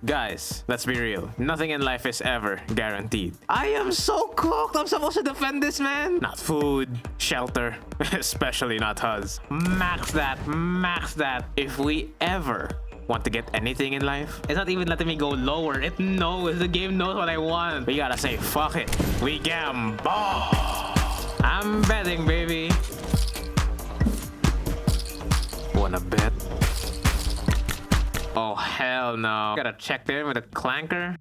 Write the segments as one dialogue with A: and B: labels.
A: Guys, let's be real. Nothing in life is ever guaranteed. I am so cooked. I'm supposed to defend this man. Not food, shelter, especially not Huz. Max that, max that. If we ever want to get anything in life, it's not even letting me go lower. It knows, the game knows what I want. We gotta say, fuck it. We gamble. I'm betting, baby. Wanna bet? Oh, hell no. Gotta check in with a clanker.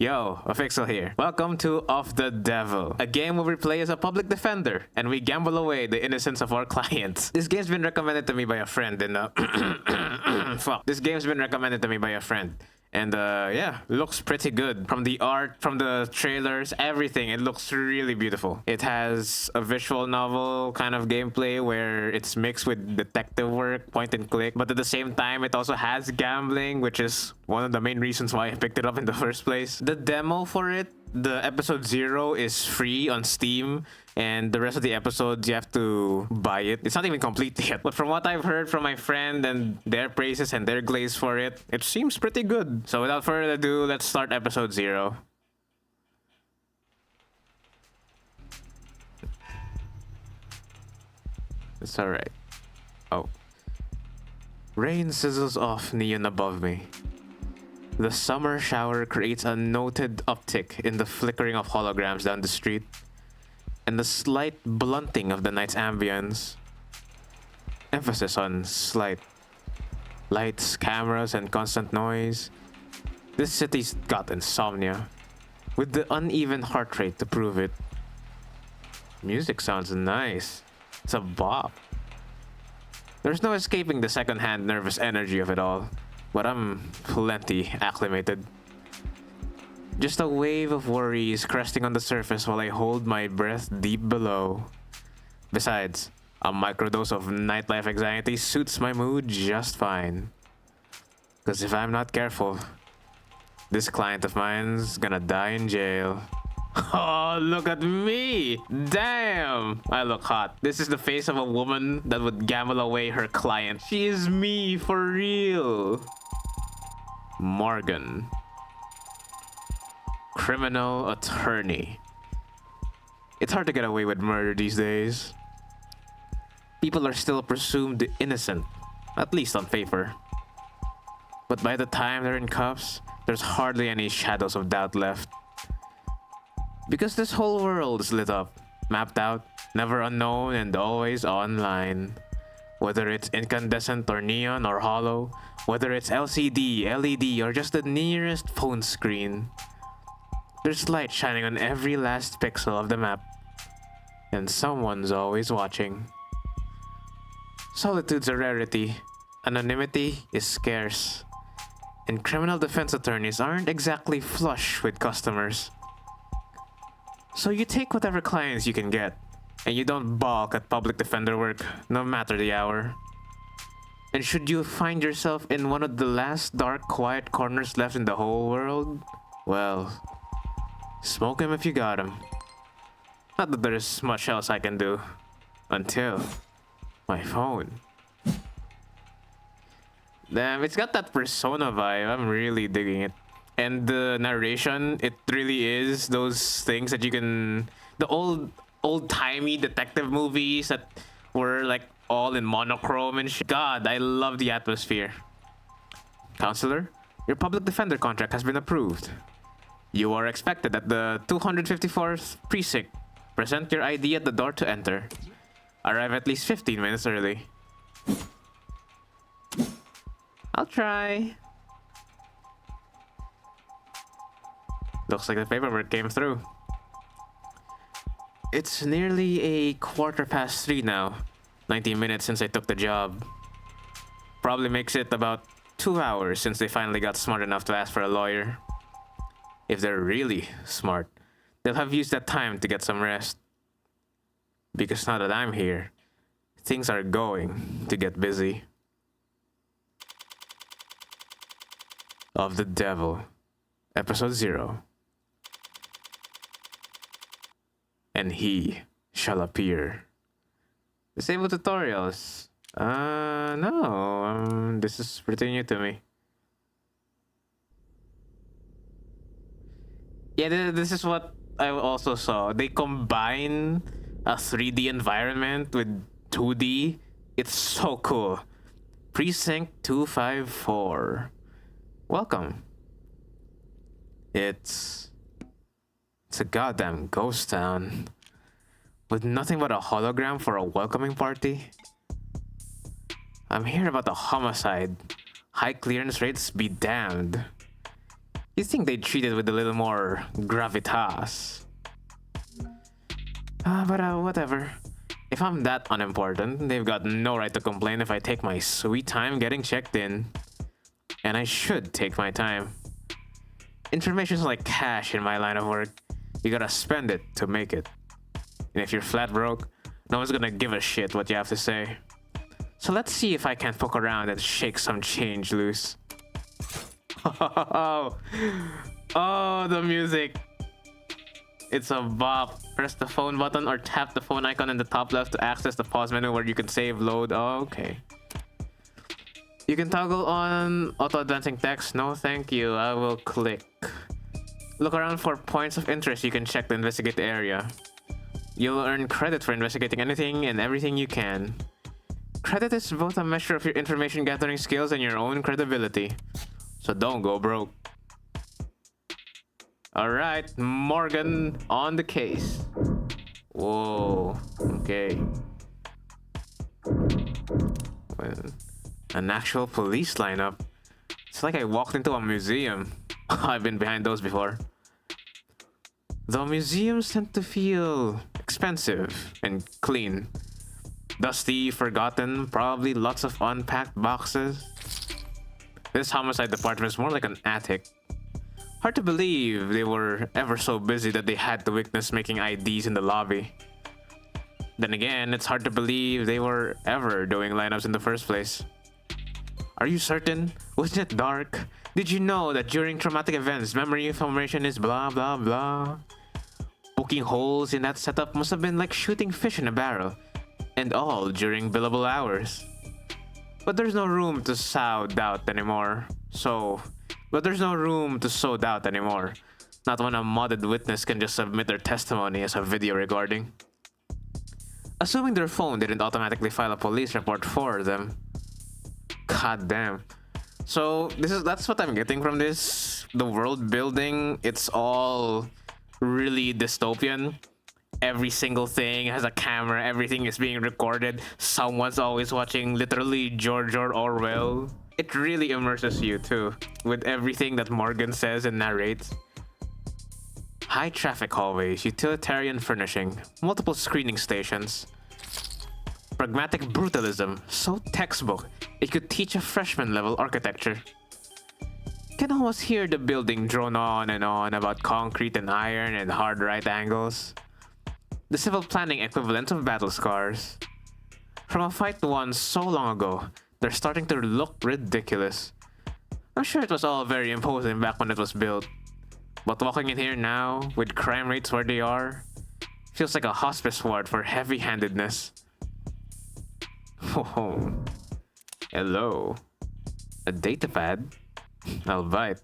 A: Yo, Affyxal here. Welcome to Of the Devil, a game where we play as a public defender and we gamble away the innocence of our clients. This game's been recommended to me by a friend and fuck. This game's been recommended to me by a friend. And yeah, looks pretty good. From the art, from the trailers, everything, it looks really beautiful. It has a visual novel kind of gameplay where it's mixed with detective work, point and click, but at the same time, it also has gambling, which is one of the main reasons why I picked it up in the first place. The demo for it, the episode 0 is free on Steam, and the rest of the episodes you have to buy it. It's not even complete yet, but from what I've heard from my friend and their praises and their glaze for it, it seems pretty good. So without further ado, let's start episode 0. It's alright. Oh. Rain sizzles off neon above me. The summer shower creates a noted uptick in the flickering of holograms down the street, and the slight blunting of the night's ambience. Emphasis on slight. Lights, cameras, and constant noise. This city's got insomnia, with the uneven heart rate to prove it. Music sounds nice. It's a bop. There's no escaping the second-hand nervous energy of it all, but I'm plenty acclimated. Just a wave of worries cresting on the surface while I hold my breath deep below. Besides, a microdose of nightlife anxiety suits my mood just fine. Cause if I'm not careful, this client of mine's gonna die in jail. Oh, look at me! Damn! I look hot. This is the face of a woman that would gamble away her client. She is me for real. Morgan. Criminal attorney. It's hard to get away with murder these days. People are still presumed innocent, at least on paper. But by the time they're in cuffs, there's hardly any shadows of doubt left. Because this whole world is lit up, mapped out, never unknown, and always online. Whether it's incandescent or neon or hollow, whether it's LCD, LED, or just the nearest phone screen, there's light shining on every last pixel of the map. And someone's always watching. Solitude's a rarity. Anonymity is scarce. And criminal defense attorneys aren't exactly flush with customers. So you take whatever clients you can get, and you don't balk at public defender work, no matter the hour. And should you find yourself in one of the last dark, quiet corners left in the whole world, well, smoke him if you got him. Not that there's much else I can do. Until my phone. Damn, it's got that Persona vibe. I'm really digging it. And the narration, it really is those things that you can... The old-timey detective movies that were like all in monochrome and shit. God, I love the atmosphere. Counselor, your public defender contract has been approved. You are expected at the 254th precinct. Present your ID at the door to enter. Arrive at least 15 minutes early. I'll try. Looks like the paperwork came through. It's nearly a 3:15 now. 19 minutes since I took the job. Probably makes it about 2 hours since they finally got smart enough to ask for a lawyer. If they're really smart, they'll have used that time to get some rest. Because now that I'm here, things are going to get busy. Of the Devil, Episode 0. And he shall appear. Disable tutorials. No, this is pretty new to me. Yeah, this is what I also saw. They combine a 3D environment with 2D. It's so cool. Precinct 254. Welcome. It's a goddamn ghost town. With nothing but a hologram for a welcoming party. I'm here about the homicide. High clearance rates be damned. You'd think they'd treat it with a little more gravitas. But whatever. If I'm that unimportant, they've got no right to complain if I take my sweet time getting checked in. And I should take my time. Information's like cash in my line of work. You gotta spend it to make it. And if you're flat broke, no one's gonna give a shit what you have to say. So let's see if I can poke around and shake some change loose. Oh, the music. It's a bop. Press the phone button or tap the phone icon in the top left to access the pause menu where you can save, load. Oh, okay. You can toggle on auto-advancing text. No, thank you. I will click. Look around for points of interest you can check to investigate the area. You'll earn credit for investigating anything and everything you can. Credit is both a measure of your information gathering skills and your own credibility. So don't go broke. Alright, Morgan on the case. Whoa, okay. Well, an actual police lineup. It's like I walked into a museum. I've been behind those before. Though museums tend to feel expensive and clean. Dusty, forgotten, probably lots of unpacked boxes. This homicide department is more like an attic. Hard to believe they were ever so busy that they had to witness making IDs in the lobby. Then again, it's hard to believe they were ever doing lineups in the first place. Are you certain? Wasn't it dark? Did you know that during traumatic events, memory formation is blah blah blah? Poking holes in that setup must have been like shooting fish in a barrel. And all during billable hours. But there's no room to sow doubt anymore. There's no room to sow doubt anymore. Not when a modded witness can just submit their testimony as a video recording. Assuming their phone didn't automatically file a police report for them. God damn. So that's what I'm getting from this. The world building, it's all really dystopian. Every single thing has a camera, everything is being recorded. Someone's always watching, literally George Orwell. It really immerses you too, with everything that Morgan says and narrates. High traffic hallways, utilitarian furnishing, multiple screening stations. Pragmatic brutalism, so textbook, it could teach a freshman level architecture. Can almost hear the building drone on and on about concrete and iron and hard right angles. The civil planning equivalent of battle scars. From a fight won so long ago, they're starting to look ridiculous. I'm sure it was all very imposing back when it was built. But walking in here now, with crime rates where they are, feels like a hospice ward for heavy-handedness. Oh, hello. A data pad? I'll bite.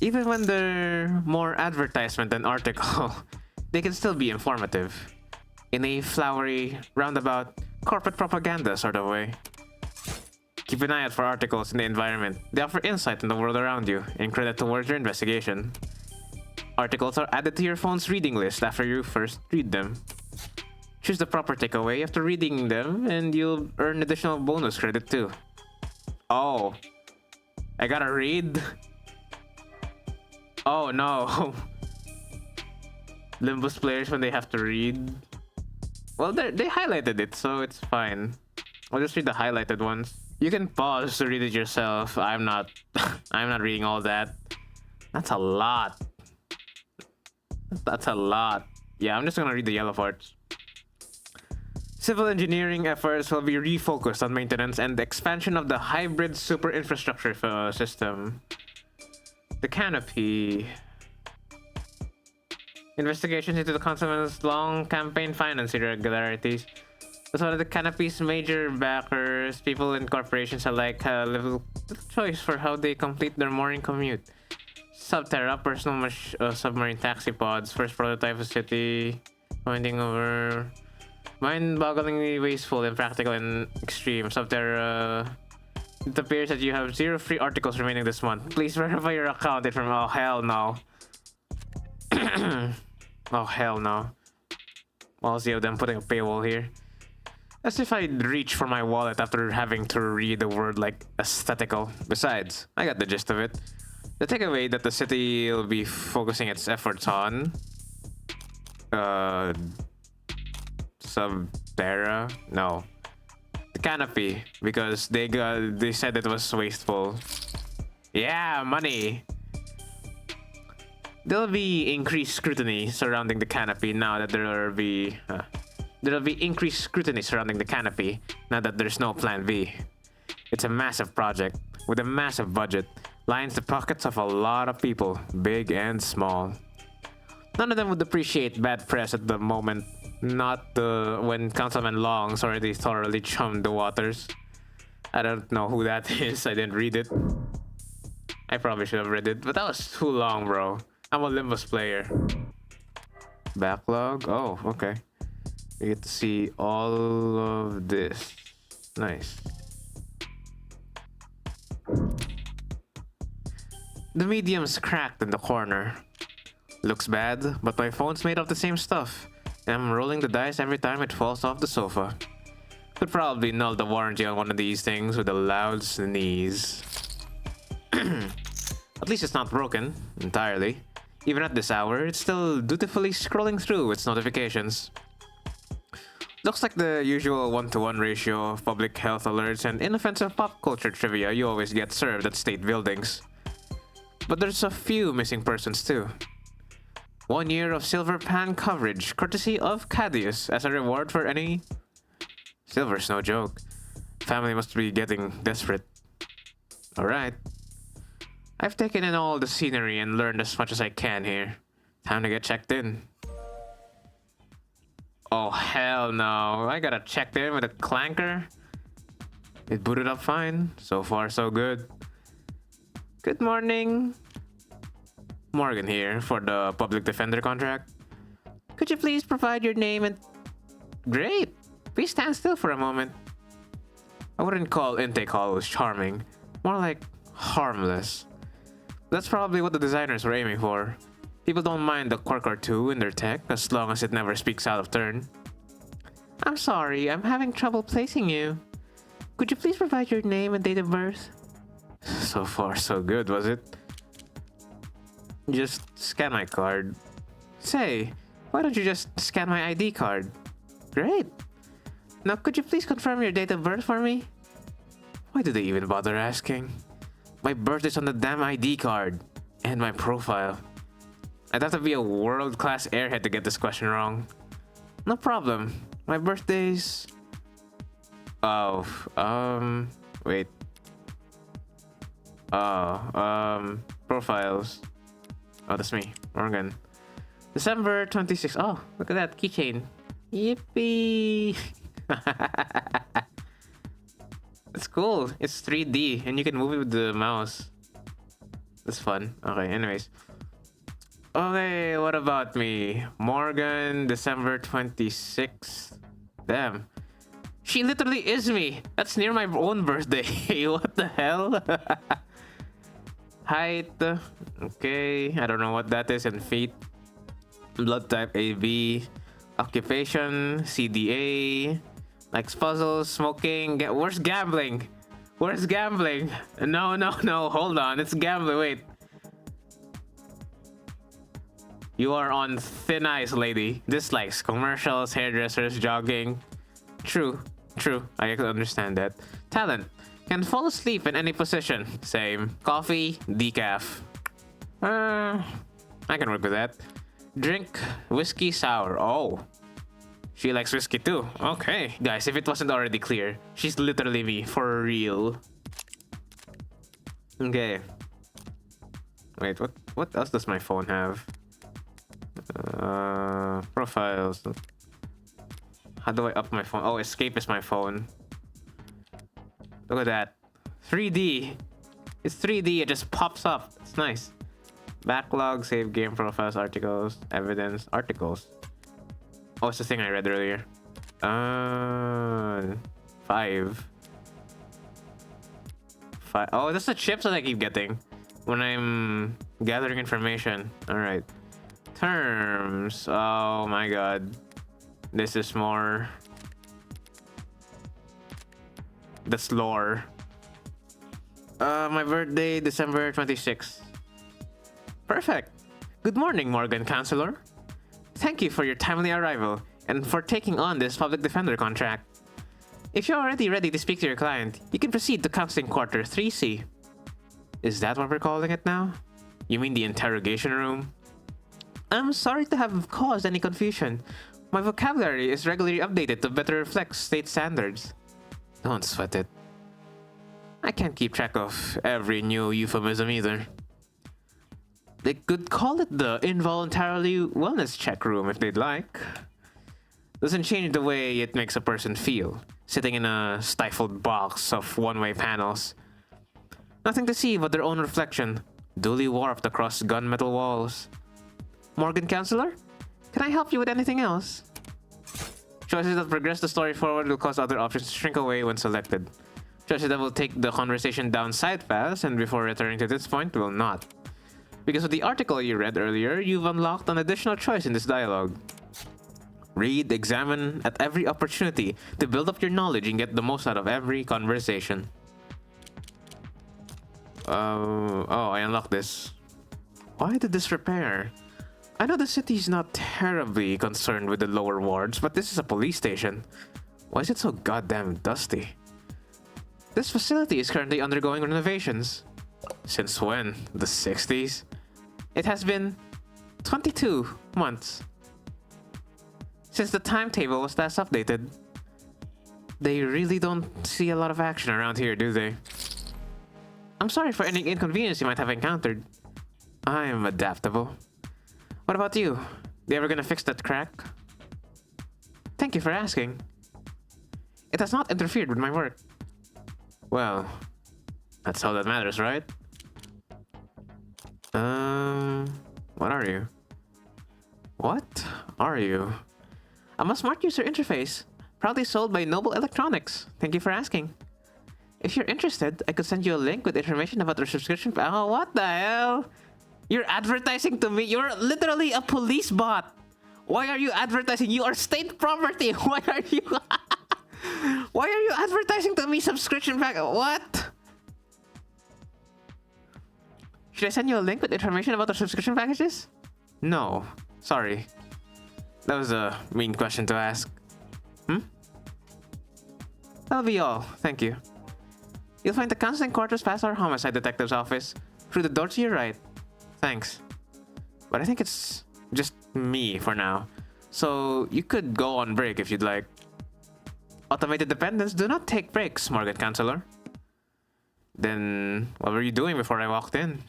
A: Even when they're more advertisement than article, they can still be informative. In a flowery, roundabout, corporate propaganda sort of way. Keep an eye out for articles in the environment. They offer insight in the world around you and credit towards your investigation. Articles are added to your phone's reading list after you first read them. Choose the proper takeaway after reading them and you'll earn additional bonus credit too. Oh, I gotta read? Oh no. Limbus players when they have to read. Well, they highlighted it, so it's fine. I'll just read the highlighted ones. You can pause to read it yourself. I'm not reading all that. That's a lot. That's a lot. Yeah, I'm just gonna read the yellow parts. Civil engineering efforts will be refocused on maintenance and the expansion of the hybrid super infrastructure system. The canopy. Investigations into the consumer's long campaign finance irregularities. As one of the canopy's major backers, people and corporations alike have little choice for how they complete their morning commute. Subterra, personal submarine taxi pods, first prototype of city, pointing over, mind-bogglingly wasteful, impractical, and extreme. Subterra. It appears that you have 0 free articles remaining this month. Please verify your account. Oh hell no. Oh hell no. Policy of them putting a paywall here. As if I'd reach for my wallet after having to read the word like aesthetical. Besides, I got the gist of it. The takeaway that the city will be focusing its efforts on Subterra? No. The canopy, because they said it was wasteful. Yeah, money. There'll be increased scrutiny surrounding the canopy now that there'll be increased scrutiny surrounding the canopy now that there's no plan B. It's a massive project with a massive budget, lines the pockets of a lot of people, big and small. None of them would appreciate bad press at the moment, not when Councilman Long's already thoroughly chummed the waters. I don't know who that is, I didn't read it. I probably should have read it, but that was too long, bro. I'm a Limbus player. Backlog? Oh, okay. You get to see all of this. Nice. The medium's cracked in the corner. Looks bad, but my phone's made of the same stuff. And I'm rolling the dice every time it falls off the sofa. Could probably null the warranty on one of these things with a loud sneeze. At least it's not broken entirely. Even at this hour, it's still dutifully scrolling through its notifications. Looks like the usual 1-to-1 ratio of public health alerts and inoffensive pop culture trivia you always get served at state buildings. But there's a few missing persons too. 1 year of Silver Pan coverage, courtesy of Cadius, as a reward for any... Silver's no joke. Family must be getting desperate. Alright. I've taken in all the scenery and learned as much as I can here. Time to get checked in. Oh hell no, I gotta check in with a clanker? It booted up fine. So far so good. Good morning. Morgan here for the public defender contract. Could you please provide your name and... Great! Please stand still for a moment. I wouldn't call intake halls charming. More like harmless. That's probably what the designers were aiming for. People don't mind a quirk or two in their tech as long as it never speaks out of turn. I'm sorry, I'm having trouble placing you. Could you please provide your name and date of birth? So far so good, was it? Just scan my card. Say, why don't you just scan my ID card? Great. Now could you please confirm your date of birth for me? Why do they even bother asking? My birth is on the damn ID card. And my profile. I'd have to be a world-class airhead to get this question wrong. No problem. My birthday's... Oh, wait. Oh, profiles. Oh, that's me. Morgan. December 26th. Oh, look at that keychain. Yippee! It's cool. It's 3D and you can move it with the mouse. That's fun. Okay, anyways. Okay, what about me? Morgan, December 26th. Damn. She literally is me. That's near my own birthday. What the hell? Height. Okay, I don't know what that is. And feet. Blood type AB. Occupation. CDA. Likes puzzles. Smoking. Where's gambling? Where's gambling? No. Hold on. It's gambling. Wait. You are on thin ice, lady. Dislikes commercials, hairdressers, jogging. True. I can understand that. Talent. Can fall asleep in any position. Same. Coffee, decaf. I can work with that. Drink, whiskey sour. Oh. She likes whiskey too. Okay. Guys, if it wasn't already clear, she's literally me. For real. Okay. Wait, what else does my phone have? Profiles. How do I up my phone? Oh, escape is my phone. Look at that. 3D. It's 3D. It just pops up. It's nice. Backlog, save game profiles, articles, evidence, articles. Oh, it's the thing I read earlier. 5. Oh, that's the chips that I keep getting when I'm gathering information. All right. Terms. Oh my god. This is more. That's lore. My birthday, December 26th. Perfect. Good morning, Morgan Counselor. Thank you for your timely arrival and for taking on this public defender contract. If you're already ready to speak to your client, you can proceed to counseling quarter 3C. Is that what we're calling it now? You mean the interrogation room? I'm sorry to have caused any confusion. My vocabulary is regularly updated to better reflect state standards. Don't sweat it. I can't keep track of every new euphemism either. They could call it the involuntarily wellness check room if they'd like. Doesn't change the way it makes a person feel, sitting in a stifled box of one-way panels. Nothing to see but their own reflection, duly warped across gunmetal walls. Morgan Counselor? Can I help you with anything else? Choices that progress the story forward will cause other options to shrink away when selected. Choices that will take the conversation down side paths and before returning to this point will not. Because of the article you read earlier, you've unlocked an additional choice in this dialogue. Read, examine at every opportunity to build up your knowledge and get the most out of every conversation. Oh, I unlocked this. Why the disrepair? I know the city's not terribly concerned with the lower wards, but this is a police station. Why is it so goddamn dusty? This facility is currently undergoing renovations. Since when? The 60s? It has been 22 months since the timetable was last updated. They really don't see a lot of action around here, do they? I'm sorry for any inconvenience you might have encountered. I am adaptable. What about you? They ever gonna fix that crack? Thank you for asking. It has not interfered with my work. Well, that's all that matters, right? What are you? What are you? I'm a smart user interface, proudly sold by Noble Electronics. Thank you for asking. If you're interested, I could send you a link with information about our subscription. Oh, what the hell? You're advertising to me. You're literally a police bot. Why are you advertising? You are state property. Why are you? Why are you advertising to me subscription pack? What? Should I send you a link with information about our subscription packages? No. Sorry. That was a mean question to ask. That'll be all. Thank you. You'll find the counseling quarters past our homicide detective's office. Through the door to your right. Thanks. But I think it's just me for now. So you could go on break if you'd like. Automated dependents do not take breaks, Morgan Counselor. Then what were you doing before I walked in?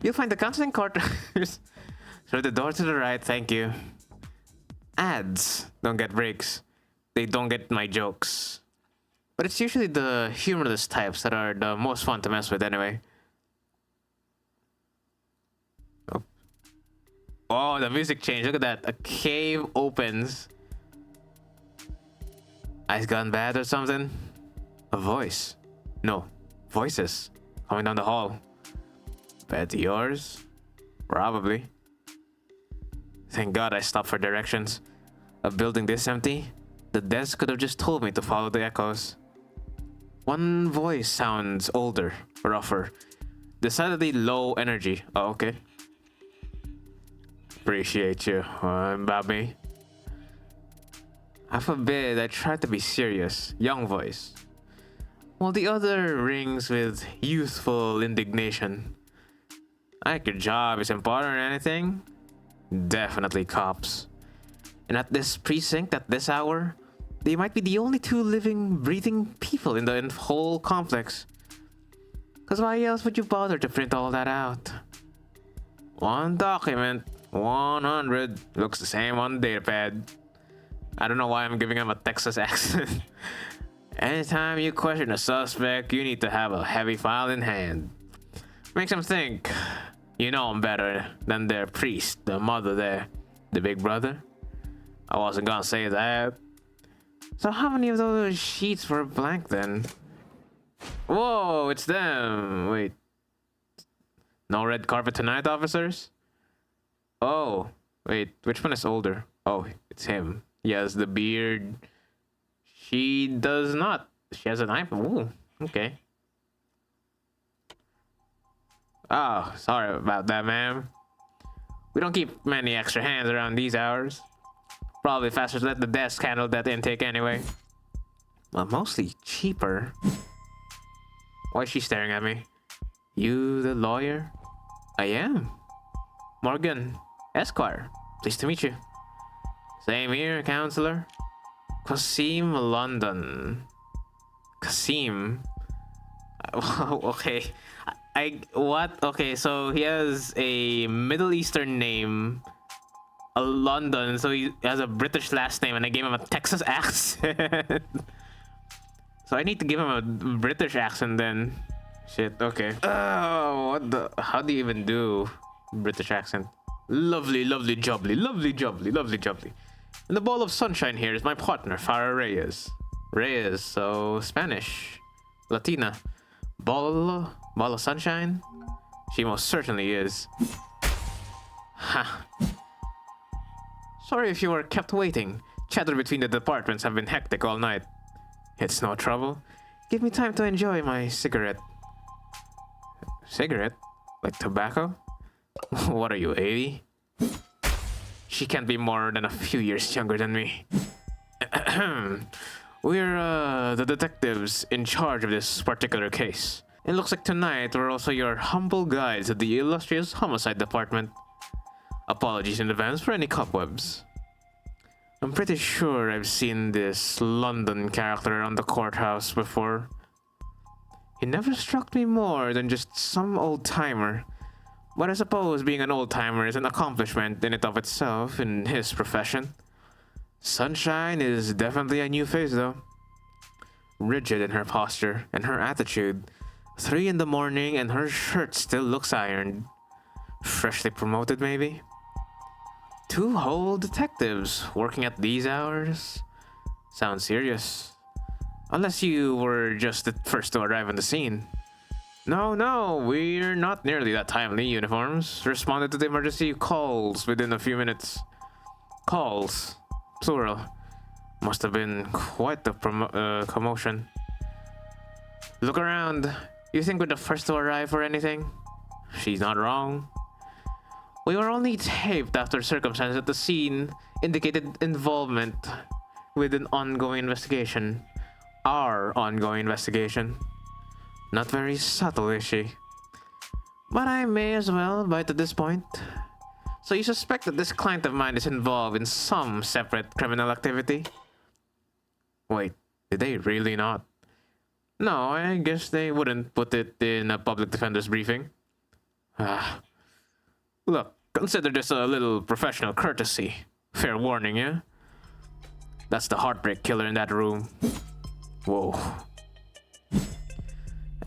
A: You'll find the counseling quarters through the door to the right. Thank you. Ads don't get breaks. They don't get my jokes. But it's usually the humorless types that are the most fun to mess with anyway. Oh, the music changed. Look at that. A cave opens. Eyes gone bad or something? A voice. No. Voices. Coming down the hall. Bed yours? Probably. Thank God I stopped for directions. A building this empty? The desk could have just told me to follow the echoes. One voice sounds older, rougher. Decidedly low energy. Oh, okay. Appreciate you, Bobby. Half a bit, I try to be serious. Young voice. While the other rings with youthful indignation. Like your job is important or anything? Definitely cops. And at this precinct, at this hour, they might be the only two living, breathing people in the whole complex. Cause why else would you bother to print all that out? One document, 100, looks the same on the datapad. I don't know why I'm giving him a Texas accent. Anytime you question a suspect, you need to have a heavy file in hand. Makes them think, you know I'm better than their priest, the mother there, the big brother. I wasn't gonna say that. So how many of those sheets were blank then? Whoa, it's them. Wait. No red carpet tonight, officers? Oh, wait, which one is older? Oh, it's him. He has the beard. She does not. She has an iPhone. Ooh, okay. Oh, sorry about that, ma'am. We don't keep many extra hands around these hours. Probably faster to let the desk handle that intake anyway. Well, mostly cheaper. Why is she staring at me? You the lawyer? I am. Morgan, Esquire. Pleased to meet you. Same here, counselor. Qasim, London. Qasim. Okay. What? Okay, so he has a Middle Eastern name, a London, so he has a British last name, and I gave him a Texas accent. So I need to give him a British accent then. Shit, okay. Oh, what the? How do you even do British accent? Lovely, lovely, jubbly, lovely, jubbly, lovely, jubbly. And the ball of sunshine here is my partner, Farah Reyes. Reyes, so Spanish. Latina. Ball of sunshine? She most certainly is. Ha. Sorry if you were kept waiting. Chatter between the departments have been hectic all night. It's no trouble. Give me time to enjoy my cigarette. Cigarette? Like tobacco? What are you, 80? She can't be more than a few years younger than me. We're the detectives in charge of this particular case. It looks like tonight we're also your humble guides at the illustrious homicide department. Apologies in advance for any cobwebs. I'm pretty sure I've seen this London character around the courthouse before. He never struck me more than just some old-timer. But I suppose being an old-timer is an accomplishment in and of itself in his profession. Sunshine is definitely a new face though. Rigid in her posture and her attitude. 3 in the morning and her shirt still looks ironed. Freshly promoted maybe? 2 whole detectives working at these hours? Sounds serious. Unless you were just the first to arrive on the scene. No, we're not nearly that timely. Uniforms responded to the emergency calls within a few minutes. Calls, plural. Must have been quite the commotion. Look around. You think we're the first to arrive or anything? She's not wrong. We were only taped after circumstances at the scene indicated involvement with an ongoing investigation. Our ongoing investigation. Not very subtle, is she? But I may as well bite at this point. So you suspect that this client of mine is involved in some separate criminal activity? Wait, did they really not? No, I guess they wouldn't put it in a public defender's briefing. Look, consider this a little professional courtesy. Fair warning, yeah? That's the heartbreak killer in that room. Whoa.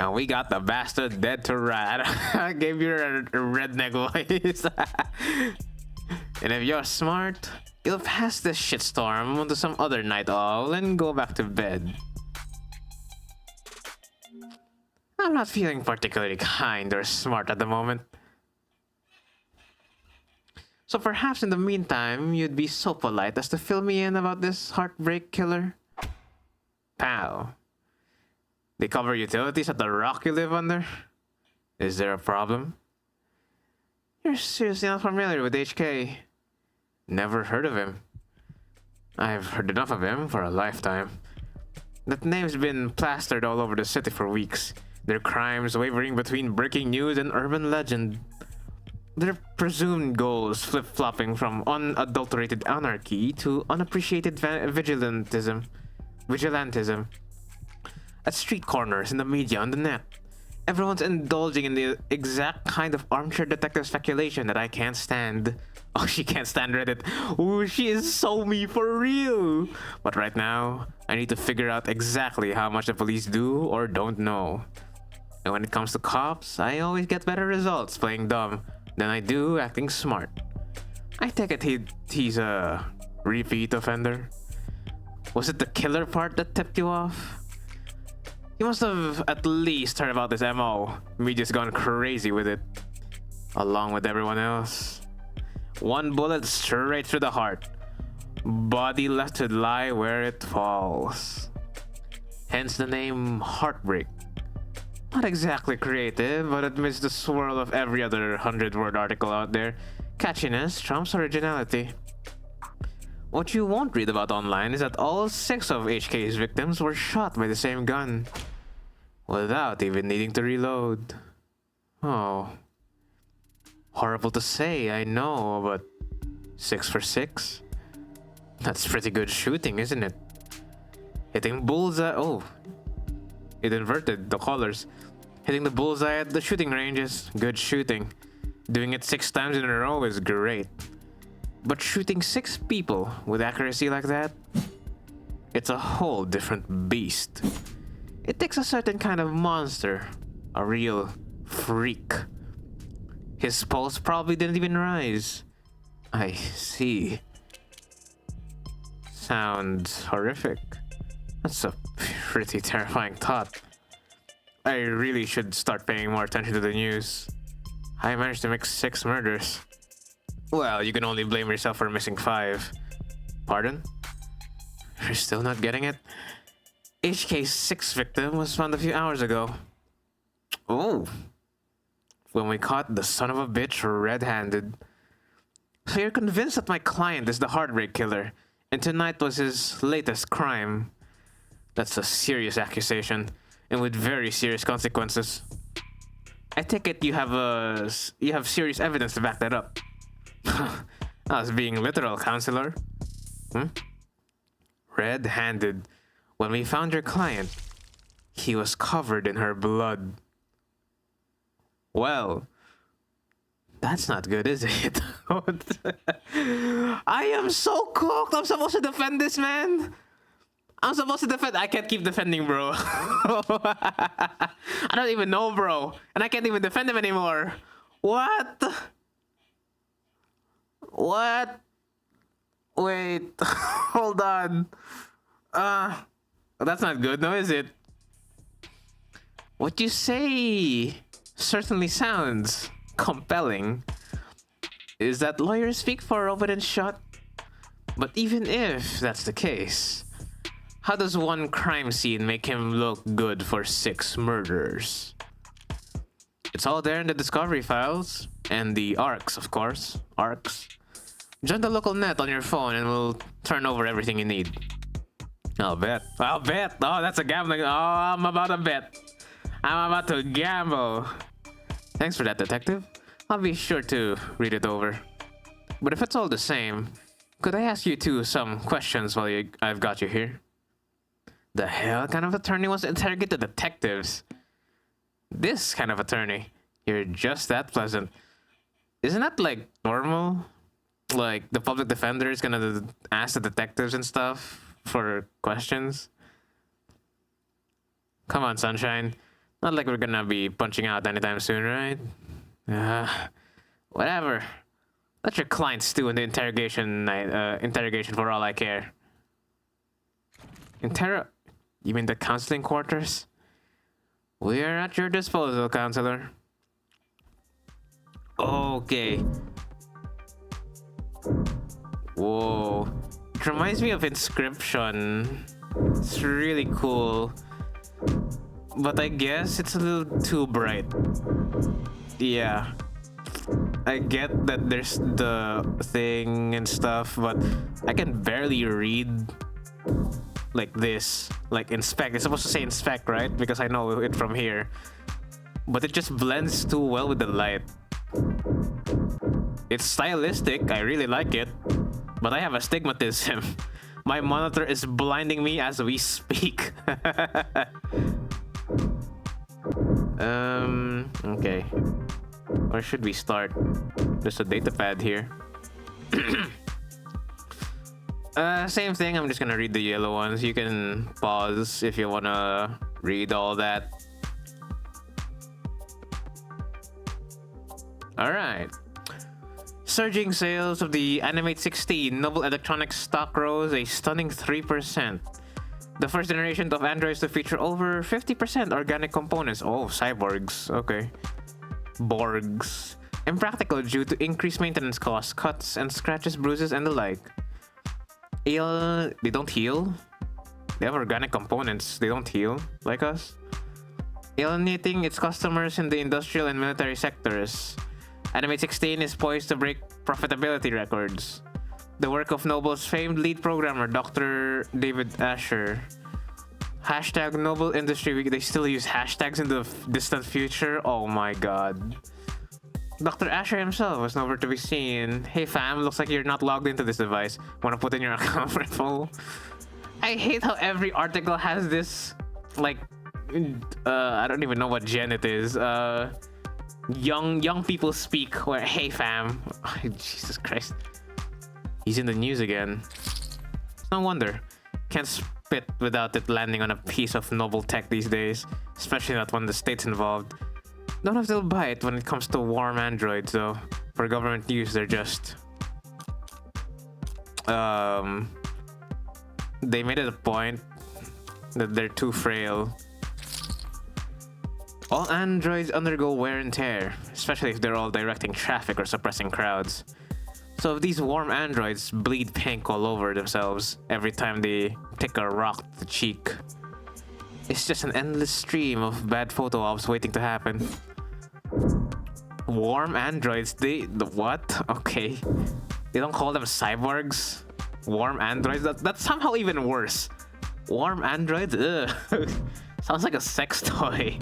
A: And we got the bastard dead to rat. I gave you a redneck voice. And if you're smart, you'll pass this shitstorm onto some other night owl and go back to bed. I'm not feeling particularly kind or smart at the moment. So perhaps in the meantime, you'd be so polite as to fill me in about this heartbreak killer? Pow. They cover utilities at the rock you live under? Is there a problem? You're seriously not familiar with HK. Never heard of him. I've heard enough of him for a lifetime. That name's been plastered all over the city for weeks. Their crimes wavering between breaking news and urban legend. Their presumed goals flip-flopping from unadulterated anarchy to unappreciated vigilantism. At street corners, in the media, on the net. Everyone's indulging in the exact kind of armchair detective speculation that I can't stand. Oh, she can't stand Reddit. Ooh, she is so me for real. But right now, I need to figure out exactly how much the police do or don't know. And when it comes to cops, I always get better results playing dumb than I do acting smart. I take it he's a repeat offender. Was it the killer part that tipped you off? You must have at least heard about this MO. Me just gone crazy with it. Along with everyone else. One bullet straight through the heart. Body left to lie where it falls. Hence the name Heartbreak. Not exactly creative, but amidst the swirl of every other 100-word article out there, catchiness trumps originality. What you won't read about online is that all 6 of HK's victims were shot by the same gun, without even needing to reload. Oh. Horrible to say, I know, but 6 for 6? That's pretty good shooting, isn't it? Hitting bullseye. Oh, it inverted the colors. Hitting the bullseye at the shooting range is good shooting. Doing it 6 times in a row is great. But shooting 6 people with accuracy like that, it's a whole different beast. It takes a certain kind of monster, a real freak. His pulse probably didn't even rise. I see. Sounds horrific. That's a pretty terrifying thought. I really should start paying more attention to the news. I managed to make 6 murders. Well, you can only blame yourself for missing 5. Pardon? You're still not getting it? HK's 6th victim was found a few hours ago. Oh. When we caught the son of a bitch red-handed. So you're convinced that my client is the Heartbreak Killer, and tonight was his latest crime. That's a serious accusation, and with very serious consequences. I take it you have serious evidence to back that up. I was being literal, counselor. Red-handed. When we found your client, he was covered in her blood. Well, that's not good, is it? I am so cooked. I'm supposed to defend this man. I can't keep defending, bro. I don't even know, bro. And I can't even defend him anymore. What? What? Wait. Hold on. That's not good, no, is it? What you say certainly sounds compelling. Is that lawyers speak for open and shut? But even if that's the case, how does one crime scene make him look good for 6 murders? It's all there in the discovery files. And the ARCs, of course. ARCs. Join the local net on your phone and we'll turn over everything you need. I'll bet. Oh, that's a gambling. Oh, I'm about to bet. I'm about to gamble. Thanks for that, detective. I'll be sure to read it over. But if it's all the same, could I ask you two some questions while I've got you here? The hell kind of attorney wants to interrogate the detectives? This kind of attorney. You're just that pleasant. Isn't that like normal? Like the public defender is gonna ask the detectives and stuff for questions? Come on, sunshine. Not like we're gonna be punching out anytime soon, right? Whatever. Let your client stew in the interrogation for all I care. You mean the counseling quarters? We are at your disposal, counselor. Okay. Whoa. It reminds me of Inscription. It's really cool. But I guess it's a little too bright. Yeah. I get that there's the thing and stuff, but I can barely read like this. Like inspect. It's supposed to say inspect, right? Because I know it from here. But it just blends too well with the light. It's stylistic. I really like it. But I have astigmatism. My monitor is blinding me as we speak. Okay. Where should we start? There's a data pad here. Same thing. I'm just gonna read the yellow ones. You can pause if you wanna read all that. Alright. Surging sales of the Animate 16 Noble Electronics stock rose a stunning 3%. The first generation of androids to feature over 50% organic components. Oh, cyborgs. Okay. Borgs. Impractical due to increased maintenance costs, cuts and scratches, bruises, and the like. They don't heal? They have organic components. They don't heal, like us. Alienating its customers in the industrial and military sectors. Animate 16 is poised to break profitability records. The work of Noble's famed lead programmer, Dr. David Asher. Hashtag Noble Industry Week. They still use hashtags in the distant future? Oh my god. Dr. Asher himself was nowhere to be seen. Hey fam, looks like you're not logged into this device. Wanna put in your account info? I hate how every article has this, like, I don't even know what gen it is. Young people speak, where, hey fam. Jesus Christ. He's in the news again. No wonder. Can't spit without it landing on a piece of noble tech these days. Especially not when the state's involved. Don't know if they'll buy it when it comes to warm androids though. For government use, they're just... They made it a point that they're too frail. All androids undergo wear and tear, especially if they're all directing traffic or suppressing crowds. So if these warm androids bleed pink all over themselves every time they take a rock to the cheek, it's just an endless stream of bad photo ops waiting to happen. Warm androids, what? Okay. They don't call them cyborgs? Warm androids? That's somehow even worse. Warm androids? Ugh. Sounds like a sex toy.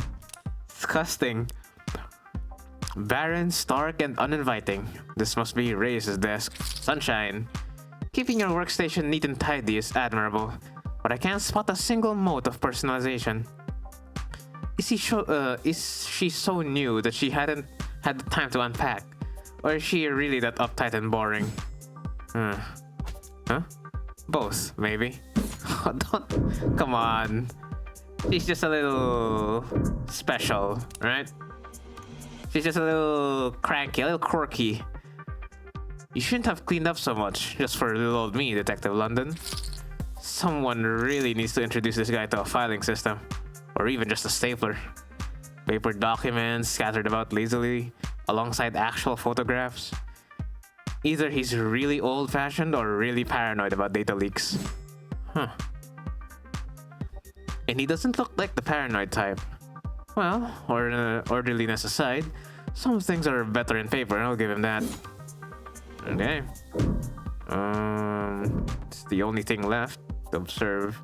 A: Disgusting. Barren, stark, and uninviting. This must be Reyes' desk. Sunshine. Keeping your workstation neat and tidy is admirable, but I can't spot a single mote of personalization. Is she so new that she hadn't had the time to unpack? Or is she really that uptight and boring? Huh? Both, maybe. Come on. She's just a little special, right? She's just a little cranky, a little quirky. You shouldn't have cleaned up so much just for little old me, Detective London. Someone really needs to introduce this guy to a filing system. Or even just a stapler. Paper documents scattered about lazily alongside actual photographs. Either he's really old-fashioned or really paranoid about data leaks. Huh. And he doesn't look like the paranoid type. Well, orderliness aside, some things are better in paper, I'll give him that. Okay. It's the only thing left to observe.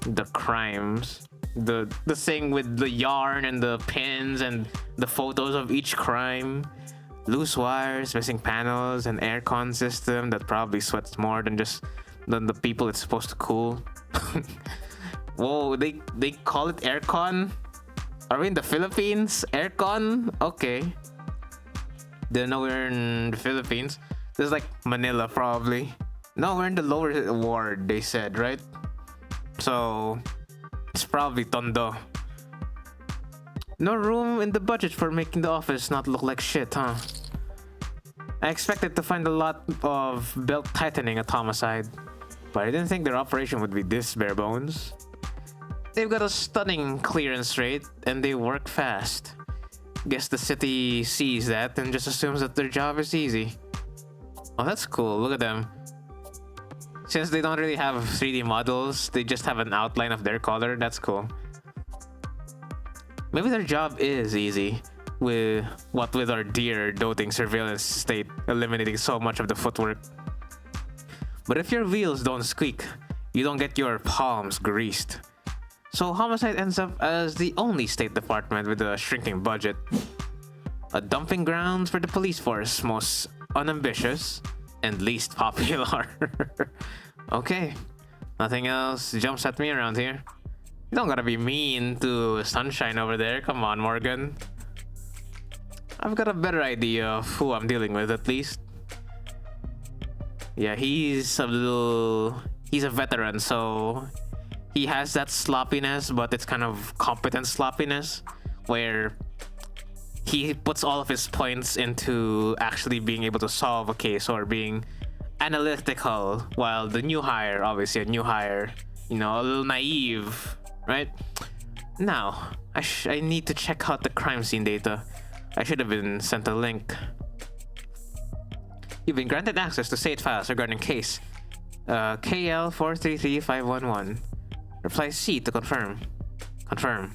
A: The crimes. The thing with the yarn and the pins and the photos of each crime. Loose wires, missing panels, an aircon system that probably sweats more than the people it's supposed to cool. Whoa, they call it aircon? Are we in the Philippines? Aircon? Okay. Didn't know we're in the Philippines. This is like Manila, probably. No, we're in the lower ward, they said, right? So, it's probably Tondo. No room in the budget for making the office not look like shit, huh? I expected to find a lot of belt tightening at Homicide, but I didn't think their operation would be this bare bones. They've got a stunning clearance rate, and they work fast. Guess the city sees that and just assumes that their job is easy. Oh, that's cool. Look at them. Since they don't really have 3D models, they just have an outline of their color. That's cool. Maybe their job is easy, with our dear doting surveillance state eliminating so much of the footwork. But if your wheels don't squeak, you don't get your palms greased. So Homicide ends up as the only state department with a shrinking budget. A dumping ground for the police force, most unambitious and least popular. Okay, nothing else jumps at me around here. You don't gotta be mean to Sunshine over there. Come on, Morgan. I've got a better idea of who I'm dealing with, at least. Yeah, he's a veteran, so he has that sloppiness, but it's kind of competent sloppiness, where he puts all of his points into actually being able to solve a case or being analytical, while the new hire, obviously a new hire, you know, a little naive, right? Now, I need to check out the crime scene data. I should have been sent a link. You've been granted access to state files regarding case KL433511. Reply C to confirm. Confirm.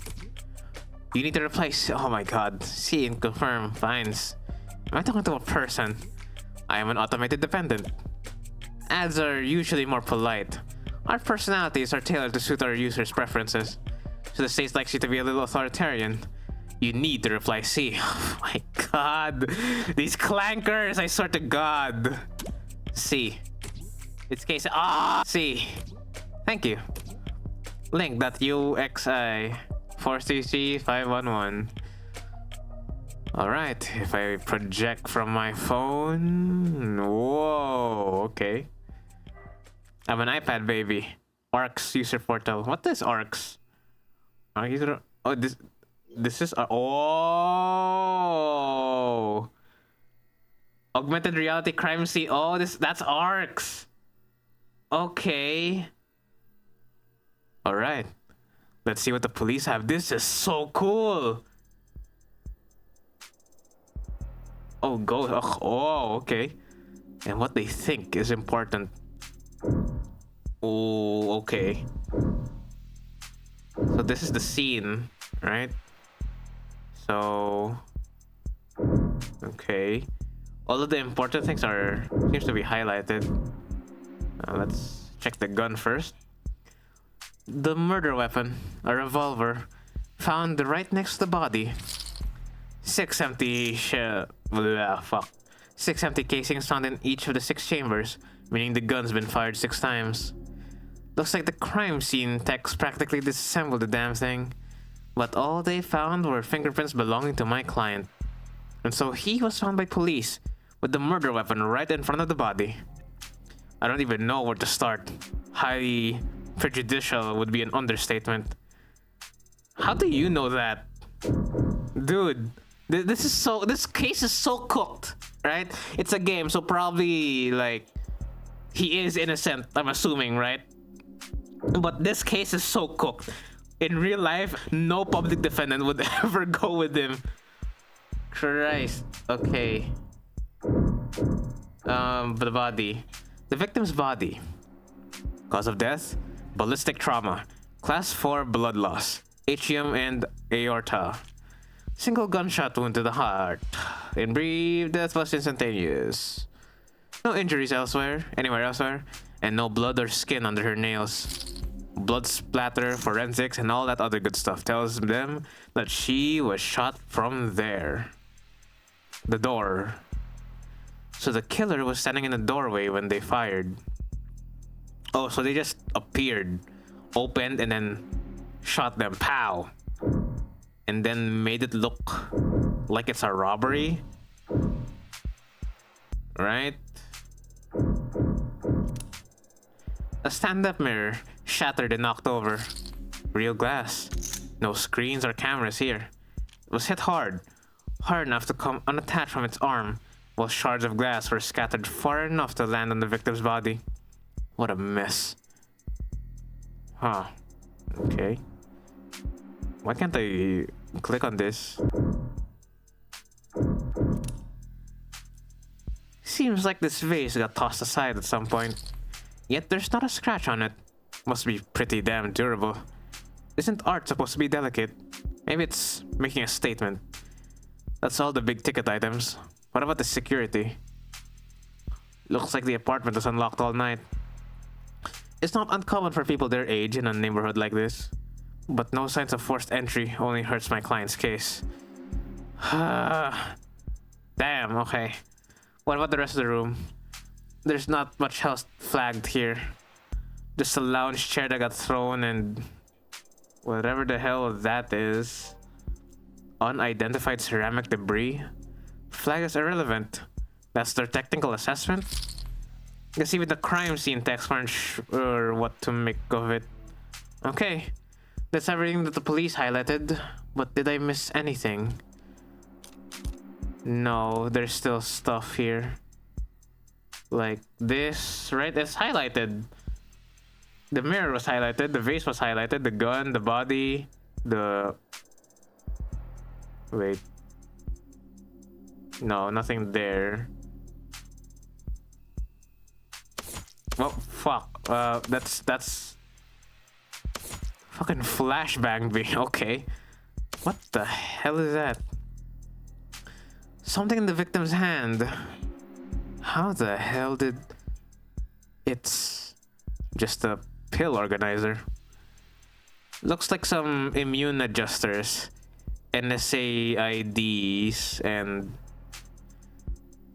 A: You need to reply C. Oh my god. C and confirm. Fines. Am I talking to a person? I am an automated dependent. Ads are usually more polite. Our personalities are tailored to suit our users' preferences. So the state likes you to be a little authoritarian. You need to reply C. Oh my god. These clankers, I swear to god. C. It's case C. Thank you. Link.uxi 433-511. Alright, if I project from my phone. Whoa, okay. I'm an iPad baby. ARCS user portal. What is ARCS? Oh, this is oh, augmented reality crime scene. Oh, that's ARCS. Okay. All right. Let's see what the police have. This is so cool. Oh, go. Oh, okay. And what they think is important. Oh, okay. So this is the scene, right? So, okay. All of the important things seems to be highlighted. Let's check the gun first. The murder weapon, a revolver, found right next to the body. 6 empty casings found in each of the 6 chambers, meaning the gun's been fired 6 times. Looks like the crime scene techs practically disassembled the damn thing. But all they found were fingerprints belonging to my client. And so he was found by police with the murder weapon right in front of the body. I don't even know where to start. Highly prejudicial would be an understatement. How do you know that? Dude, this case is so cooked, right? It's a game, so probably like he is innocent, I'm assuming, right? But this case is so cooked. In real life, no public defendant would ever go with him. Christ. Okay. The body. The victim's body. Cause of death? Ballistic trauma. Class 4 blood loss. Atrium and aorta. Single gunshot wound to the heart. In brief, death was instantaneous. No injuries anywhere elsewhere, and no blood or skin under her nails. Blood splatter, forensics, and all that other good stuff tells them that she was shot from there. The door. So the killer was standing in the doorway when they fired. Oh, so they just appeared, opened, and then shot them. Pow! And then made it look like it's a robbery. Right? A stand-up mirror shattered and knocked over. Real glass. No screens or cameras here. It was hit hard enough to come unattached from its arm, while shards of glass were scattered far enough to land on the victim's body. What a mess. Huh. Okay. Why can't I click on this? Seems like this vase got tossed aside at some point. Yet there's not a scratch on it. Must be pretty damn durable. Isn't art supposed to be delicate? Maybe it's making a statement. That's all the big ticket items. What about the security? Looks like the apartment was unlocked all night. It's not uncommon for people their age in a neighborhood like this. But no signs of forced entry only hurts my client's case. Damn, okay. What about the rest of the room? There's not much else flagged here. Just a lounge chair that got thrown and whatever the hell that is. Unidentified ceramic debris. Flag is irrelevant. That's their technical assessment. Guess even the crime scene techs weren't sure what to make of it. Okay, that's everything that the police highlighted. But did I miss anything? No, there's still stuff here. Like this, right? It's highlighted. The mirror was highlighted, the vase was highlighted, the gun, the body, the... Wait. No, nothing there. Oh, fuck. That's... Fucking flashbang me, okay. What the hell is that? Something in the victim's hand. How the hell did... It's... just a pill organizer. Looks like some immune adjusters, NSAIDs, and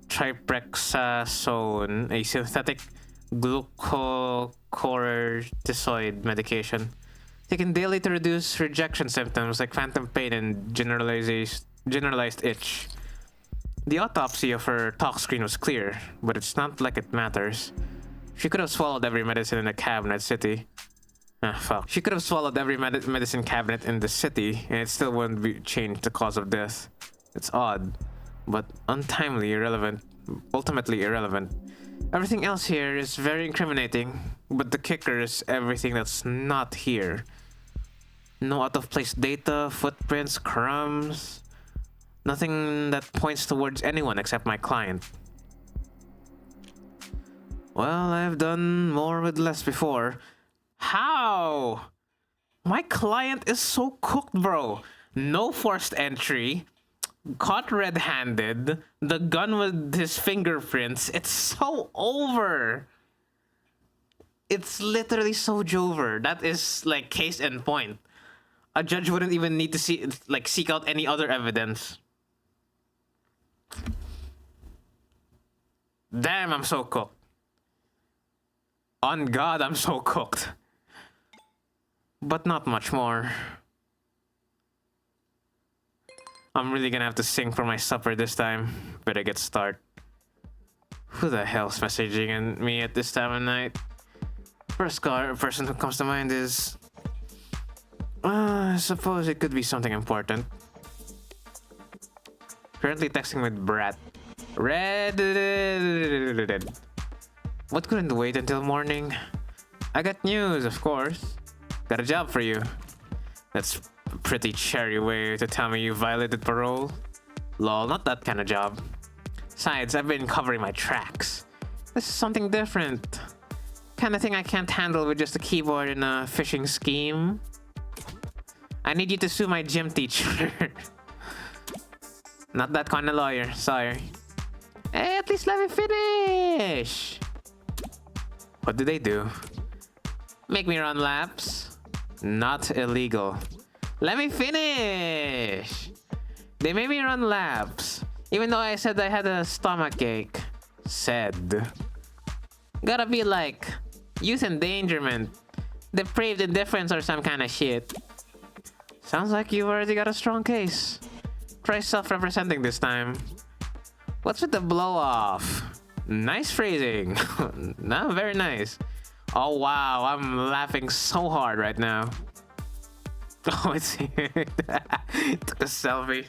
A: tripexazone, a synthetic glucocorticoid medication taken daily to reduce rejection symptoms like phantom pain and generalized itch. The autopsy of her talk screen was clear, but it's not like it matters. She could have swallowed every medicine in the cabinet city. Ah, fuck. She could have swallowed every medicine cabinet in the city, and it still wouldn't change the cause of death. It's odd, but untimely, irrelevant, ultimately irrelevant. Everything else here is very incriminating, but the kicker is everything that's not here. No out-of-place data, footprints, crumbs. Nothing that points towards anyone except my client. Well, I've done more with less before. How? My client is so cooked, bro. No forced entry. Caught red-handed. The gun with his fingerprints. It's so over. It's literally so over. That is like case in point. A judge wouldn't even need to seek out any other evidence. Damn, I'm so cooked. On God, I'm so cooked. But not much more. I'm really gonna have to sing for my supper this time. Better get started. Who the hell's messaging me at this time of night? First person who comes to mind is... I suppose it could be something important. Currently texting with Brat. Red. What couldn't wait until morning? I got news, of course. Got a job for you. That's a pretty cherry way to tell me you violated parole. Lol, not that kind of job. Besides, I've been covering my tracks. This is something different. Kind of thing I can't handle with just a keyboard in a phishing scheme. I need you to sue my gym teacher. Not that kind of lawyer, sorry. Hey, at least let me finish. What do they do? Make me run laps? Not illegal. Let me finish. They made me run laps, even though I said I had a stomachache. Said. Gotta be like youth endangerment, depraved indifference, or some kind of shit. Sounds like you've already got a strong case. Try self-representing this time. What's with the blow-off? Nice phrasing. No, very nice. Oh wow, I'm laughing so hard right now. Oh, it's here. Took a selfie.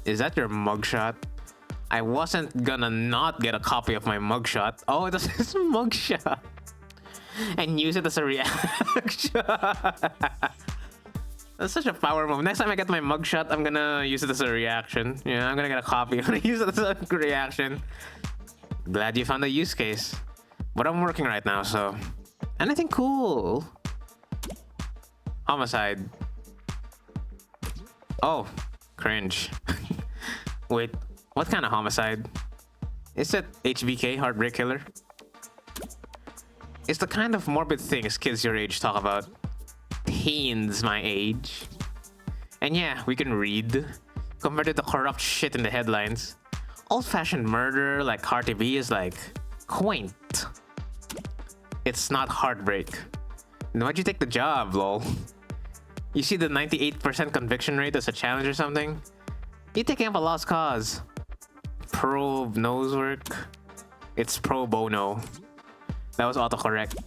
A: Is that your mugshot? I wasn't gonna not get a copy of my mugshot. Oh, it was his mugshot. And use it as a reaction. That's such a power move. Next time I get my mugshot, I'm gonna use it as a reaction. Yeah, I'm gonna get a copy. I'm gonna use it as a reaction. Glad you found a use case. But I'm working right now, so... Anything cool? Homicide. Oh, cringe. Wait, what kind of homicide? Is it HBK, Heartbreak Killer? It's the kind of morbid things kids your age talk about. Teens my age. And yeah, we can read. Compared to the corrupt shit in the headlines. Old-fashioned murder like Cardi B is like... quaint. It's not heartbreak. Then why'd you take the job, lol? You see the 98% conviction rate as a challenge or something? You taking up a lost cause. Pro nose work? It's pro bono. That was autocorrect.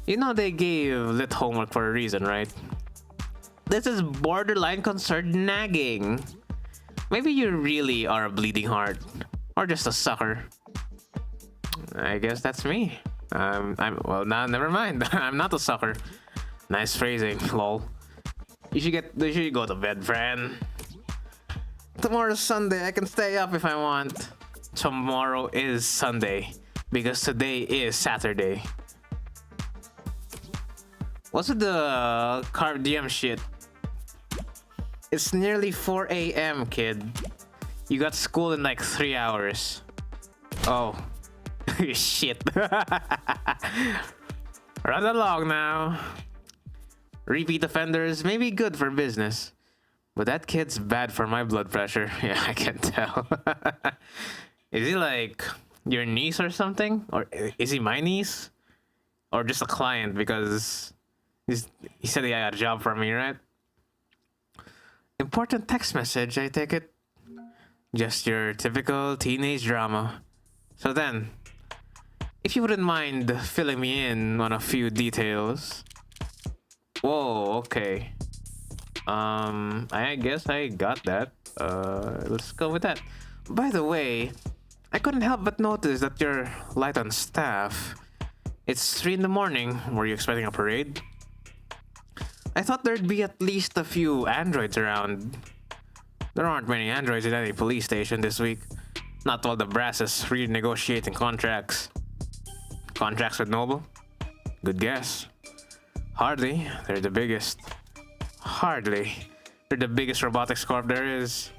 A: You know they gave lit homework for a reason, right? This is borderline concerned nagging. Maybe you really are a bleeding heart. Or just a sucker. I guess that's me. Well, now never mind. I'm not a sucker. Nice phrasing, lol. You should go to bed, friend. Tomorrow's Sunday. I can stay up if I want. Tomorrow is Sunday because today is Saturday. What's with the carb DM shit? It's nearly 4 a.m., kid. You got school in like 3 hours. Oh. Shit. Run along now. Repeat offenders may be good for business, but that kid's bad for my blood pressure. Yeah, I can tell. Is he like your niece or something? Or is he my niece? Or just a client because he said he got a job for me, right? Important text message, I take it. Just your typical teenage drama. So then, if you wouldn't mind filling me in on a few details. Whoa, okay. I guess I got that. Let's go with that. By the way, I couldn't help but notice that you're light on staff. It's 3 in the morning. Were you expecting a parade? I thought there'd be at least a few androids around. There aren't many androids in any police station this week. Not while the brass is renegotiating contracts. Contracts with Noble? Good guess. Hardly. They're the biggest. Hardly. They're the biggest robotics corp there is.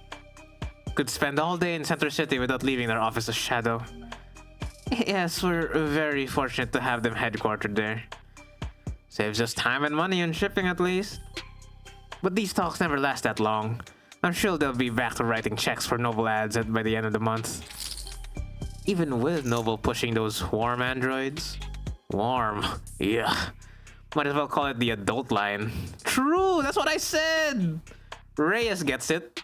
A: Could spend all day in Center City without leaving their office's shadow. Yes, we're very fortunate to have them headquartered there. Saves us time and money on shipping at least. But these talks never last that long. I'm sure they'll be back to writing checks for Noble ads by the end of the month. Even with Noble pushing those warm androids. Warm. Yeah. Might as well call it the adult line. True, that's what I said! Reyes gets it.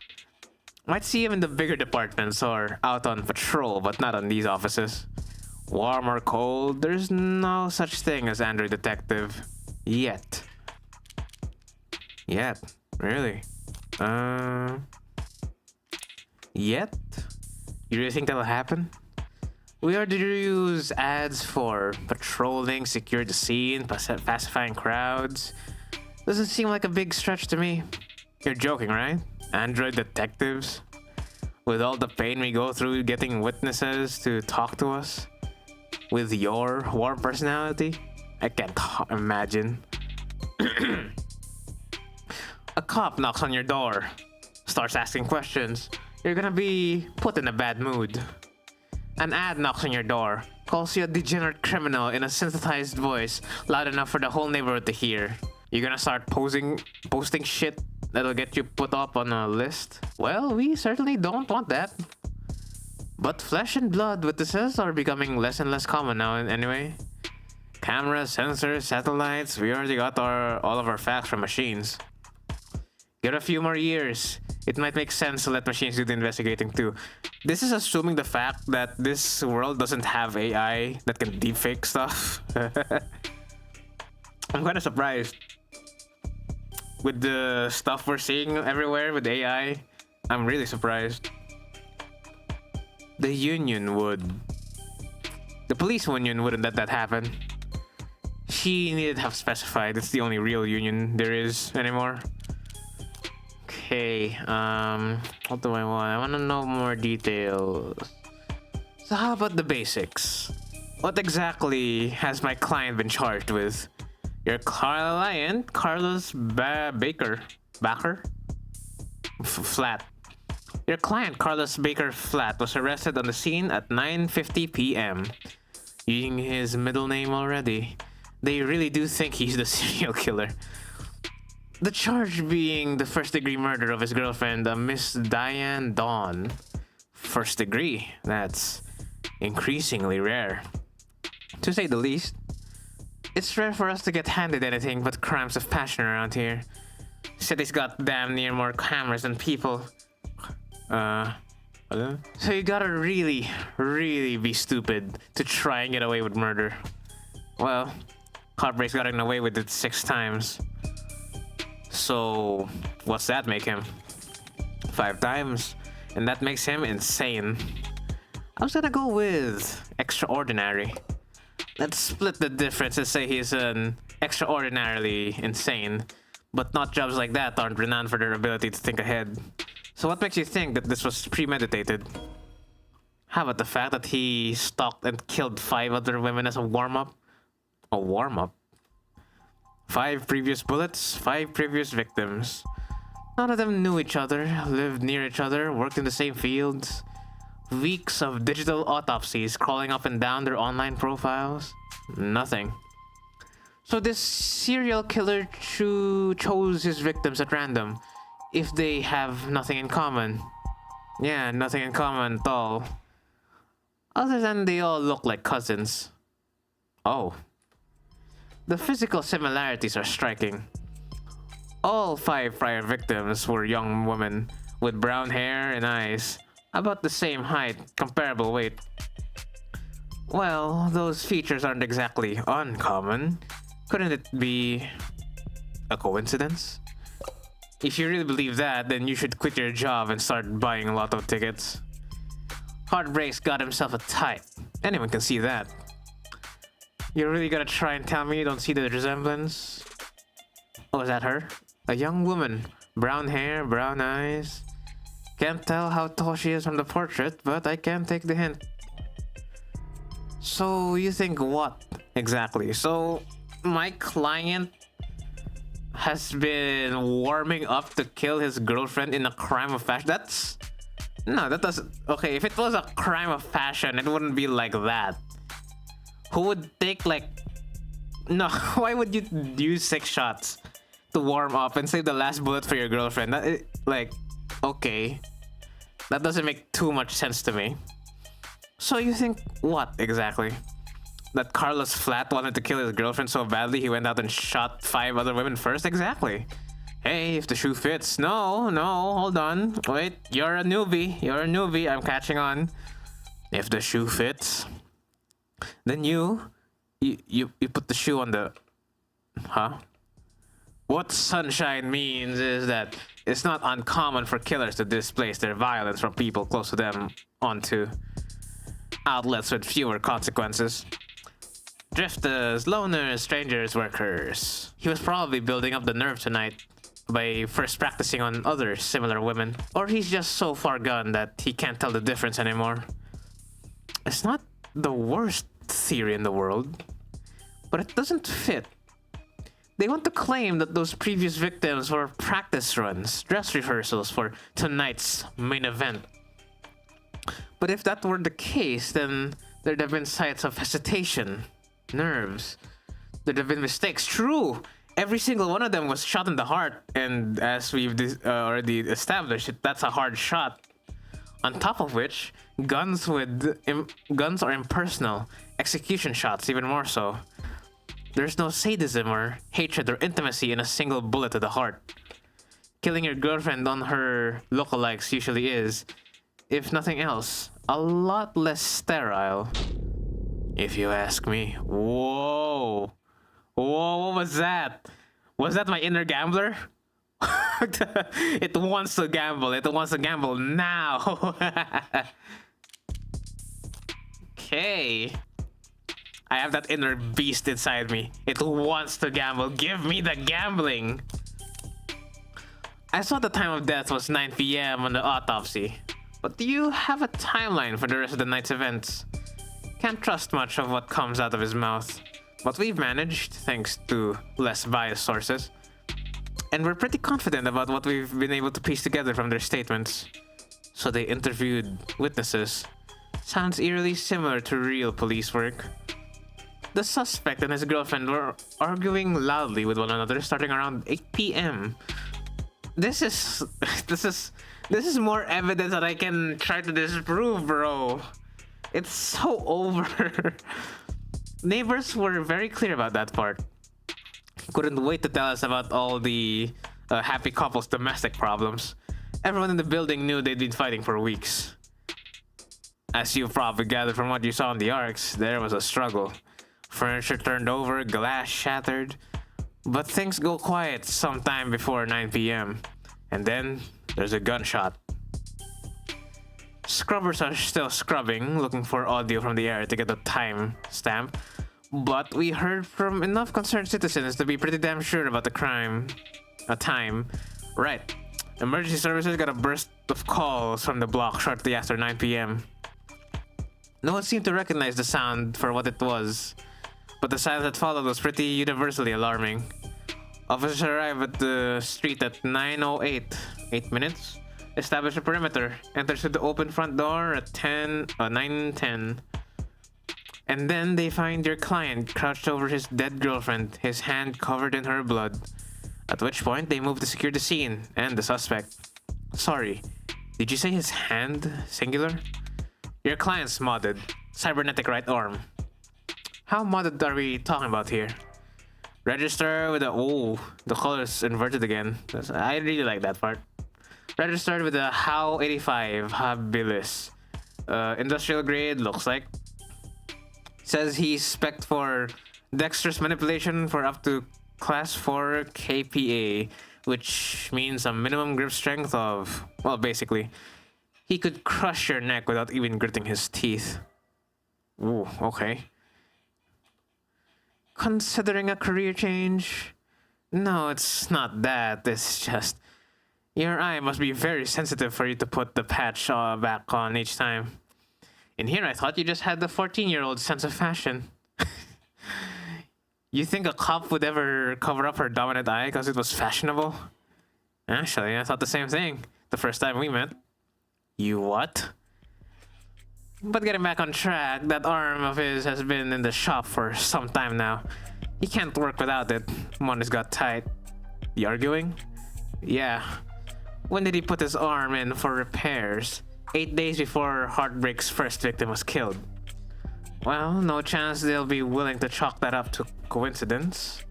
A: Might see him in the bigger departments or out on patrol, but not on these offices. Warm or cold, there's no such thing as android detective. Yet. Yet? Really? Yet? You really think that'll happen? We are to use ads for patrolling, secure the scene, pacifying crowds. Doesn't seem like a big stretch to me. You're joking, right? Android detectives? With all the pain we go through getting witnesses to talk to us? With your warm personality? I can't imagine. A cop knocks on your door, starts asking questions. You're gonna be put in a bad mood. An ad knocks on your door, calls you a degenerate criminal in a synthesized voice loud enough for the whole neighborhood to hear. You're gonna start posting shit that'll get you put up on a list? Well, we certainly don't want that. But flesh and blood witnesses are becoming less and less common now anyway. Cameras, sensors, satellites, we already got all of our facts from machines. Give it a few more years. It might make sense to let machines do the investigating too. This is assuming the fact that this world doesn't have AI that can deepfake stuff. I'm kind of surprised. With the stuff we're seeing everywhere with AI, I'm really surprised. The union would. The police union wouldn't let that happen. She needed to have specified it's the only real union there is anymore. Okay, what do I want? I want to know more details. So how about the basics? What exactly has my client been charged with? Your client, Carlos Baker Flat. Your client, Carlos Baker Flat, was arrested on the scene at 9:50 p.m. Using his middle name already. They really do think he's the serial killer. The charge being the first-degree murder of his girlfriend, Miss Diane Dawn. First degree. That's increasingly rare. To say the least. It's rare for us to get handed anything but crimes of passion around here. City's got damn near more cameras than people. So you gotta really, really be stupid to try and get away with murder. Well, Heartbreak's gotten away with it 6 times. So, what's that make him? 5 times. and that makes him insane. I was gonna go with extraordinary. Let's split the difference and say he's an extraordinarily insane, but not jobs like that aren't renowned for their ability to think ahead. So what makes you think that this was premeditated? How about the fact that he stalked and killed 5 other women as a warm-up? A warm-up? 5 previous bullets, 5 previous victims. None of them knew each other, lived near each other, worked in the same fields. Weeks of digital autopsies crawling up and down their online profiles. Nothing. So this serial killer chose his victims at random, if they have nothing in common. Yeah, nothing in common at all. Other than they all look like cousins. Oh. The physical similarities are striking. All 5 prior victims were young women with brown hair and eyes. About the same height, comparable weight. Well, those features aren't exactly uncommon. Couldn't it be a coincidence? If you really believe that, then you should quit your job and start buying lotto tickets. Heartbreak's got himself a type. Anyone can see that. You're really gonna try and tell me you don't see the resemblance? Oh, is that her? A young woman. Brown hair, brown eyes. Can't tell how tall she is from the portrait, but I can take the hint. So you think what exactly? So my client has been warming up to kill his girlfriend in a crime of fashion? That doesn't... Okay, if it was a crime of fashion, it wouldn't be like that. Who would take like... No, why would you use 6 shots to warm up and save the last bullet for your girlfriend? Okay. That doesn't make too much sense to me. So you think what exactly? That Carlos Flat wanted to kill his girlfriend so badly he went out and shot 5 other women first? Exactly. Hey, if the shoe fits. No, hold on. Wait, you're a newbie. I'm catching on. If the shoe fits, then you put the shoe on the... Huh? What Sunshine means is that it's not uncommon for killers to displace their violence from people close to them onto outlets with fewer consequences. Drifters, loners, strangers, workers. He was probably building up the nerve tonight by first practicing on other similar women. Or he's just so far gone that he can't tell the difference anymore. It's not the worst theory in the world, but it doesn't fit. They want to claim that those previous victims were practice runs, dress rehearsals for tonight's main event. But if that were the case, then there'd have been signs of hesitation, nerves. There'd have been mistakes. True! Every single one of them was shot in the heart, and as we've already established, that's a hard shot. On top of which, guns are impersonal, execution shots even more so. There's no sadism or hatred or intimacy in a single bullet to the heart. Killing your girlfriend on her lookalikes usually is, if nothing else, a lot less sterile. If you ask me. Whoa, what was that? Was that my inner gambler? It wants to gamble. It wants to gamble now. Okay. I have that inner beast inside me. It wants to gamble. Give me the gambling. I saw the time of death was 9 p.m. on the autopsy. But do you have a timeline for the rest of the night's events? Can't trust much of what comes out of his mouth. But we've managed, thanks to less biased sources. And we're pretty confident about what we've been able to piece together from their statements. So they interviewed witnesses. Sounds eerily similar to real police work. The suspect and his girlfriend were arguing loudly with one another starting around 8 p.m. This is more evidence that I can try to disprove, bro. It's so over. Neighbors were very clear about that part. Couldn't wait to tell us about all the happy couple's domestic problems. Everyone in the building knew they'd been fighting for weeks. As you probably gathered from what you saw in the arcs, there was a struggle. Furniture turned over, glass shattered. But things go quiet sometime before 9 p.m. And then there's a gunshot. Scrubbers are still scrubbing, looking for audio from the air to get the time stamp. But we heard from enough concerned citizens to be pretty damn sure about the time. Right. Emergency services got a burst of calls from the block shortly after 9 p.m. No one seemed to recognize the sound for what it was, but the silence that followed was pretty universally alarming. Officers arrived at the street at 9:08, 8 minutes, establish a perimeter, enters through the open front door at 9:10. And then they find your client crouched over his dead girlfriend, his hand covered in her blood. At which point, they move to secure the scene and the suspect. Sorry, did you say his hand, singular? Your client's modded. Cybernetic right arm. How modded are we talking about here? Register with a... Oh, the color's inverted again. I really like that part. Registered with a HOW 85 habilis. Industrial grade, looks like. Says he's spec'd for dexterous manipulation for up to Class 4 KPA, which means a minimum grip strength of... Well, basically, he could crush your neck without even gritting his teeth. Ooh, okay. Considering a career change? No, it's not that. It's just... Your eye must be very sensitive for you to put the patch back on each time. In here, I thought you just had the 14-year-old sense of fashion. You think a cop would ever cover up her dominant eye because it was fashionable? Actually, I thought the same thing the first time we met. You what? But getting back on track, that arm of his has been in the shop for some time now. He can't work without it. Money's got tight. The arguing? Yeah. When did he put his arm in for repairs? 8 days before Heartbreak's first victim was killed. Well, no chance they'll be willing to chalk that up to coincidence.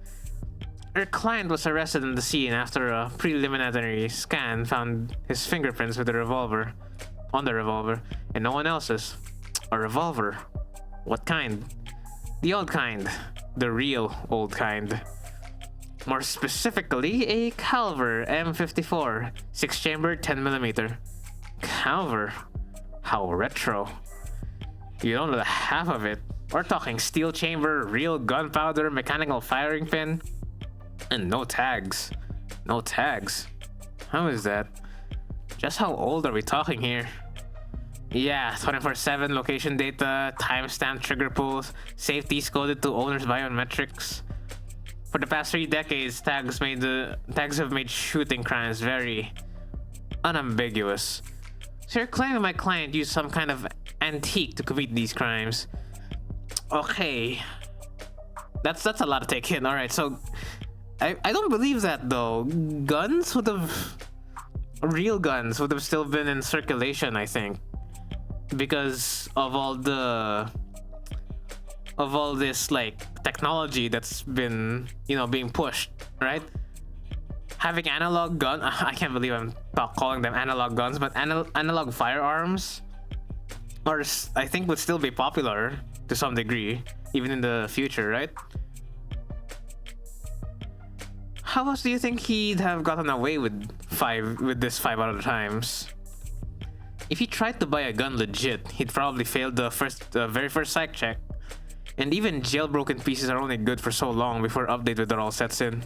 A: Her client was arrested on the scene after a preliminary scan found his fingerprints with the revolver. On the revolver, and no one else's. A revolver? What kind? The old kind. The real old kind. More specifically, a Calver M54, 6-chamber, 10mm. Calver? How retro. You don't know the half of it. We're talking steel chamber, real gunpowder, mechanical firing pin, and no tags. No tags? How is that? Just how old are we talking here? Yeah, 24/7 location data, timestamp trigger pulls, safeties coded to owner's biometrics. For the past 3 decades, tags have made shooting crimes very unambiguous. So you're claiming my client used some kind of antique to commit these crimes? Okay, that's a lot to take in. All right, so I don't believe that though. Real guns would have still been in circulation, I think, because of all this like technology that's been, being pushed, right? Having analog gun, I can't believe I'm calling them analog guns, but analog firearms, or I think would still be popular to some degree, even in the future, right? How else do you think he'd have gotten away with this 5 other times? If he tried to buy a gun legit, he'd probably failed the very first psych check. And even jailbroken pieces are only good for so long before update withdrawal sets in.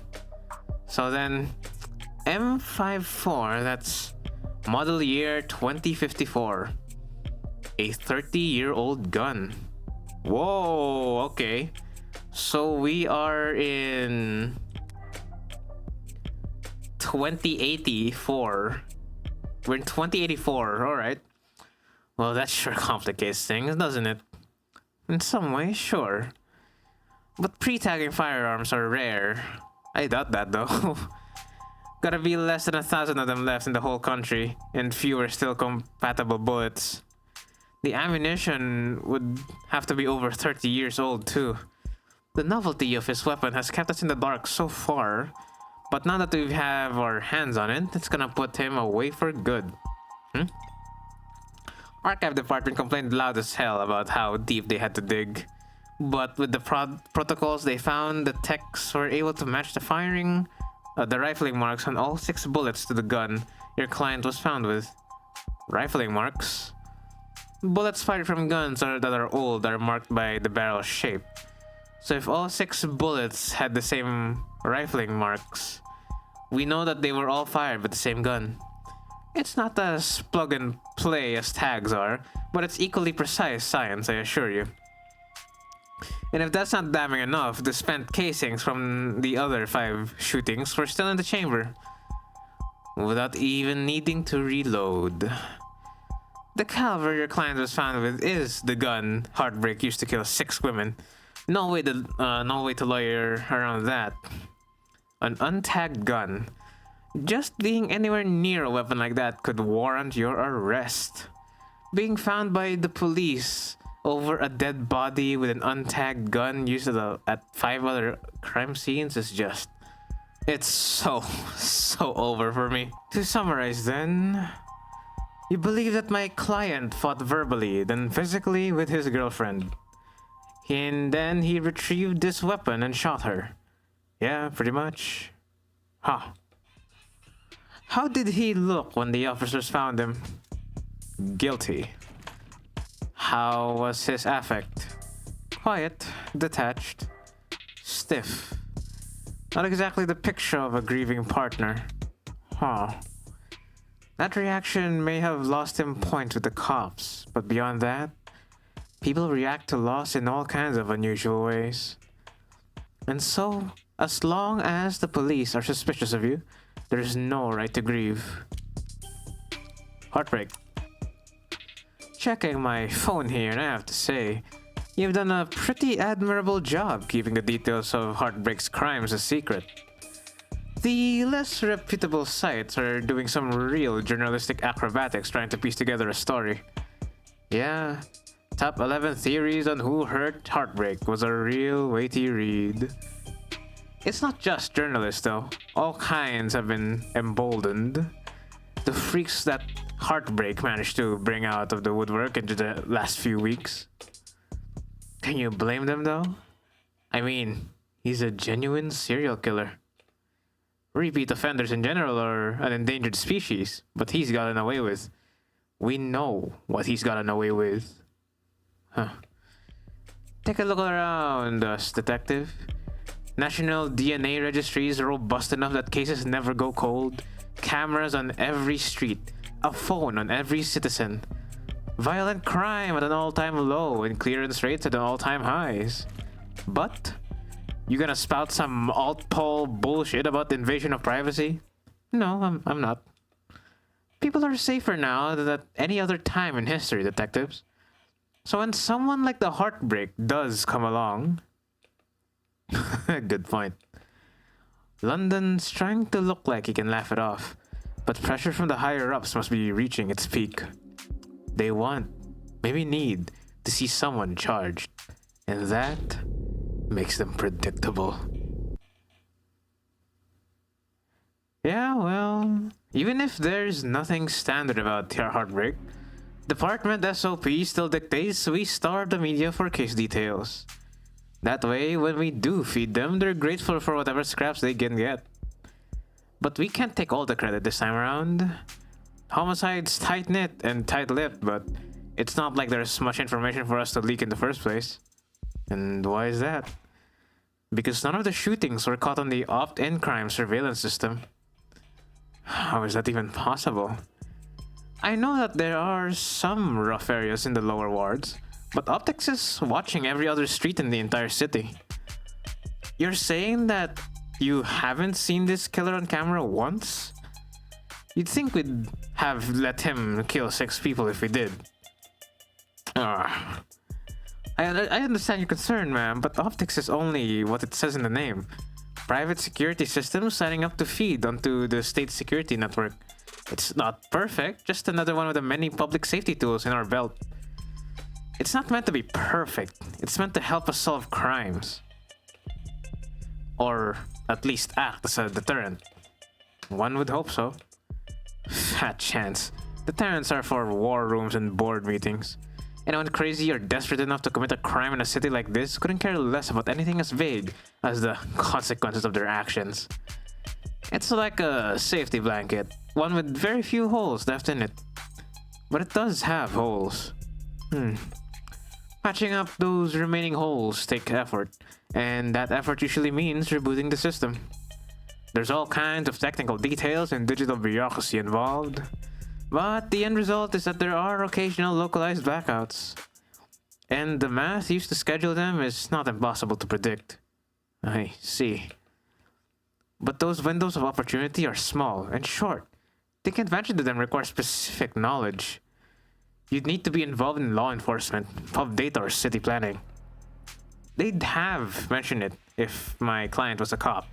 A: So then, M54, that's model year 2054. A 30-year-old gun. Whoa, okay. So we are in 2084. We're in 2084, alright. Well, that sure complicates things, doesn't it? In some ways, sure. But pre-tagging firearms are rare. I doubt that though. Gotta be less than 1,000 of them left in the whole country, and fewer still compatible bullets. The ammunition would have to be over 30 years old too. The novelty of his weapon has kept us in the dark so far, but now that we have our hands on it, it's gonna put him away for good. Archive department complained loud as hell about how deep they had to dig. But with the protocols they found, the techs were able to match the rifling marks on all 6 bullets to the gun your client was found with. Rifling marks? Bullets fired from guns that are old are marked by the barrel shape. So if all 6 bullets had the same rifling marks, we know that they were all fired with the same gun. It's not as plug and play as tags are, but it's equally precise science, I assure you. And if that's not damning enough, the spent casings from the other 5 shootings were still in the chamber, without even needing to reload. The caliber your client was found with is the gun Heartbreak used to kill 6 women. No way to lawyer around that. An untagged gun. Just being anywhere near a weapon like that could warrant your arrest. Being found by the police over a dead body with an untagged gun used at 5 other crime scenes is just... It's so over for me. To summarize then, you believe that my client fought verbally, then physically with his girlfriend. And then he retrieved this weapon and shot her. Yeah, pretty much. Huh. How did he look when the officers found him? Guilty. How was his affect? Quiet, detached, stiff. Not exactly the picture of a grieving partner. Huh. That reaction may have lost him points with the cops, but beyond that, people react to loss in all kinds of unusual ways. And so, as long as the police are suspicious of you, there is no right to grieve. Heartbreak. Checking my phone here, and I have to say, you've done a pretty admirable job keeping the details of Heartbreak's crimes a secret. The less reputable sites are doing some real journalistic acrobatics trying to piece together a story. Yeah, Top 11 Theories on Who Hurt Heartbreak was a real weighty read. It's not just journalists though. All kinds have been emboldened. The freaks that Heartbreak managed to bring out of the woodwork into the last few weeks. Can you blame them though? I mean, he's a genuine serial killer. Repeat offenders in general are an endangered species, but he's gotten away with. We know what he's gotten away with. Huh. Take a look around us, detective. National DNA registries are robust enough that cases never go cold. Cameras on every street. A phone on every citizen. Violent crime at an all-time low and clearance rates at an all-time highs. But you gonna spout some alt-pol bullshit about the invasion of privacy? No, I'm not. People are safer now than at any other time in history, detectives. So when someone like the Heartbreak does come along... Good point. London's trying to look like he can laugh it off, but pressure from the higher-ups must be reaching its peak. They want, maybe need, to see someone charged, and that makes them predictable. Yeah, well, even if there's nothing standard about Heartbreak, Department SOP still dictates we starve the media for case details. That way, when we do feed them, they're grateful for whatever scraps they can get. But we can't take all the credit this time around. Homicide's tight-knit and tight-lipped, but it's not like there's much information for us to leak in the first place. And why is that? Because none of the shootings were caught on the opt-in crime surveillance system. How is that even possible? I know that there are some rough areas in the lower wards, but Optics is watching every other street in the entire city. You're saying that you haven't seen this killer on camera once? You'd think we'd have let him kill 6 people if we did. I understand your concern, ma'am, but Optics is only what it says in the name. Private security systems signing up to feed onto the state security network. It's not perfect, just another one of the many public safety tools in our belt. It's not meant to be perfect. It's meant to help us solve crimes. Or at least act as a deterrent. One would hope so. Fat chance. Deterrents are for war rooms and board meetings. Anyone crazy or desperate enough to commit a crime in a city like this couldn't care less about anything as vague as the consequences of their actions. It's like a safety blanket, one with very few holes left in it. But it does have holes. Patching up those remaining holes take effort, and that effort usually means rebooting the system. There's all kinds of technical details and digital bureaucracy involved, but the end result is that there are occasional localized blackouts. And the math used to schedule them is not impossible to predict. I see. But those windows of opportunity are small and short. Taking advantage of them requires specific knowledge. You'd need to be involved in law enforcement, pub data, or city planning. They'd have mentioned it if my client was a cop,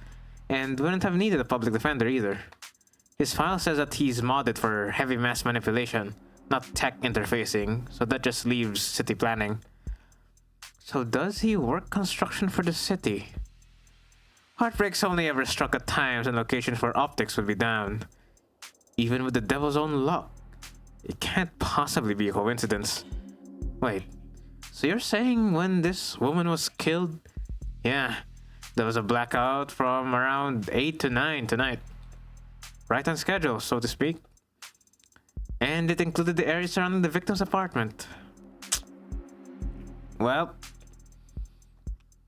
A: and wouldn't have needed a public defender either. His file says that he's modded for heavy mass manipulation, not tech interfacing, so that just leaves city planning. So does he work construction for the city? Heartbreak's only ever struck at times and locations where optics would be down. Even with the devil's own luck, it can't possibly be a coincidence. Wait, so you're saying when this woman was killed? Yeah, there was a blackout from around 8 to 9 tonight. Right on schedule, so to speak. And it included the area surrounding the victim's apartment. Well,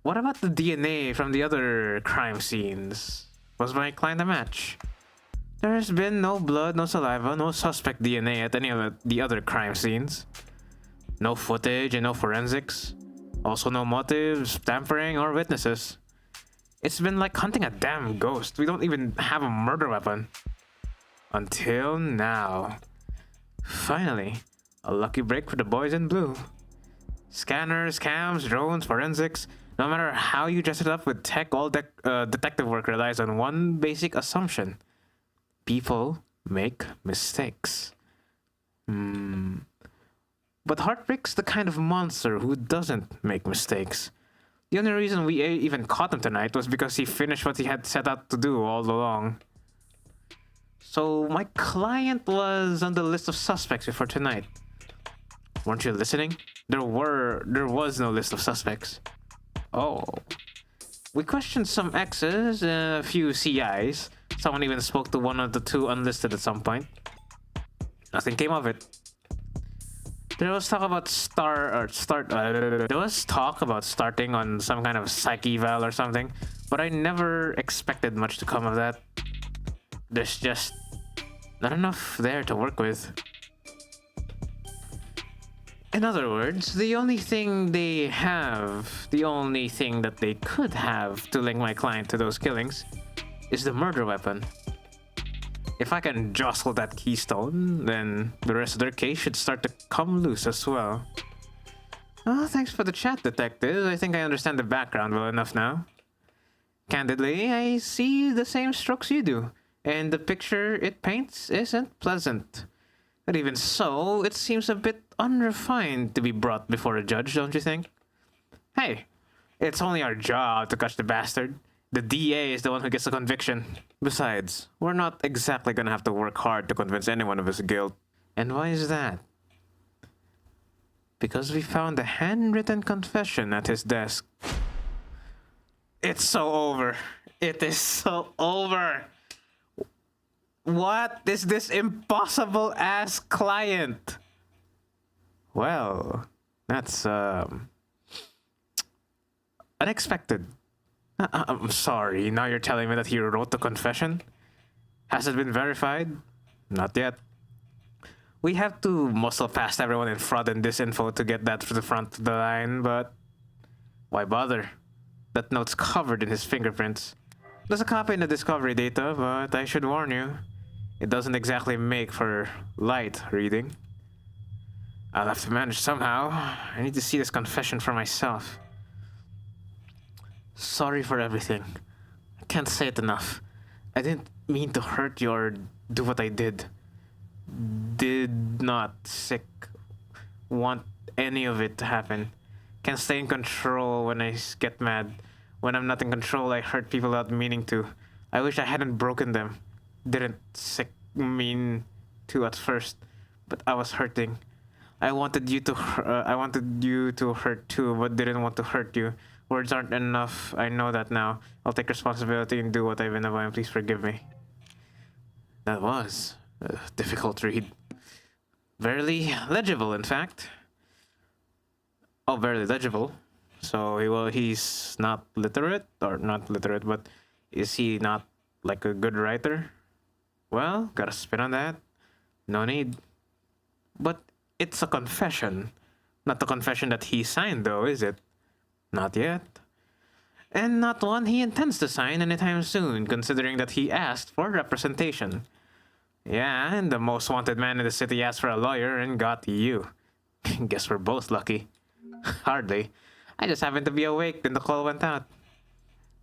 A: what about the DNA from the other crime scenes? Was my client a match? There has been no blood, no saliva, no suspect DNA at any of the other crime scenes. No footage and no forensics. Also no motives, tampering, or witnesses. It's been like hunting a damn ghost. We don't even have a murder weapon. Until now. Finally, a lucky break for the boys in blue. Scanners, cams, drones, forensics. No matter how you dress it up with tech, all detective work relies on one basic assumption. People make mistakes. But Heartbreak's the kind of monster who doesn't make mistakes. The only reason we even caught him tonight was because he finished what he had set out to do all along. So my client was on the list of suspects before tonight. Weren't you listening? There was no list of suspects. Oh. We questioned some X's, a few CIs. Someone even spoke to one of the two unlisted at some point. Nothing came of it. There was talk about starting on some kind of psych eval or something, but I never expected much to come of that. There's just not enough there to work with. In other words, the only thing that they could have to link my client to those killings is the murder weapon. If I can jostle that keystone, then the rest of their case should start to come loose as well. Oh, thanks for the chat, detective. I think I understand the background well enough now. Candidly, I see the same strokes you do, and the picture it paints isn't pleasant. But even so, it seems a bit unrefined to be brought before a judge, don't you think? Hey, it's only our job to catch the bastard. The DA is the one who gets the conviction. Besides, we're not exactly gonna have to work hard to convince anyone of his guilt. And why is that? Because we found a handwritten confession at his desk. It's so over. It is so over. What is this impossible ass client? Well, that's unexpected. I'm sorry, now you're telling me that he wrote the confession? Has it been verified? Not yet. We have to muscle past everyone in fraud and disinfo to get that to the front of the line, but why bother? That note's covered in his fingerprints. There's a copy in the discovery data, but I should warn you, it doesn't exactly make for light reading. I'll have to manage somehow. I need to see this confession for myself. Sorry for everything. I can't say it enough. I didn't mean to hurt you or do what I did. Did not want any of it to happen. Can't stay in control when I get mad. When I'm not in control, I hurt people without meaning to. I wish I hadn't broken them. Didn't mean to at first, but I was hurting. I wanted you to hurt too, but didn't want to hurt you. Words aren't enough. I know that now. I'll take responsibility and do what I've been about, and please forgive me. That was a difficult read. Barely legible, in fact. Oh, barely legible. So he's not literate, or not literate, but is he not like a good writer? Well, gotta spin on that. No need. But it's a confession. Not the confession that he signed, though, is it? Not yet. And not one he intends to sign anytime soon, considering that he asked for representation. Yeah, and the most wanted man in the city asked for a lawyer and got you. Guess we're both lucky. Hardly. I just happened to be awake when the call went out.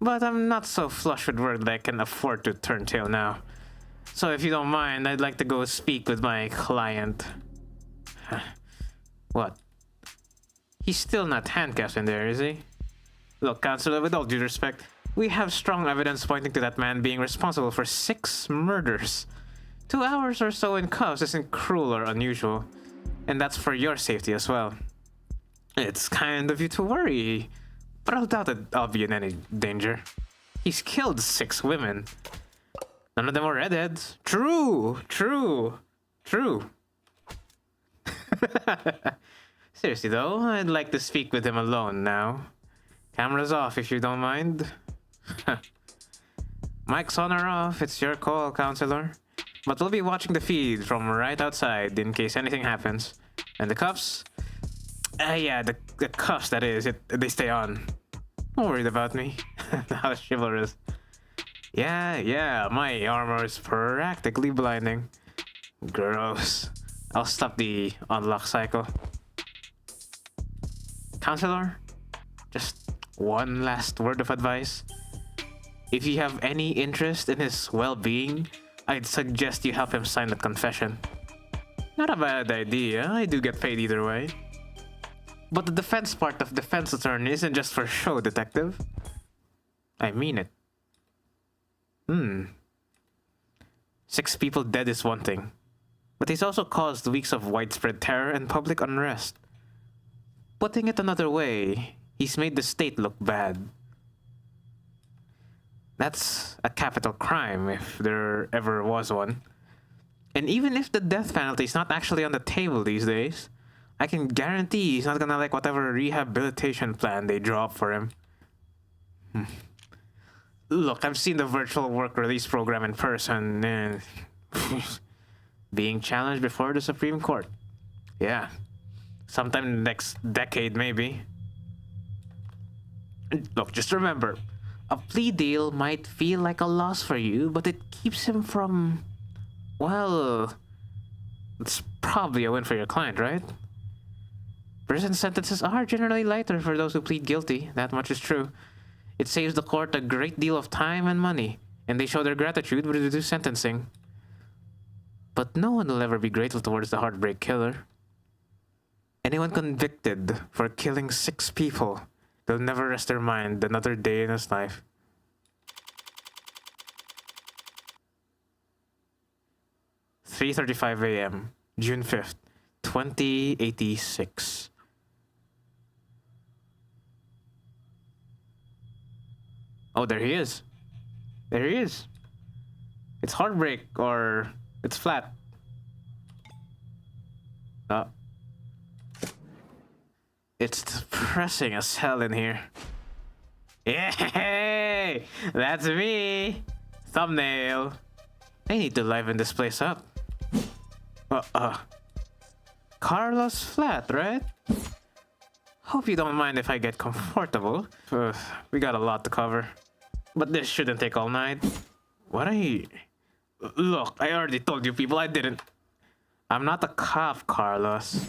A: But I'm not so flush with work that I can afford to turn tail now. So if you don't mind, I'd like to go speak with my client. What? He's still not handcuffed in there, is he? Look, Counselor, with all due respect, we have strong evidence pointing to that man being responsible for 6 murders. 2 hours or so in cuffs isn't cruel or unusual. And that's for your safety as well. It's kind of you to worry, but I doubt that I'll be in any danger. He's killed 6 women. None of them are redheads. True. Seriously though, I'd like to speak with him alone now. Camera's off if you don't mind. Mic's on or off, it's your call, Counselor. But we'll be watching the feed from right outside in case anything happens. And the cuffs? Yeah, the cuffs, that is. They stay on. Not worried about me. How chivalrous. Yeah, my armor is practically blinding. Gross. I'll stop the unlock cycle. Counselor, just one last word of advice. If you have any interest in his well-being, I'd suggest you help him sign the confession. Not a bad idea, I do get paid either way. But the defense part of defense attorney isn't just for show, detective. I mean it. 6 people dead is one thing, but he's also caused weeks of widespread terror and public unrest. Putting it another way, he's made the state look bad. That's a capital crime, if there ever was one. And even if the death penalty is not actually on the table these days, I can guarantee he's not gonna like whatever rehabilitation plan they draw up for him. Look, I've seen the virtual work release program in person, and being challenged before the Supreme Court. Yeah, sometime in the next decade, maybe. Look, just remember, a plea deal might feel like a loss for you, but it keeps him from... Well, it's probably a win for your client, right? Prison sentences are generally lighter for those who plead guilty, that much is true. It saves the court a great deal of time and money, and they show their gratitude with reduced sentencing. But no one will ever be grateful towards the heartbreak killer. Anyone convicted for killing 6 people, they'll never rest their mind another day in his life. "3:35 a.m., June 5th, 2086. Oh, there he is. There he is. It's heartbreak, or it's flat. It's depressing as hell in here. Yay! That's me! Thumbnail. I need to liven this place up. Carlos Flat, right? Hope you don't mind if I get comfortable. We got a lot to cover. But this shouldn't take all night. Look, I already told you people I didn't. I'm not a cop, Carlos.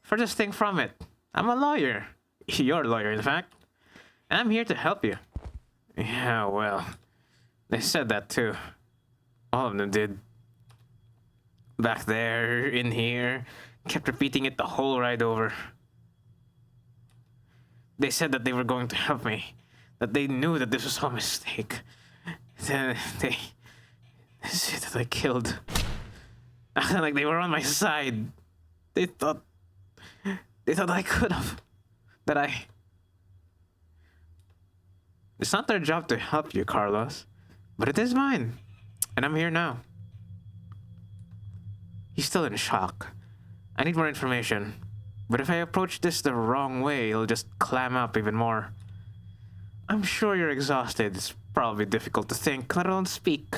A: Furthest thing from it. I'm a lawyer. Your lawyer, in fact. And I'm here to help you. Yeah, well, they said that too. All of them did. Back there, in here, kept repeating it the whole ride over. They said that they were going to help me, that they knew that this was all a mistake. Then they said that I killed. Acting like they were on my side. They thought I could have. It's not their job to help you, Carlos, but it is mine, and I'm here now. He's still in shock. I need more information. But if I approach this the wrong way, it'll just clam up even more. I'm sure you're exhausted. It's probably difficult to think, let alone speak.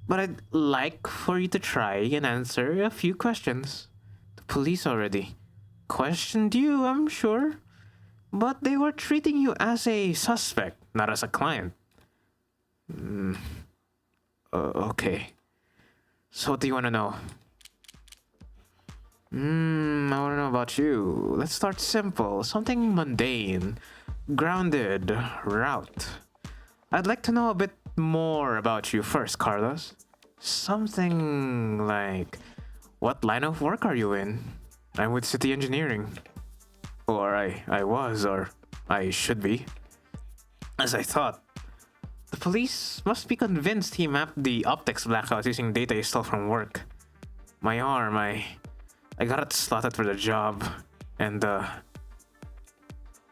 A: But I'd like for you to try and answer a few questions. The police already questioned you, I'm sure. But they were treating you as a suspect, not as a client. Okay. So what do you want to know? I want to know about you. Let's start simple. Something mundane. Grounded. Route. I'd like to know a bit more about you first, Carlos. Something like, what line of work are you in? I'm with city engineering. Or I was, or I should be. As I thought. The police must be convinced he mapped the optics blackouts using data he stole from work. My arm, I got it slotted for the job. And,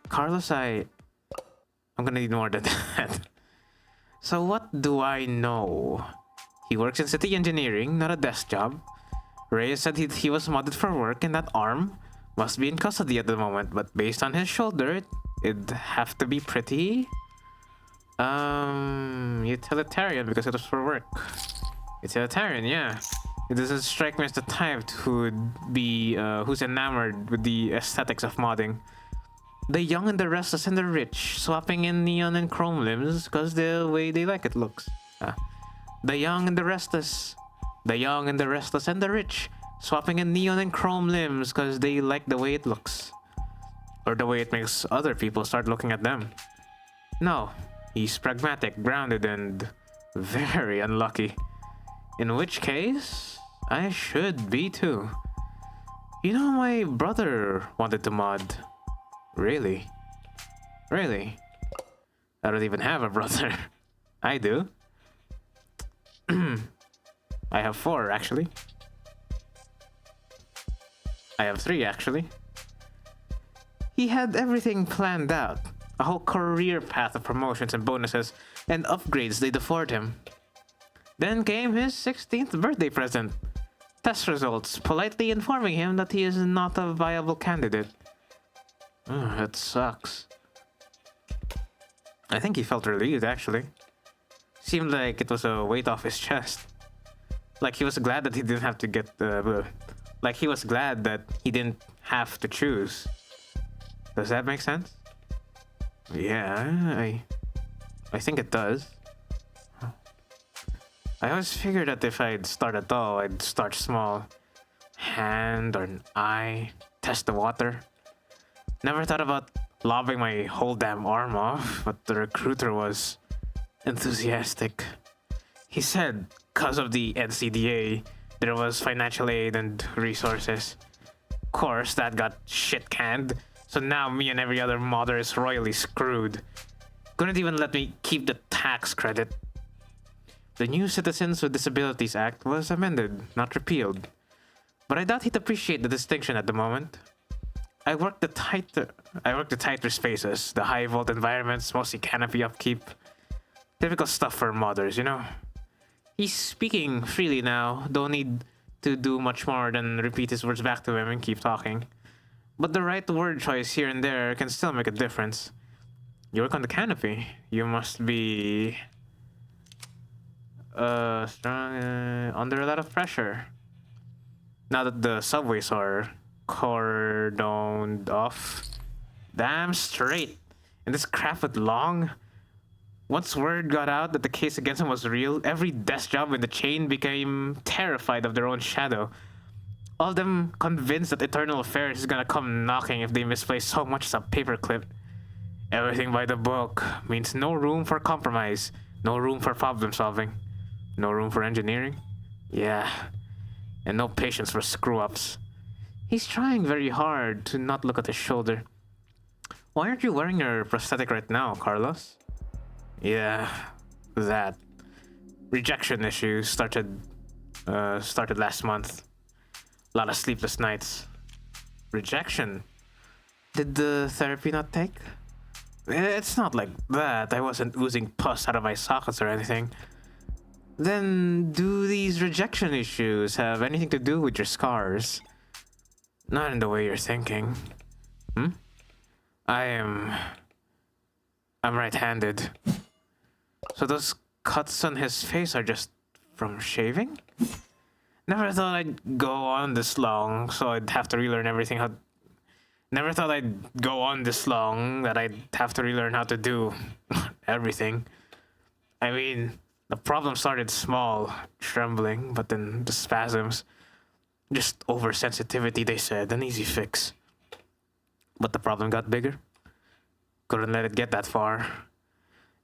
A: Carlos, I'm gonna need more than that. So what do I know? He works in city engineering, not a desk job. Reyes said he was modded for work and that arm must be in custody at the moment, but based on his shoulder, it'd have to be pretty... utilitarian because it was for work. Utilitarian, yeah. It doesn't strike me as the type who'd be, who's enamored with the aesthetics of modding. The young and the restless and the rich, swapping in neon and chrome limbs because the way they like it looks. The young and the restless. The young and the restless and the rich, swapping in neon and chrome limbs because they like the way it looks. Or the way it makes other people start looking at them. No, he's pragmatic, grounded, and very unlucky. In which case, I should be too. You know, my brother wanted to mod. Really? Really? I don't even have a brother. I do. I have 4, actually. I have 3, actually. He had everything planned out. A whole career path of promotions and bonuses and upgrades they'd afford him. Then came his 16th birthday present. Test results politely informing him that he is not a viable candidate. That sucks. I think he felt relieved, actually. Seemed like it was a weight off his chest. Like he was glad that he didn't have to get like he was glad that he didn't have to choose. Does that make sense? Yeah, I think it does. I always figured that if I'd start at all, I'd start small. Hand or an eye, test the water. Never thought about lobbing my whole damn arm off, but the recruiter was enthusiastic. He said, because of the NCDA, there was financial aid and resources. Of course, that got shit canned, so now me and every other modder is royally screwed. Couldn't even let me keep the tax credit. The new Citizens with Disabilities Act was amended, not repealed. But I doubt he'd appreciate the distinction at the moment. I worked the tighter spaces, the high volt environments, mostly canopy upkeep. Typical stuff for modders, you know. He's speaking freely now, don't need to do much more than repeat his words back to him and keep talking. But the right word choice here and there can still make a difference. You work on the canopy. You must be strong, under a lot of pressure. Now that the subways are cordoned off. Damn straight. And this crap with Long. Once word got out that the case against him was real, every desk job in the chain became terrified of their own shadow. All of them convinced that Eternal Affairs is gonna come knocking if they misplace so much as a paperclip. Everything by the book means no room for compromise, no room for problem solving, no room for engineering. Yeah, and no patience for screw-ups. He's trying very hard to not look at his shoulder. Why aren't you wearing your prosthetic right now, Carlos? Yeah, that. Rejection issues started last month. A lot of sleepless nights. Rejection? Did the therapy not take? It's not like that. I wasn't oozing pus out of my sockets or anything. Then, do these rejection issues have anything to do with your scars? Not in the way you're thinking. Hmm? I'm right-handed. So those cuts on his face are just from shaving? Never thought I'd go on this long, so I'd have to relearn everything how... Never thought I'd go on this long that I'd have to relearn how to do everything. I mean, the problem started small, trembling, but then the spasms. Just oversensitivity, they said, an easy fix. But the problem got bigger. Couldn't let it get that far.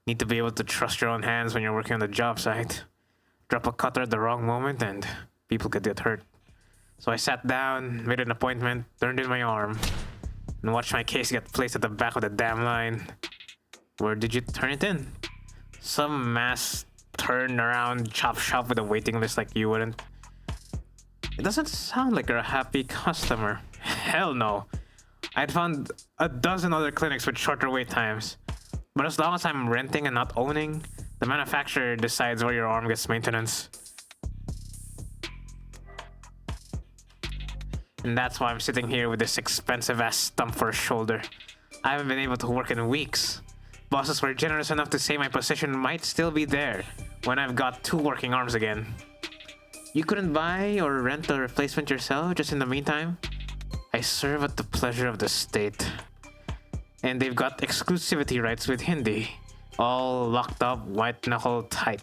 A: Need to be able to trust your own hands when you're working on the job site. Drop a cutter at the wrong moment and people could get hurt. So I sat down, made an appointment, turned in my arm, and watched my case get placed at the back of the damn line. Where did you turn it in? Some mass turn around chop shop with a waiting list like you wouldn't. It doesn't sound like you're a happy customer. Hell no. I'd found a dozen other clinics with shorter wait times. But as long as I'm renting and not owning, the manufacturer decides where your arm gets maintenance. And that's why I'm sitting here with this expensive ass stump for a shoulder. I haven't been able to work in weeks. Bosses were generous enough to say my position might still be there when I've got 2 working arms again. You couldn't buy or rent a replacement yourself just in the meantime? I serve at the pleasure of the state. And they've got exclusivity rights with Hindi. All locked up, white knuckle tight.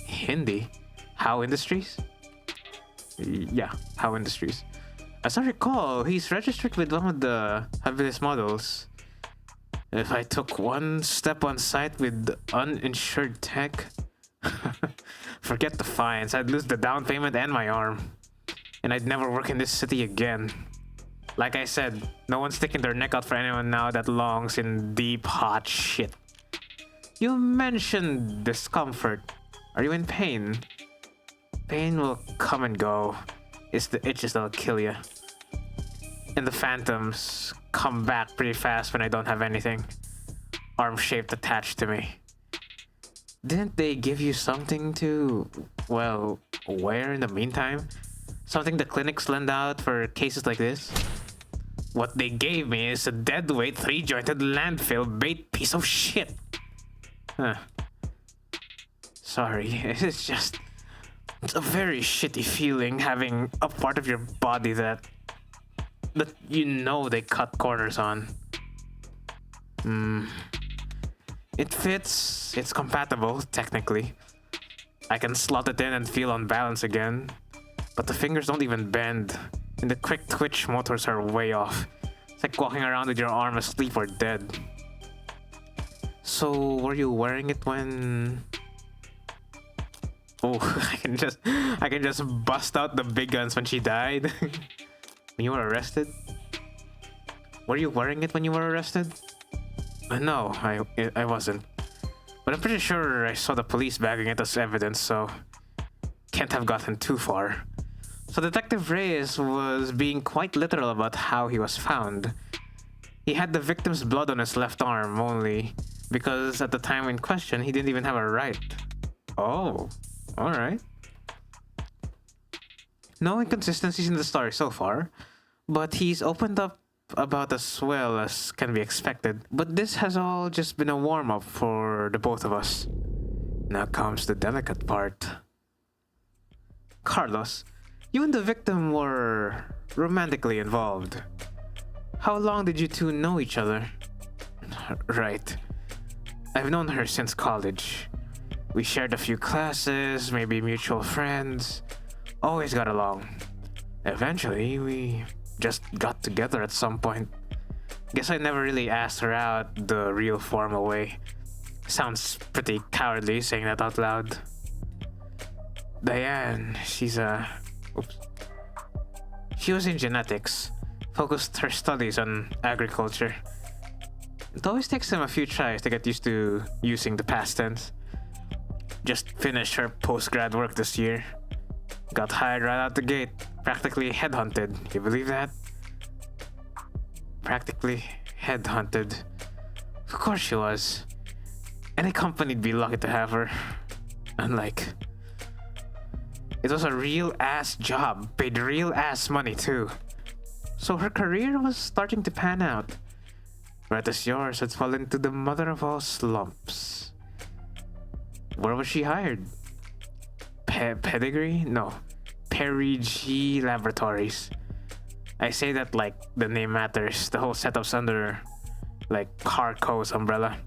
A: Hindi? How Industries? Yeah, How Industries. As I recall, he's registered with one of the Affyxal models. If I took one step on site with uninsured tech, forget the fines. I'd lose the down payment and my arm. And I'd never work in this city again. Like I said, no one's sticking their neck out for anyone now that longs in deep, hot shit. You mentioned discomfort. Are you in pain? Pain will come and go. It's the itches that'll kill you. And the phantoms come back pretty fast when I don't have anything. Arm-shaped attached to me. Didn't they give you something to, well, wear in the meantime? Something the clinics lend out for cases like this? What they gave me is a deadweight 3-jointed landfill bait piece of shit. Huh. Sorry, it's just... It's a very shitty feeling having a part of your body that you know they cut corners on. It fits, it's compatible, technically. I can slot it in and feel on balance again. But the fingers don't even bend, and the quick twitch motors are way off. It's like walking around with your arm asleep or dead. So, were you wearing it when... Oh, I can just bust out the big guns when she died. When you were arrested? Were you wearing it when you were arrested? No, I wasn't. But I'm pretty sure I saw the police bagging it as evidence, so can't have gotten too far. So Detective Reyes was being quite literal about how he was found. He had the victim's blood on his left arm only because at the time in question he didn't even have a right. Oh. Alright. No inconsistencies in the story so far, but he's opened up about as well as can be expected. But this has all just been a warm-up for the both of us. Now comes the delicate part. Carlos, you and the victim were romantically involved. How long did you two know each other? Right. I've known her since college. We shared a few classes, maybe mutual friends. Always got along. Eventually, we just got together at some point. Guess I never really asked her out the real formal way. Sounds pretty cowardly saying that out loud. Diane, she was in genetics. Focused her studies on agriculture. It always takes them a few tries to get used to using the past tense. Just finished her post-grad work this year. Got hired right out the gate. Practically headhunted. You believe that? Practically headhunted. Of course she was. Any company'd be lucky to have her. Unlike... It was a real-ass job. Paid real-ass money, too. So her career was starting to pan out, right as yours had fallen into the mother of all slumps. Where was she hired? Pedigree? No. Perigi Laboratories. I say that like the name matters. The whole setup's under like Harco's umbrella.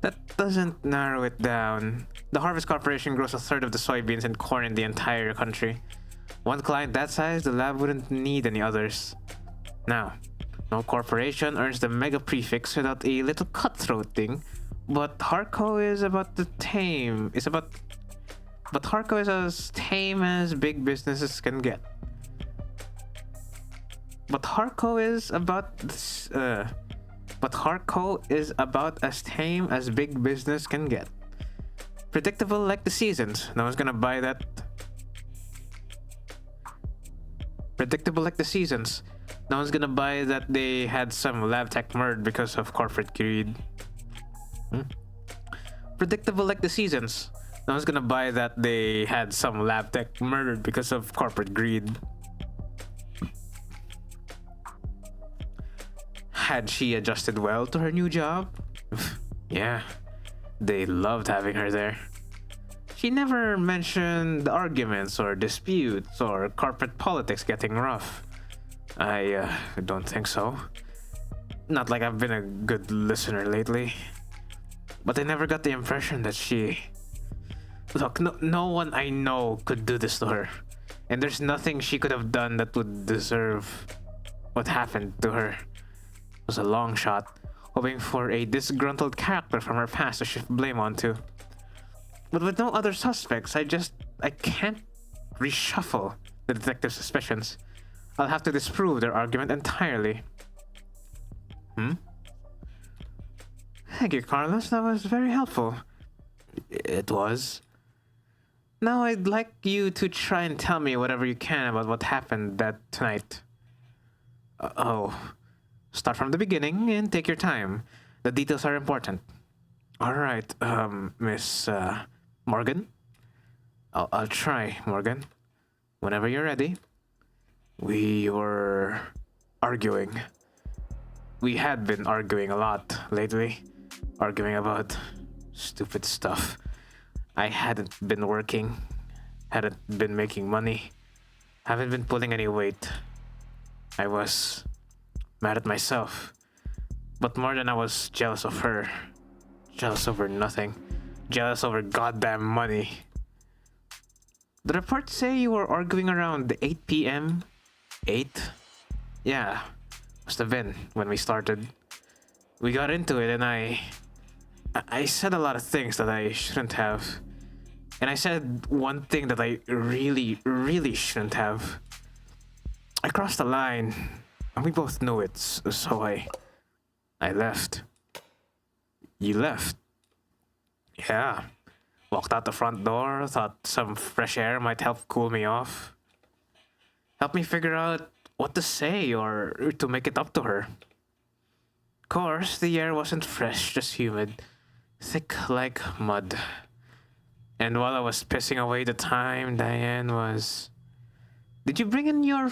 A: That doesn't narrow it down. The Harvest Corporation grows a third of the soybeans and corn in the entire country. One client that size, the lab wouldn't need any others. Now, no corporation earns the mega prefix without a little cutthroat thing, but Harco is about the tame. But Harco is as tame as big businesses can get. But Harco is about as tame as big business can get. Predictable like the seasons. No one's gonna buy that. Predictable like the seasons. No one's gonna buy that they had some lab tech murdered because of corporate greed. Predictable like the seasons. No one's gonna buy that they had some lab tech murdered because of corporate greed. Had she adjusted well to her new job? Yeah, they loved having her there. She never mentioned arguments or disputes or corporate politics getting rough. I don't think so. Not like I've been a good listener lately. But I never got the impression that she... Look, no one I know could do this to her. And there's nothing she could have done that would deserve what happened to her. It was a long shot, hoping for a disgruntled character from her past to shift blame onto. But with no other suspects, I can't reshuffle the detective's suspicions. I'll have to disprove their argument entirely. Thank you, Carlos. That was very helpful. It was. Now I'd like you to try and tell me whatever you can about what happened that tonight. Start from the beginning and take your time. The details are important. All right, Miss Morgan. I'll try, Morgan. Whenever you're ready. We were arguing. We had been arguing a lot lately. Arguing about stupid stuff. I hadn't been working. Hadn't been making money. Haven't been pulling any weight. I was mad at myself. But more than I was jealous of her. Jealous over nothing. Jealous over goddamn money. The reports say you were arguing around 8 p.m. 8? Yeah, must have been when we started. We got into it and I said a lot of things that I shouldn't have. And I said one thing that I really, really shouldn't have. I crossed the line and we both knew it, so I left. You left? Yeah. Walked out the front door, thought some fresh air might help cool me off. Help me figure out what to say or to make it up to her. Of course, the air wasn't fresh, just humid. Thick like mud. And while I was pissing away the time, Diane was... Did you bring your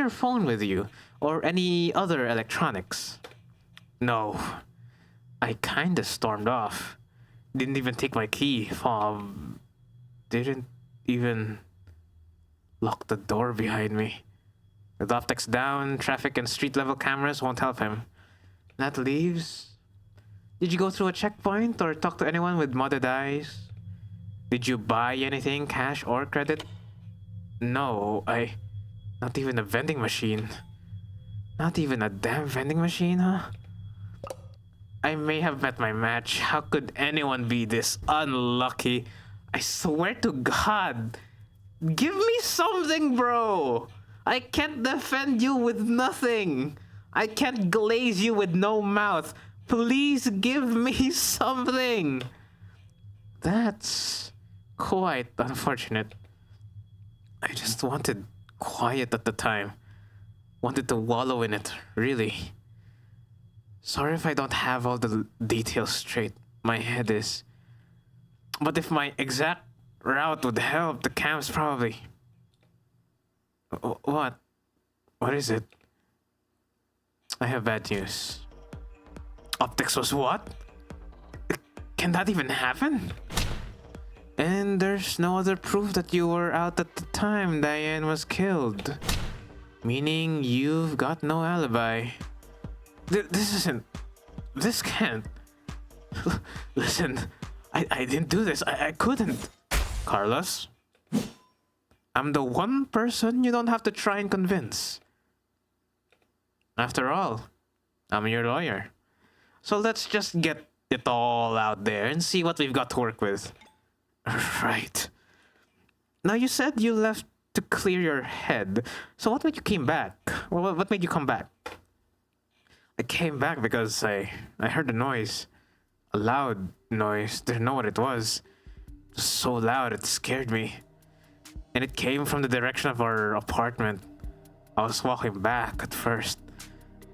A: phone with you? Or any other electronics? No. I kinda stormed off. Didn't even take my key fob. Didn't even lock the door behind me. With optics down, traffic and street level cameras won't help him. That leaves... Did you go through a checkpoint or talk to anyone with modded eyes? Did you buy anything, cash or credit? No, not even a vending machine. Not even a damn vending machine, huh? I may have met my match. How could anyone be this unlucky? I swear to God. Give me something, bro. I can't defend you with nothing. I can't glaze you with no mouth. Please give me something. That's quite unfortunate. I just wanted quiet at the time. Wanted to wallow in it, really. Sorry if I don't have all the details straight. My head is. But if my exact route would help, the cams probably... What? What is it? I have bad news. Optics was what? Can that even happen? And there's no other proof that you were out at the time Diane was killed. Meaning you've got no alibi. This isn't... This can't... Listen, I didn't do this. I couldn't. Carlos? I'm the one person you don't have to try and convince. After all, I'm your lawyer. So let's just get it all out there and see what we've got to work with. Right. Now you said you left to clear your head. So what made you came back? Well, what made you come back? I came back because I heard a noise. A loud noise. Didn't know what it was. It was so loud it scared me. And it came from the direction of our apartment. I was walking back at first.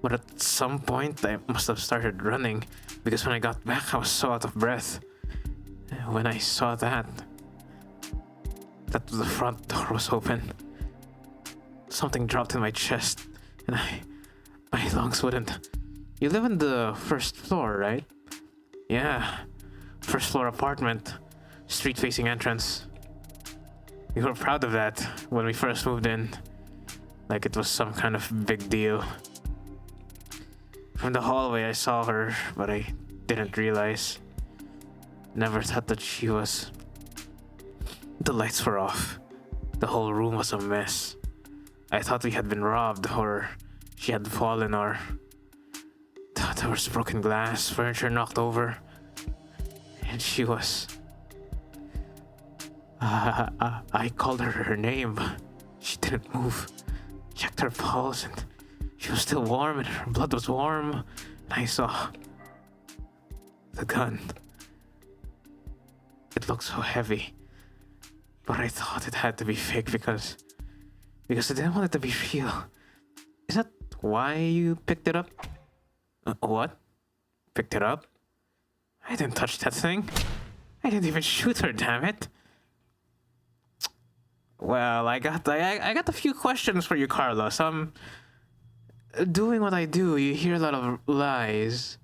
A: But at some point, I must have started running. Because when I got back, I was so out of breath. When I saw that the front door was open. Something dropped in my chest. And my lungs wouldn't. You live on the first floor, right? Yeah. First floor apartment. Street-facing entrance. We were proud of that when we first moved in. Like it was some kind of big deal. From the hallway I saw her, but I didn't realize. Never thought that she was... The lights were off. The whole room was a mess. I thought we had been robbed, or she had fallen, or... There was broken glass, furniture knocked over. And she was... I called her name. She didn't move. Checked her pulse and she was still warm and her blood was warm. And I saw the gun. It looked so heavy. But I thought it had to be fake because I didn't want it to be real. Is that why you picked it up? What? Picked it up? I didn't touch that thing. I didn't even shoot her, damn it. Well, I got a few questions for you, Carlos. Doing what I do, you hear a lot of lies.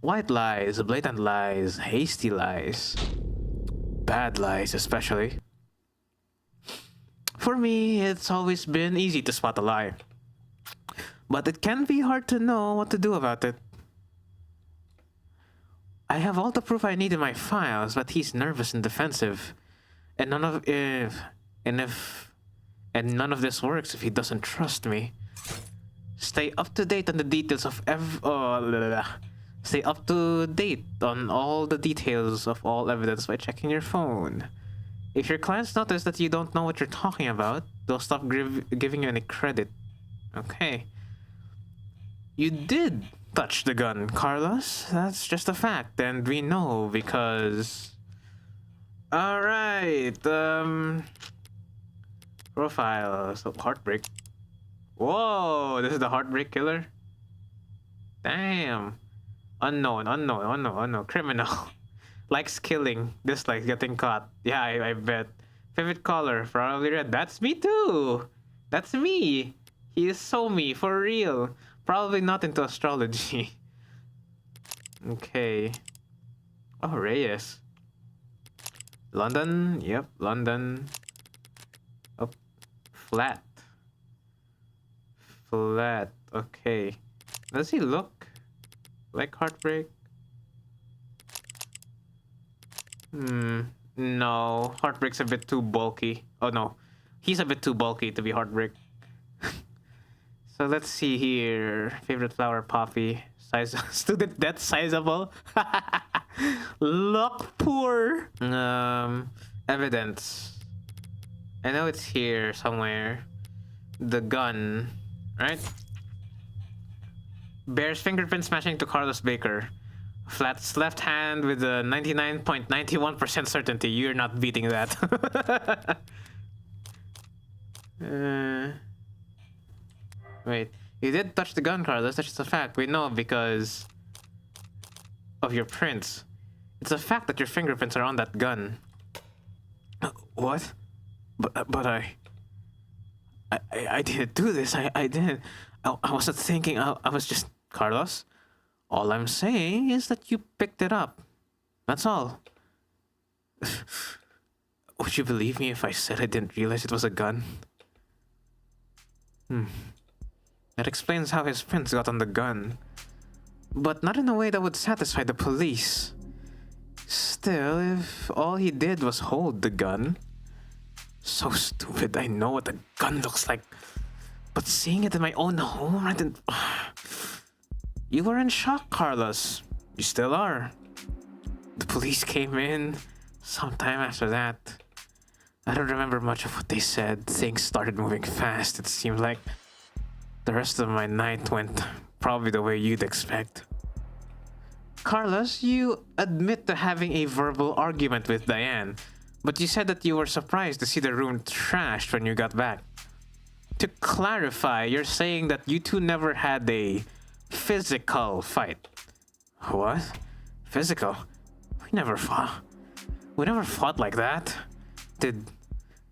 A: White lies, blatant lies, hasty lies. Bad lies, especially. For me, it's always been easy to spot a lie. But it can be hard to know what to do about it. I have all the proof I need in my files, but he's nervous and defensive. And none of this works if he doesn't trust me. Stay up to date on the details of Stay up to date on all the details of all evidence by checking your phone. If your clients notice that you don't know what you're talking about, they'll stop giving you any credit. Okay. You did touch the gun, Carlos. That's just a fact, and we know because... Alright, Profile, so heartbreak. Whoa, this is the heartbreak killer? Damn. Unknown. Criminal. Likes killing, dislikes getting caught. Yeah, I bet. Favorite color, probably red. That's me too. That's me. He is so me, for real. Probably not into astrology. Okay. Oh, Reyes. London, yep, London. Oh, flat. Okay. Does he look like heartbreak? No. Heartbreak's a bit too bulky. Oh no. He's a bit too bulky to be heartbreak. So let's see here. Favorite flower, poppy. Size student debt sizable. Look poor. Evidence. I know it's here somewhere. The gun, right? Bears fingerprint matching to Carlos Baker. Flat's left hand with a 99.91% certainty. You're not beating that. Wait, you did touch the gun, Carlos. That's just a fact. We know because of your prints. It's a fact that your fingerprints are on that gun. What? But I didn't do this. I didn't. I wasn't thinking. I was just... Carlos, all I'm saying is that you picked it up. That's all. Would you believe me if I said I didn't realize it was a gun? That explains how his prints got on the gun. But not in a way that would satisfy the police. Still, if all he did was hold the gun... So stupid, I know what a gun looks like. But seeing it in my own home, I didn't... You were in shock, Carlos. You still are. The police came in sometime after that. I don't remember much of what they said. Things started moving fast. It seemed like the rest of my night went probably the way you'd expect. Carlos, you admit to having a verbal argument with Diane, but you said that you were surprised to see the room trashed when you got back. To clarify, you're saying that you two never had a physical fight. What? Physical? We never fought. We never fought like that. Did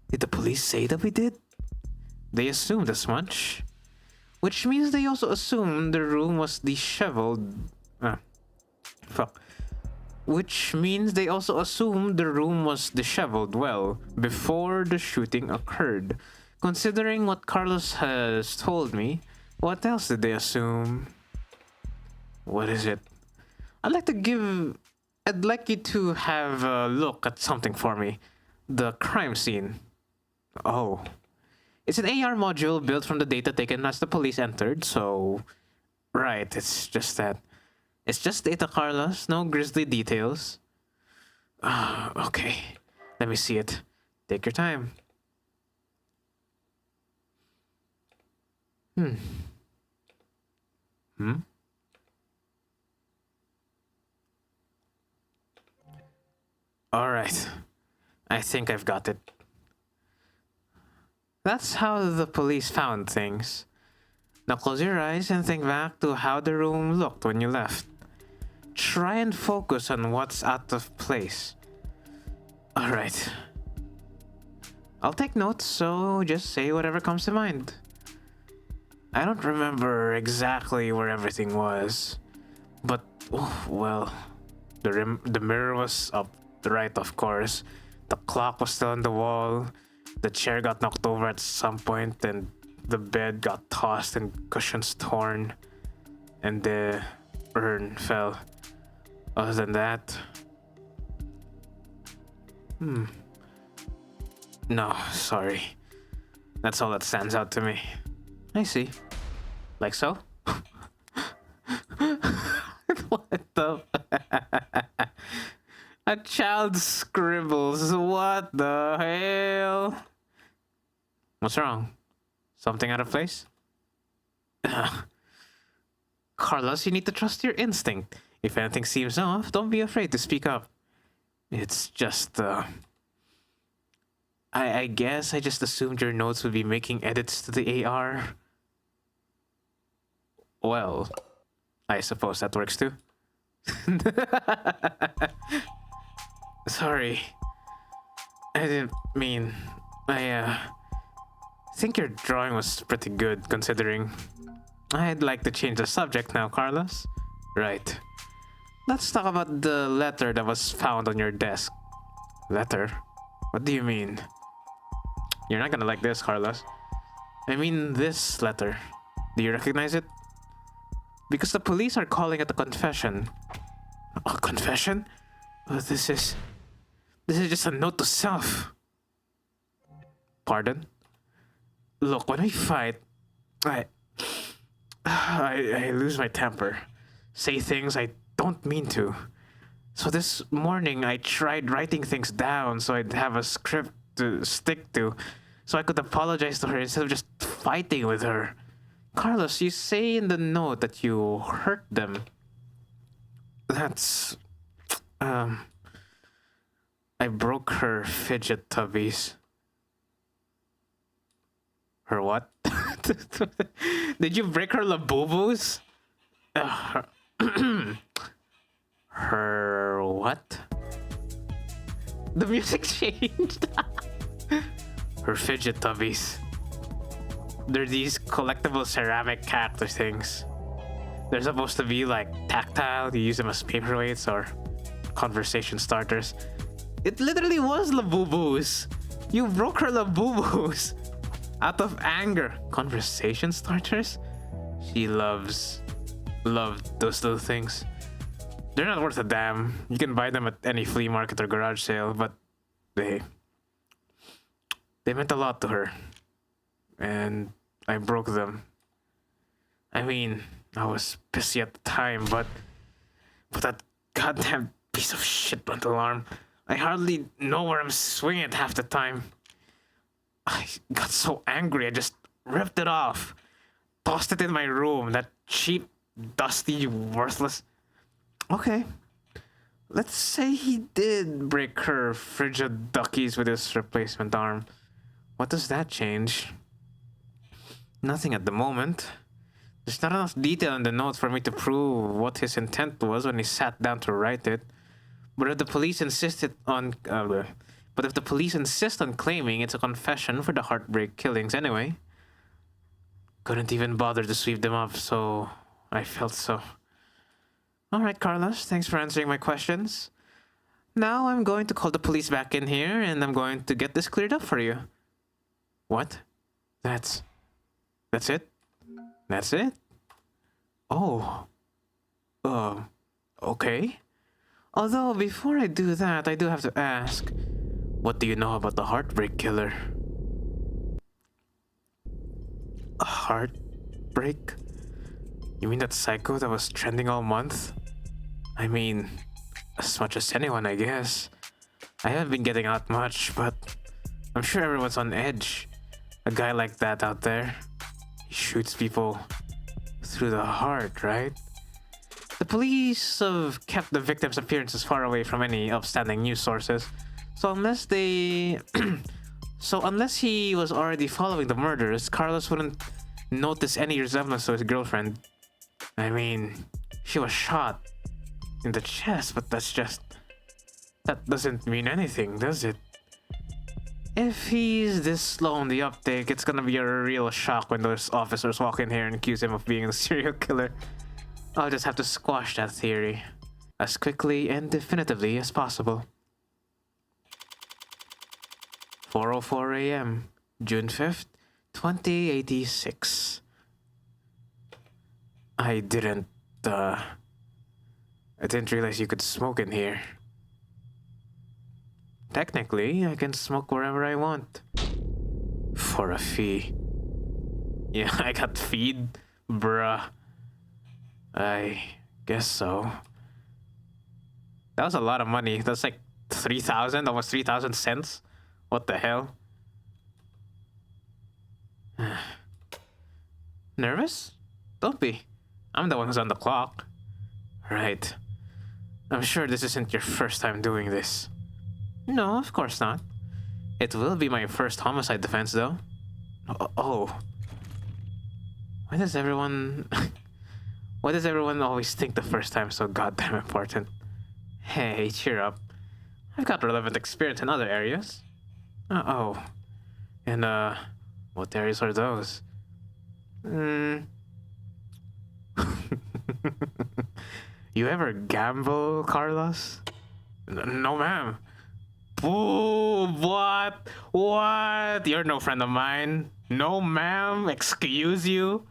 A: the police say that we did? They assumed as much. Which means they also assumed the room was disheveled. Which means they also assumed the room was disheveled well before the shooting occurred. Considering what Carlos has told me, what else did they assume? What is it? I'd like you to have a look at something for me. The crime scene. Oh. It's an AR module built from the data taken as the police entered, so... Right, it's just that. It's just data, Carlos. No grisly details. Okay. Let me see it. Take your time. Alright. I think I've got it. That's how the police found things. Now close your eyes and think back to how the room looked when you left. Try and focus on what's out of place. Alright. I'll take notes, so just say whatever comes to mind. I don't remember exactly where everything was. But, well, the mirror was up the right, of course. The clock was still on the wall. The chair got knocked over at some point, and the bed got tossed and cushions torn. And the urn fell. Other than that... No, sorry. That's all that stands out to me. I see. Like so? What the... A child scribbles. What the hell? What's wrong? Something out of place? Carlos, you need to trust your instinct. If anything seems off, don't be afraid to speak up. It's just, I guess I just assumed your notes would be making edits to the AR. Well, I suppose that works too. Sorry. I didn't mean... I think your drawing was pretty good, considering... I'd like to change the subject now, Carlos. Right. Let's talk about the letter that was found on your desk. Letter? What do you mean? You're not gonna like this, Carlos. I mean this letter. Do you recognize it? Because the police are calling it a confession. A confession? Oh, this is just a note to self. Pardon? Look, when we fight, I lose my temper. Say things I don't mean to. So this morning I tried writing things down so I'd have a script to stick to, so I could apologize to her instead of just fighting with her. Carlos, you say in the note that you hurt them. That's... I broke her fidget tubbies. Her what? Did you break her labubus? Her what? The music changed. Her fidget tubbies. they're these collectible ceramic cactus things. They're supposed to be like tactile. You use them as paperweights or conversation starters. It literally was Labubu's. You broke her Labubu's out of anger. Conversation starters? She loved those little things. They're not worth a damn. You can buy them at any flea market or garage sale, but they meant a lot to her. And I broke them. I mean, I was pissy at the time, but that goddamn piece of shit went alarm. I hardly know where I'm swinging at half the time. I got so angry, I just ripped it off. Tossed it in my room, that cheap, dusty, worthless... Okay. Let's say he did break her frigid duckies with his replacement arm. What does that change? Nothing at the moment. There's not enough detail in the note for me to prove what his intent was when he sat down to write it. But if the police insist on claiming it's a confession for the heartbreak killings anyway, couldn't even bother to sweep them up, so I felt so. Alright, Carlos, thanks for answering my questions. Now I'm going to call the police back in here and I'm going to get this cleared up for you. What? That's it? That's it? Oh. Okay. Although, before I do that, I do have to ask, what do you know about the heartbreak killer? A heartbreak? You mean that psycho that was trending all month? I mean, as much as anyone, I guess. I haven't been getting out much, but I'm sure everyone's on edge. A guy like that out there, he shoots people through the heart, right? The police have kept the victim's appearances far away from any upstanding news sources, so unless he was already following the murders, Carlos wouldn't notice any resemblance to his girlfriend. I mean, she was shot in the chest, but that doesn't mean anything, does it? If he's this slow on the uptake, it's gonna be a real shock when those officers walk in here and accuse him of being a serial killer. I'll just have to squash that theory as quickly and definitively as possible. 4:04 a.m., June 5th, 2086. I didn't realize you could smoke in here. Technically, I can smoke wherever I want. For a fee. Yeah, I got feed, bruh. I guess so. That was a lot of money. That's like 3,000, almost 3,000 cents. What the hell? Nervous? Don't be. I'm the one who's on the clock. Right. I'm sure this isn't your first time doing this. No, of course not. It will be my first homicide defense, though. Oh. Why does everyone always think the first time's so goddamn important? Hey, cheer up. I've got relevant experience in other areas. Oh. And, what areas are those? You ever gamble, Carlos? No, ma'am. Boo, what? What? You're no friend of mine. No, ma'am. Excuse you.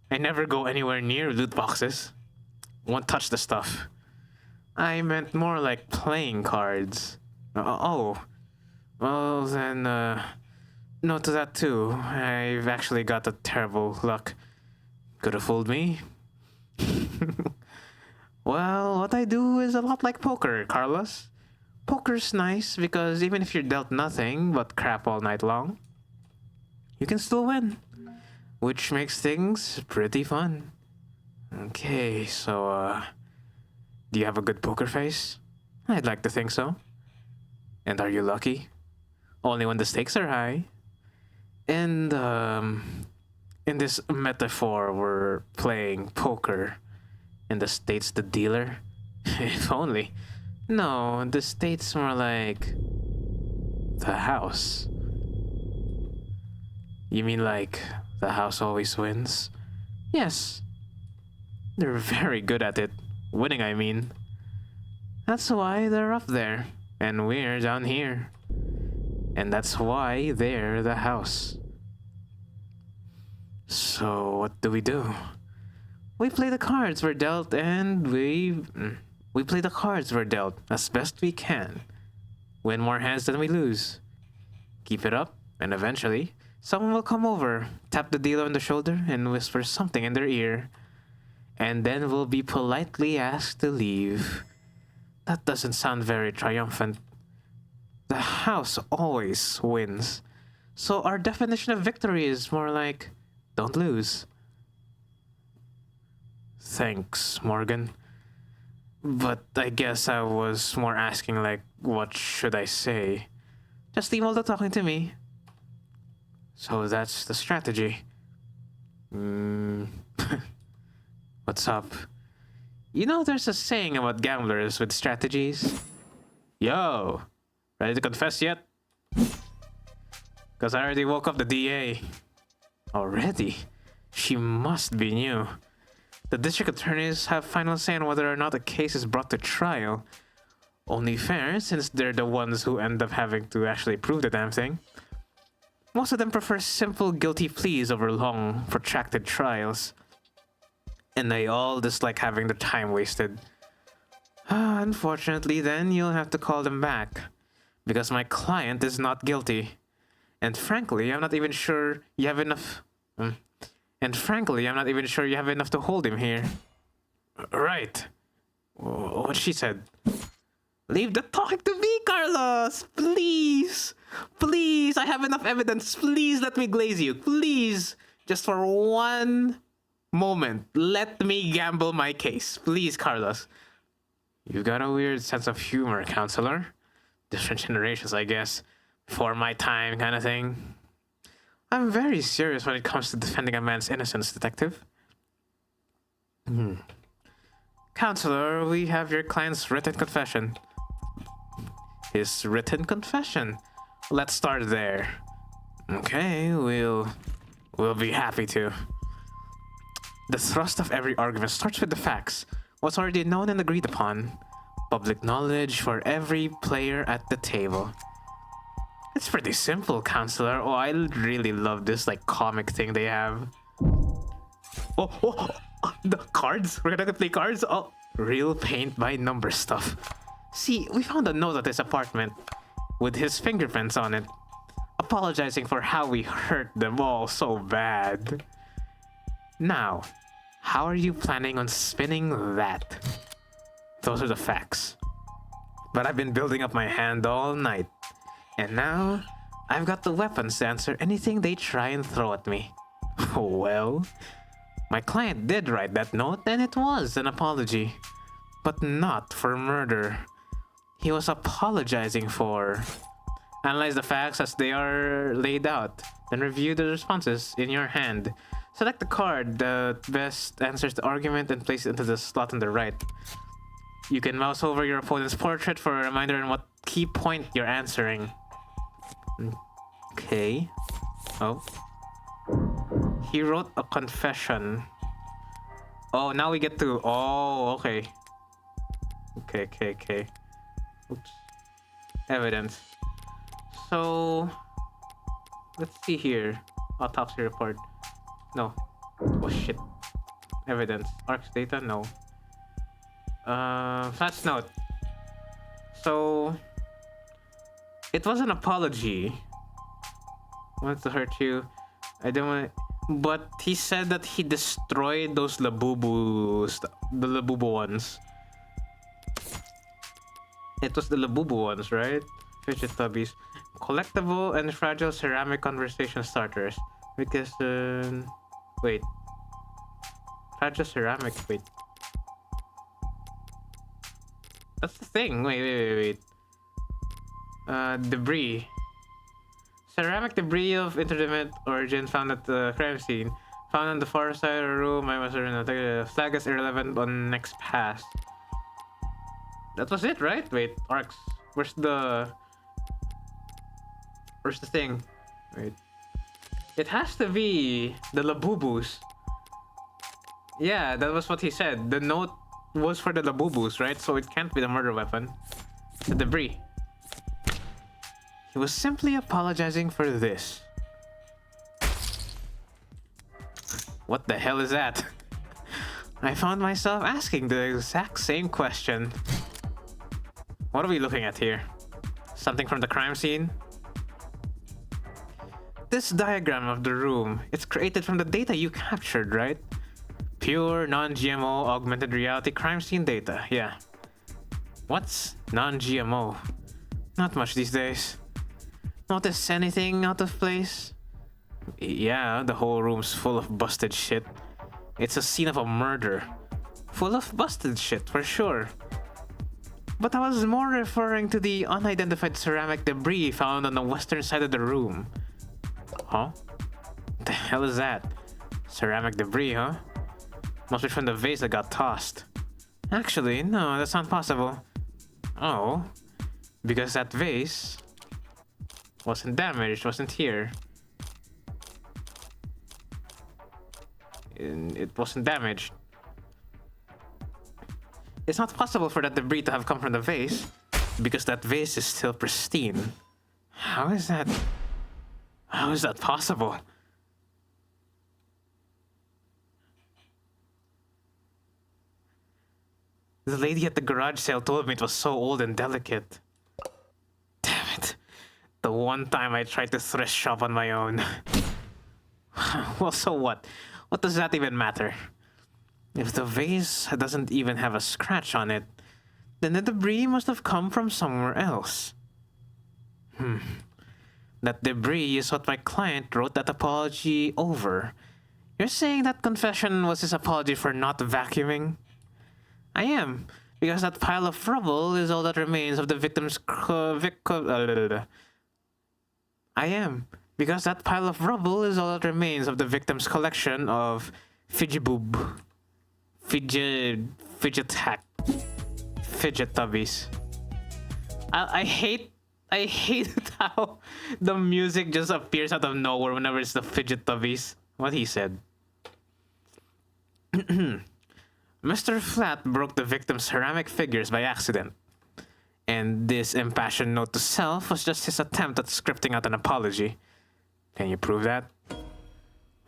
A: I never go anywhere near loot boxes. Won't touch the stuff. I meant more like playing cards. Oh. Well, then, no to that too. I've actually got a terrible luck. Could have fooled me. Well, what I do is a lot like poker, Carlos. Poker's nice because even if you're dealt nothing but crap all night long, you can still win. Which makes things pretty fun. Okay, so, do you have a good poker face? I'd like to think so. And are you lucky? Only when the stakes are high. And, in this metaphor, we're playing poker. And the state's the dealer? If only. No, the state's more like the house. You mean like the house always wins? Yes. They're very good at it. Winning, I mean. That's why they're up there, and we're down here. And that's why they're the house. So what do? We play the cards we're dealt, and we play the cards we're dealt as best we can. Win more hands than we lose. Keep it up, and eventually, someone will come over, tap the dealer on the shoulder, and whisper something in their ear. And then we'll be politely asked to leave. That doesn't sound very triumphant. The house always wins. So our definition of victory is more like, don't lose. Thanks, Morgan. But I guess I was more asking like, what should I say? Just leave all the talking to me. So that's the strategy. What's up? You know there's a saying about gamblers with strategies? Yo, ready to confess yet? Cause I already woke up the DA. Already? She must be new. The district attorneys have final say on whether or not a case is brought to trial. Only fair, since they're the ones who end up having to actually prove the damn thing. Most of them prefer simple guilty pleas over long, protracted trials. And they all dislike having their time wasted. Unfortunately, then you'll have to call them back. Because my client is not guilty. And frankly, I'm not even sure you have enough... And frankly, I'm not even sure you have enough to hold him here. Right. What she said. Leave the talking to me, Carlos! Please! Please, I have enough evidence. Please let me glaze you. Please! Just for one moment, let me gamble my case. Please, Carlos. You've got a weird sense of humor, counselor. Different generations, I guess. Before my time kind of thing. I'm very serious when it comes to defending a man's innocence, detective. Counselor, we have your client's written confession. His written confession. Let's start there. Okay, we'll be happy to. The thrust of every argument starts with the facts. What's already known and agreed upon. Public knowledge for every player at the table. It's pretty simple, counselor. Oh, I really love this like comic thing they have. Oh, the cards? We're gonna play cards? Oh, real paint by number stuff. See, we found a note at his apartment with his fingerprints on it, apologizing for how we hurt them all so bad. Now, how are you planning on spinning that? Those are the facts. But I've been building up my hand all night. And now, I've got the weapons to answer anything they try and throw at me. Well, my client did write that note and it was an apology. But not for murder. He was apologizing for... Analyze the facts as they are laid out. Then review the responses in your hand. Select the card that best answers the argument and place it into the slot on the right. You can mouse over your opponent's portrait for a reminder on what key point you're answering. Okay. Oh. He wrote a confession. Oh, now we get to... Oh, okay. Okay. Oops. Evidence. So... Let's see here. Autopsy report. No. Oh, shit. Evidence. Arcs data? No. Flash note. So... It was an apology. Wanted to hurt you. I didn't want to... But he said that he destroyed those Labubu... The Labubu ones. It was the Labubu ones, right? Fidget Tubbies. Collectible and fragile ceramic conversation starters. Because... wait. Fragile ceramic... Wait. That's the thing. Wait. Debris. Ceramic debris of interdimensional origin found at the crime scene. Found on the far side of the room. I must have flag is irrelevant on next pass. That was it, right? Wait, arcs. Where's the thing? Wait. It has to be the Labubus. Yeah, that was what he said. The note was for the Labubus, right? So it can't be the murder weapon. The debris. He was simply apologizing for this. What the hell is that? I found myself asking the exact same question. What are we looking at here? Something from the crime scene? This diagram of the room, it's created from the data you captured, right? Pure, non-GMO, augmented reality crime scene data, yeah. What's non-GMO? Not much these days. Notice anything out of place? Yeah, the whole room's full of busted shit. It's a scene of a murder. Full of busted shit, for sure. But I was more referring to the unidentified ceramic debris found on the western side of the room. Huh? What the hell is that? Ceramic debris, huh? Must be from the vase that got tossed. Actually, no, that's not possible. Oh, because that vase wasn't damaged, wasn't here. It wasn't damaged. It's not possible for that debris to have come from the vase, because that vase is still pristine. How is that possible? The lady at the garage sale told me it was so old and delicate. Damn it. The one time I tried to thrift shop on my own. Well, so what? What does that even matter? If the vase doesn't even have a scratch on it, then the debris must have come from somewhere else. That debris is what my client wrote that apology over. You're saying that confession was his apology for not vacuuming? I am, because that pile of rubble is all that remains of the victim's I am, because that pile of rubble is all that remains of the victim's collection of fidget tubbies. I hate how the music just appears out of nowhere whenever it's the fidget tubbies. What he said. Mr. Flat broke the victim's ceramic figures by accident. And this impassioned note to self was just his attempt at scripting out an apology. Can you prove that?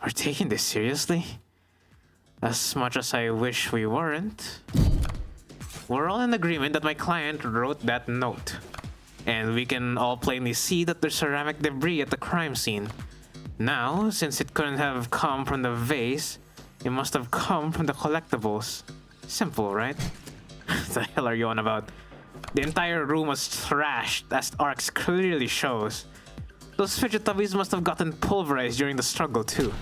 A: We're taking this seriously? As much as I wish we weren't. We're all in agreement that my client wrote that note. And we can all plainly see that there's ceramic debris at the crime scene. Now, since it couldn't have come from the vase, it must have come from the collectibles. Simple, right? What the hell are you on about? The entire room was trashed, as Arx clearly shows. Those fidget tubbies must have gotten pulverized during the struggle, too.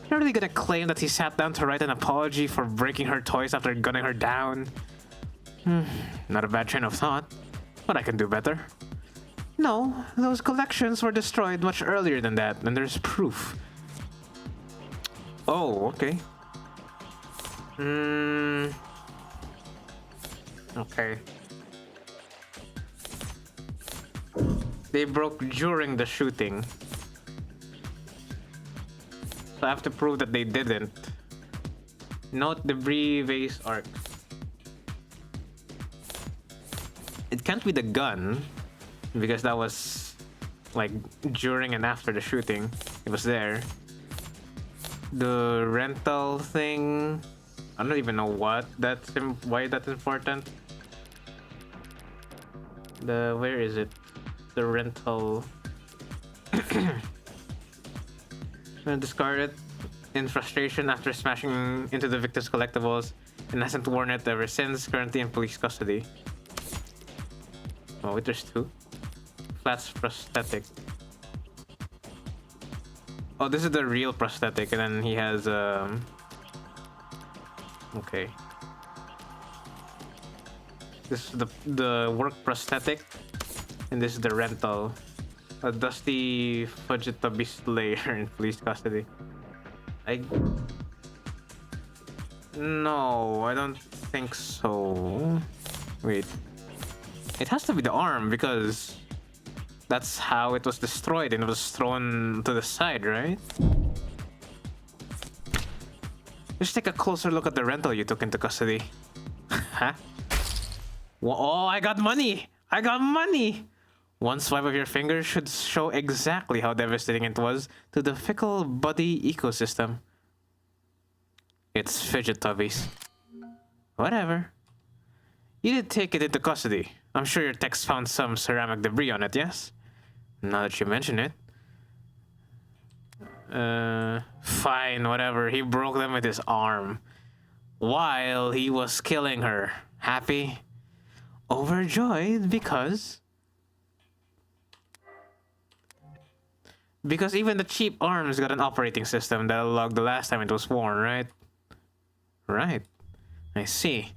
A: You're really gonna claim that he sat down to write an apology for breaking her toys after gunning her down? Not a bad train of thought, but I can do better. No, those collections were destroyed much earlier than that, and there's proof. Oh, okay. Okay. They broke during the shooting. So I have to prove that they didn't. Note debris vase arc. It can't be the gun, because that was like during and after the shooting. It was there. The rental thing, I don't even know why that's important. Where is it? The rental. Discarded in frustration after smashing into the victim's collectibles and hasn't worn it ever since. Currently in police custody. Oh wait, there's two. Flat's prosthetic. Oh, this is the real prosthetic, and then he has okay. This is the work prosthetic, and this is the rental. A dusty Fudgetubby Slayer in police custody. No, I don't think so. Wait. It has to be the arm, because That's how it was destroyed and it was thrown to the side, right? Let's take a closer look at the rental you took into custody. Huh? Oh, I got money! I got money! One swipe of your finger should show exactly how devastating it was to the fickle buddy ecosystem. It's fidget tubbies. Whatever. You did take it into custody. I'm sure your techs found some ceramic debris on it, yes? Now that you mention it. Fine, whatever. He broke them with his arm while he was killing her. Happy? Overjoyed because even the cheap arms got an operating system that logged the last time it was worn, right? Right. I see.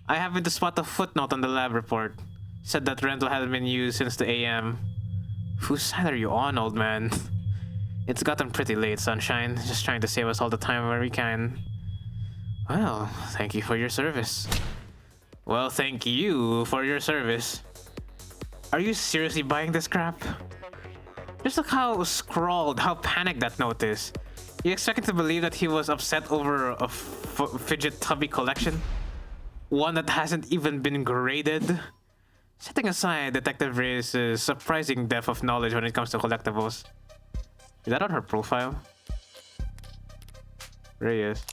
A: I happened to spot a footnote on the lab report. Said that rental hadn't been used since the AM. Whose side are you on, old man? It's gotten pretty late, Sunshine. Just trying to save us all the time where we can. Well, thank you for your service. Well, thank you for your service. Are you seriously buying this crap? Just look how scrawled, how panicked that note is. You expect to believe that he was upset over a fidget tubby collection? One that hasn't even been graded? Setting aside Detective Reyes' surprising depth of knowledge when it comes to collectibles. Is that on her profile? Reyes.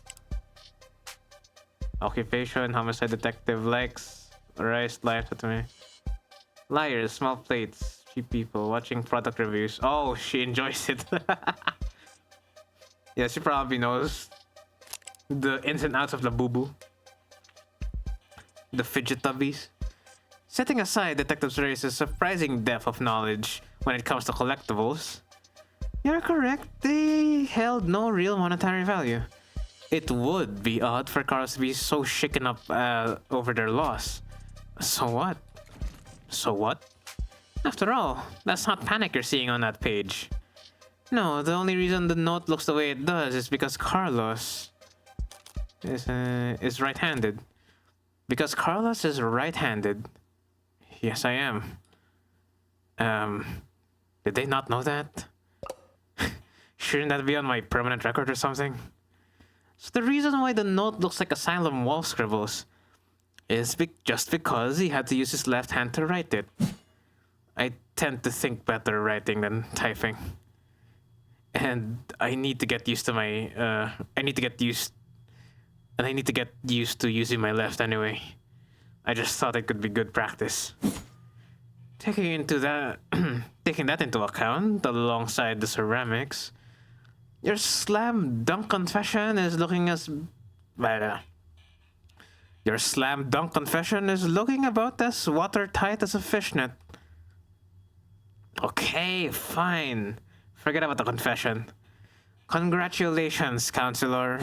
A: Occupation, homicide detective, likes, rice, life to me. Liars, small plates, cheap people, watching product reviews. Oh, she enjoys it. Yeah, she probably knows the ins and outs of the boo-boo. The fidget tubbies. Setting aside Detective Reyes' surprising depth of knowledge when it comes to collectibles, you're correct, they held no real monetary value. It would be odd for Carlos to be so shaken up over their loss. So what? So what? After all, that's not panic you're seeing on that page. No, the only reason the note looks the way it does is because Carlos is right-handed. Because Carlos is right-handed. Yes, I am. Did they not know that? Shouldn't that be on my permanent record or something? So the reason why the note looks like asylum wall scribbles is just because he had to use his left hand to write it. I tend to think better writing than typing. And I need to get used to I need to get used to using my left anyway. I just thought it could be good practice. Taking that into account, alongside the ceramics, your slam dunk confession is looking about as watertight as a fishnet. Okay, fine. Forget about the confession. Congratulations, counselor.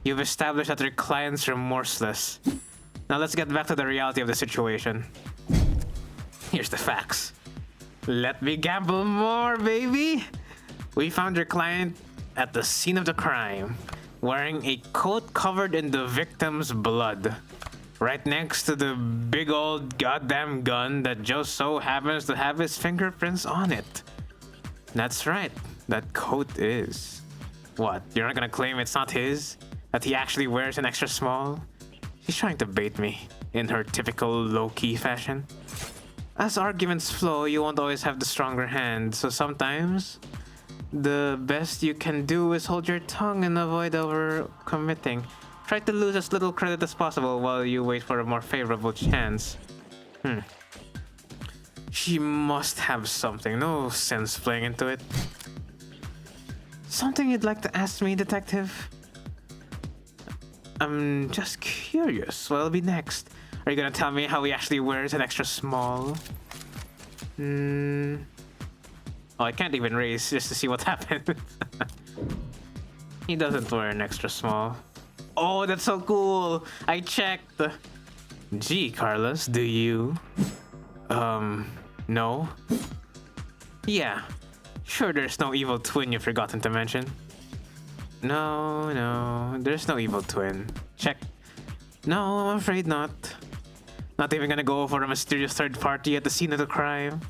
A: You've established that your client's remorseless. Now let's get back to the reality of the situation. Here's the facts. Let me gamble more, baby. We found your client at the scene of the crime, wearing a coat covered in the victim's blood, right next to the big old goddamn gun that just so happens to have his fingerprints on it. That's right, that coat is. What, you're not gonna claim it's not his? That he actually wears an extra small? She's trying to bait me, in her typical low-key fashion. As arguments flow, you won't always have the stronger hand, so sometimes the best you can do is hold your tongue and avoid over-committing. Try to lose as little credit as possible while you wait for a more favorable chance. She must have something, no sense playing into it. Something you'd like to ask me, detective? I'm just curious what'll be next. Are you gonna tell me how he actually wears an extra small? Oh, I can't even raise just to see what happens. He doesn't wear an extra small. Oh, that's so cool. I checked. Gee, Carlos, do you? No? Yeah. Sure, there's no evil twin you've forgotten to mention. No, there's no evil twin. Check. No, I'm afraid not. Not even gonna go for a mysterious third party at the scene of the crime.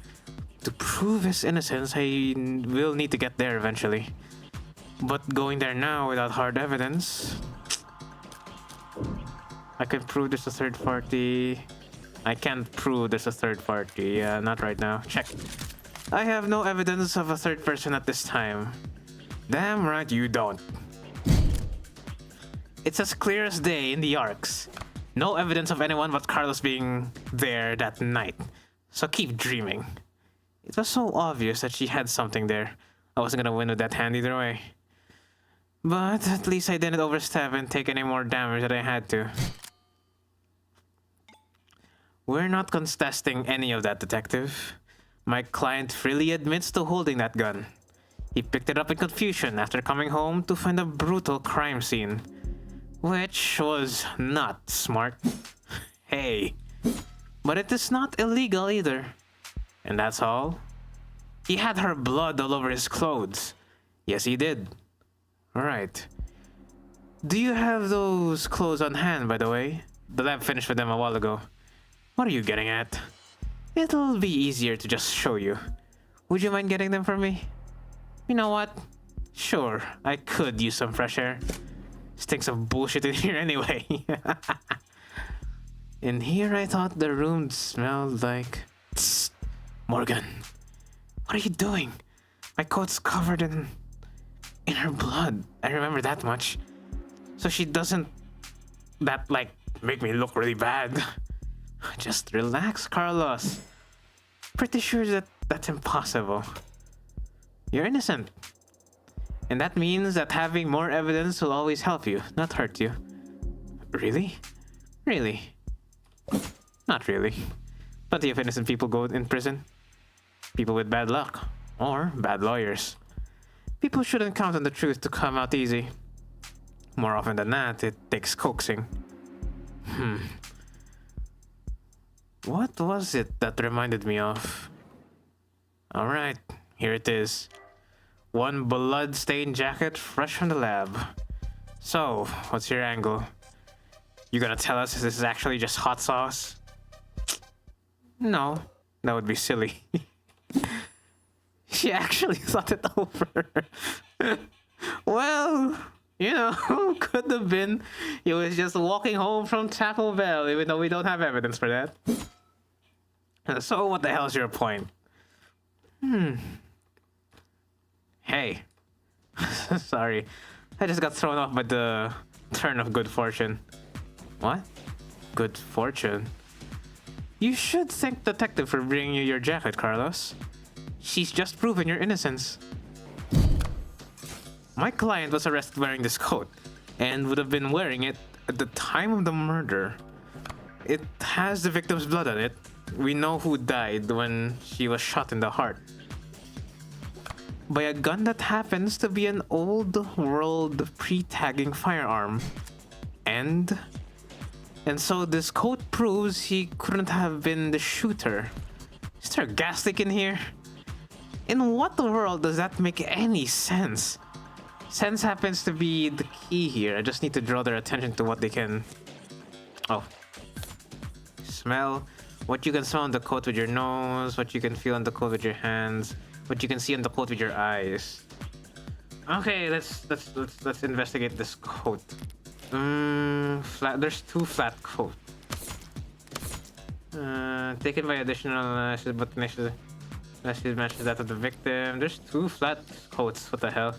A: To prove his innocence, I will need to get there eventually. But going there now without hard evidence... I can prove there's a third party. I can't prove there's a third party. Yeah, not right now. Check. I have no evidence of a third person at this time. Damn right you don't. It's as clear as day in the arcs. No evidence of anyone but Carlos being there that night. So keep dreaming. It was so obvious that she had something there. I wasn't gonna win with that hand either way. But at least I didn't overstep and take any more damage than I had to. We're not contesting any of that, detective. My client freely admits to holding that gun. He picked it up in confusion after coming home to find a brutal crime scene. Which was not smart. Hey. But it is not illegal either. And that's all. He had her blood all over his clothes. Yes, he did. Alright. Do you have those clothes on hand, by the way? The lab finished with them a while ago. What are you getting at? It'll be easier to just show you. Would you mind getting them for me? You know what? Sure, I could use some fresh air. Stinks of bullshit in here anyway. In here, I thought the room smelled like... Tss, Morgan. What are you doing? My coat's covered in her blood. I remember that much. So she doesn't... That, like, make me look really bad. Just relax, Carlos. Pretty sure that's impossible. You're innocent. And that means that having more evidence will always help you, not hurt you. Really? Really? Not really. Plenty of innocent people go in prison. People with bad luck. Or bad lawyers. People shouldn't count on the truth to come out easy. More often than not, it takes coaxing. What was it that reminded me of? Alright, here it is. One blood-stained jacket fresh from the lab. So, what's your angle? You gonna tell us this is actually just hot sauce? No, that would be silly. She actually thought it over. Well, you know, could have been he was just walking home from Taco Bell, even though we don't have evidence for that. So what the hell's your point? Hey. Sorry. I just got thrown off by the turn of good fortune. What? Good fortune? You should thank the detective for bringing you your jacket, Carlos. She's just proven your innocence. My client was arrested wearing this coat, and would have been wearing it at the time of the murder. It has the victim's blood on it. We know who died when she was shot in the heart. By a gun that happens to be an old world pre-tagging firearm. And so this coat proves he couldn't have been the shooter. Is there a gas leak in here? In what world does that make any sense? Sense happens to be the key here. I just need to draw their attention to what they can... Oh. Smell. What you can smell on the coat with your nose, what you can feel on the coat with your hands, what you can see on the coat with your eyes. Okay, let's investigate this coat. Flat. There's two flat coats. Taken by additional analysis, but initially matches that of the victim. There's two flat coats. What the hell?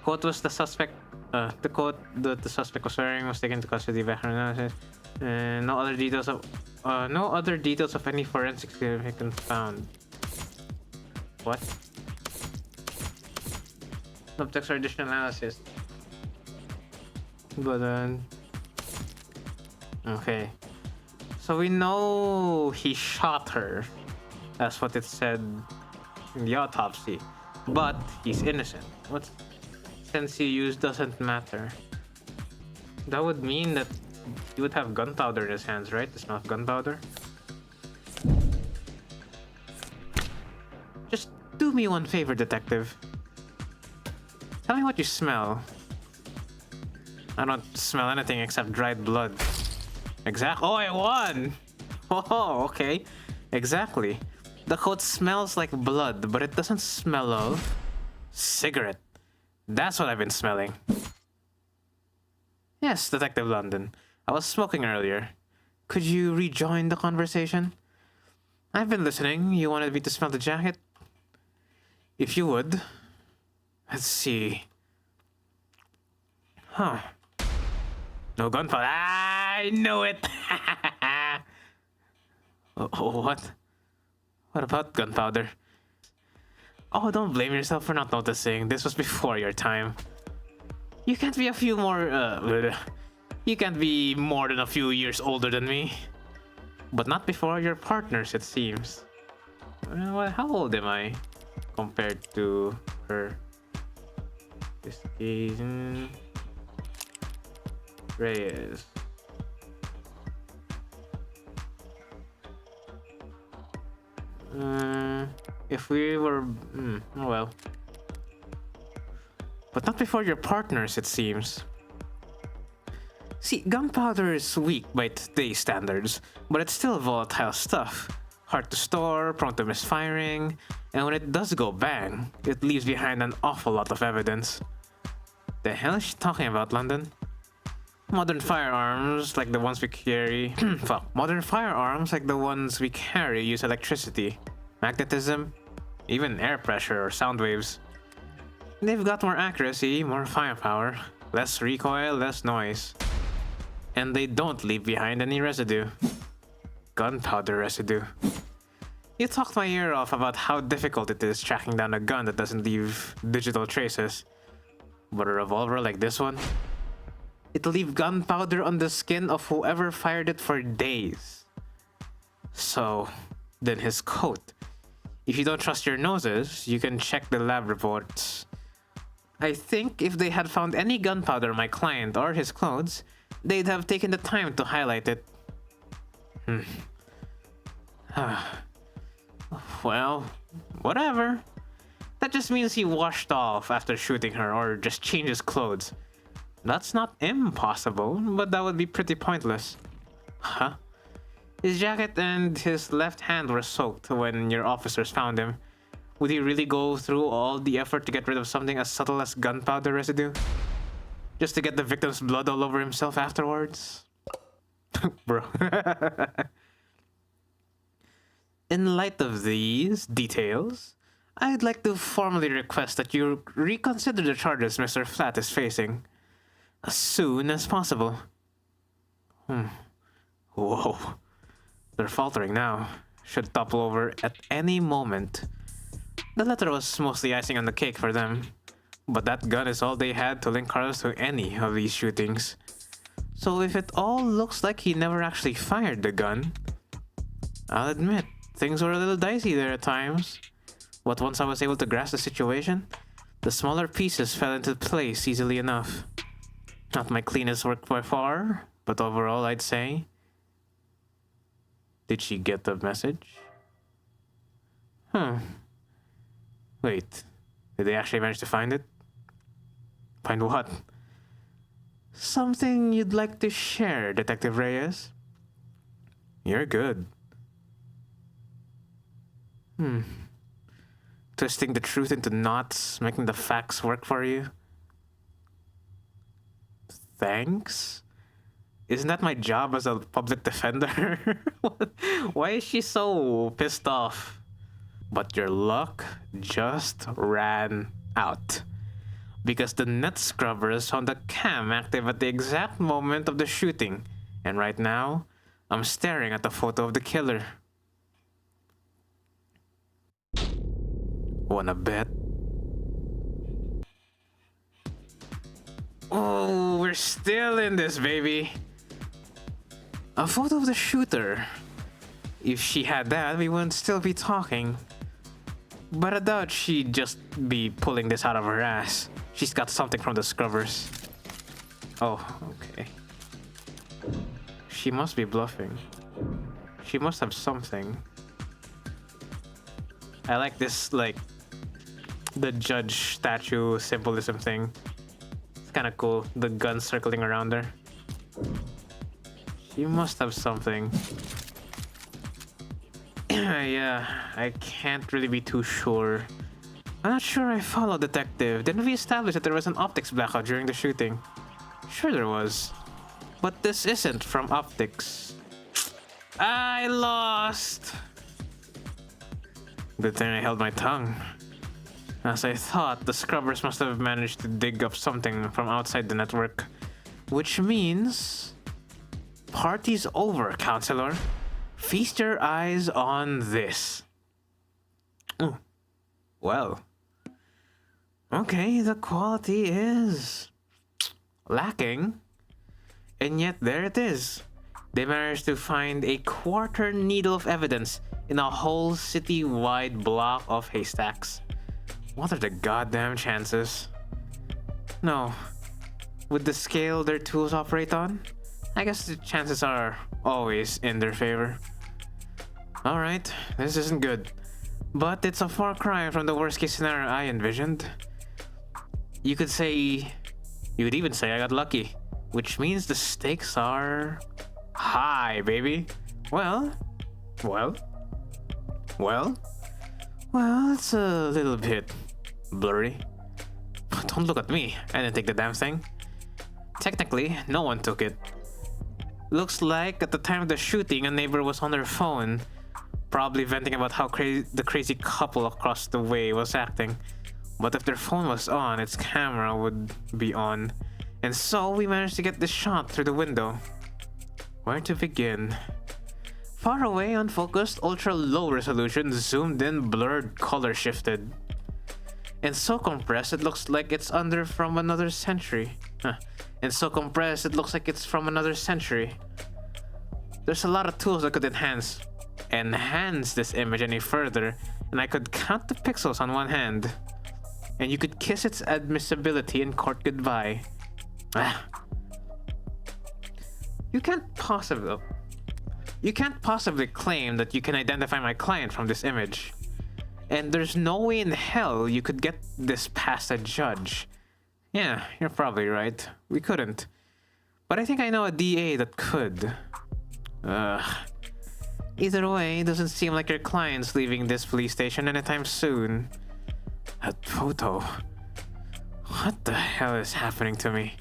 A: Coat was the suspect. The coat that the suspect was wearing was taken into custody by analysis. No other details of any forensic significance found. What? Subtext or additional analysis. But okay. So we know he shot her. That's what it said in the autopsy. But he's innocent. What sense he used doesn't matter. That would mean that he would have gunpowder in his hands, right? The smell of gunpowder. Just do me one favor, detective. Tell me what you smell. I don't smell anything except dried blood. Exactly. Oh, I won! Oh, okay. Exactly. The coat smells like blood, but it doesn't smell of cigarette. That's what I've been smelling. Yes, Detective London. I was smoking earlier. Could you rejoin the conversation? I've been listening. You wanted me to smell the jacket? If you would. Let's see. Huh. No gunpowder. I knew it! What? What about gunpowder? Oh, don't blame yourself for not noticing. This was before your time. You can't be a few more, You can't be more than a few years older than me. But not before your partners, it seems. Well, how old am I compared to her? This is Reyes. If we were, oh well. But not before your partners, it seems. See, gunpowder is weak by today's standards, but it's still volatile stuff. Hard to store, prone to misfiring, and when it does go bang, it leaves behind an awful lot of evidence. The hell is she talking about, London? Modern firearms like the ones we carry Modern firearms like the ones we carry use electricity, magnetism, even air pressure or sound waves. They've got more accuracy, more firepower, less recoil, less noise. And they don't leave behind any residue. Gunpowder residue. You talked my ear off about how difficult it is tracking down a gun that doesn't leave digital traces. But a revolver like this one? It'll leave gunpowder on the skin of whoever fired it for days. So, then his coat. If you don't trust your noses, you can check the lab reports. I think if they had found any gunpowder on my client or his clothes, they'd have taken the time to highlight it. Well, whatever. That just means he washed off after shooting her or just changed his clothes. That's not impossible, but that would be pretty pointless. Huh? His jacket and his left hand were soaked when your officers found him. Would he really go through all the effort to get rid of something as subtle as gunpowder residue? Just to get the victim's blood all over himself afterwards? Bro. In light of these details, I'd like to formally request that you reconsider the charges Mr. Flat is facing. As soon as possible. Whoa. They're faltering now. Should topple over at any moment. The letter was mostly icing on the cake for them. But that gun is all they had to link Carlos to any of these shootings. So if it all looks like he never actually fired the gun, I'll admit, things were a little dicey there at times. But once I was able to grasp the situation, the smaller pieces fell into place easily enough. Not my cleanest work by far, but overall I'd say. Did she get the message? Wait, did they actually manage to find it? Find what? Something you'd like to share, Detective Reyes? You're good. Twisting the truth into knots, making the facts work for you? Thanks? Isn't that my job as a public defender? Why is she so pissed off? But your luck just ran out. Because the net scrubbers found the cam active at the exact moment of the shooting. And right now, I'm staring at the photo of the killer. Wanna bet? Oh, we're still in this, baby. A photo of the shooter. If she had that, we wouldn't still be talking. But I doubt she'd just be pulling this out of her ass. She's got something from the scrubbers. Oh, okay. She must be bluffing. She must have something. I like this, like, the judge statue symbolism thing. It's kind of cool. The gun circling around her. She must have something. Yeah, I can't really be too sure. I'm not sure I followed Detective. Didn't we establish that there was an optics blackout during the shooting? Sure there was. But this isn't from optics. I lost! Good thing I held my tongue. As I thought, the scrubbers must have managed to dig up something from outside the network. Which means... Party's over, counselor. Feast your eyes on this. Oh. Well. Okay, the quality is... lacking. And yet there it is. They managed to find a quarter needle of evidence in a whole city-wide block of haystacks. What are the goddamn chances? No. With the scale their tools operate on, I guess the chances are always in their favor. Alright, this isn't good. But it's a far cry from the worst case scenario I envisioned. You could even say I got lucky. Which means the stakes are high, baby. Well, it's a little bit blurry. Don't look at me. I didn't take the damn thing. Technically, no one took it. Looks like at the time of the shooting, a neighbor was on their phone, probably venting about how the crazy couple across the way was acting. But if their phone was on, its camera would be on. And so we managed to get this shot through the window. Where to begin? Far away, unfocused, ultra low resolution, zoomed in, blurred, color shifted. And so compressed it looks like it's from another century. And so compressed it looks like it's from another century. There's a lot of tools that could enhance this image any further, and I could count the pixels on one hand. And you could kiss its admissibility in court goodbye. You can't possibly claim that you can identify my client from this image. And there's no way in hell you could get this past a judge. Yeah, you're probably right. We couldn't. But I think I know a DA that could. Either way, it doesn't seem like your client's leaving this police station anytime soon. That photo. What the hell is happening to me?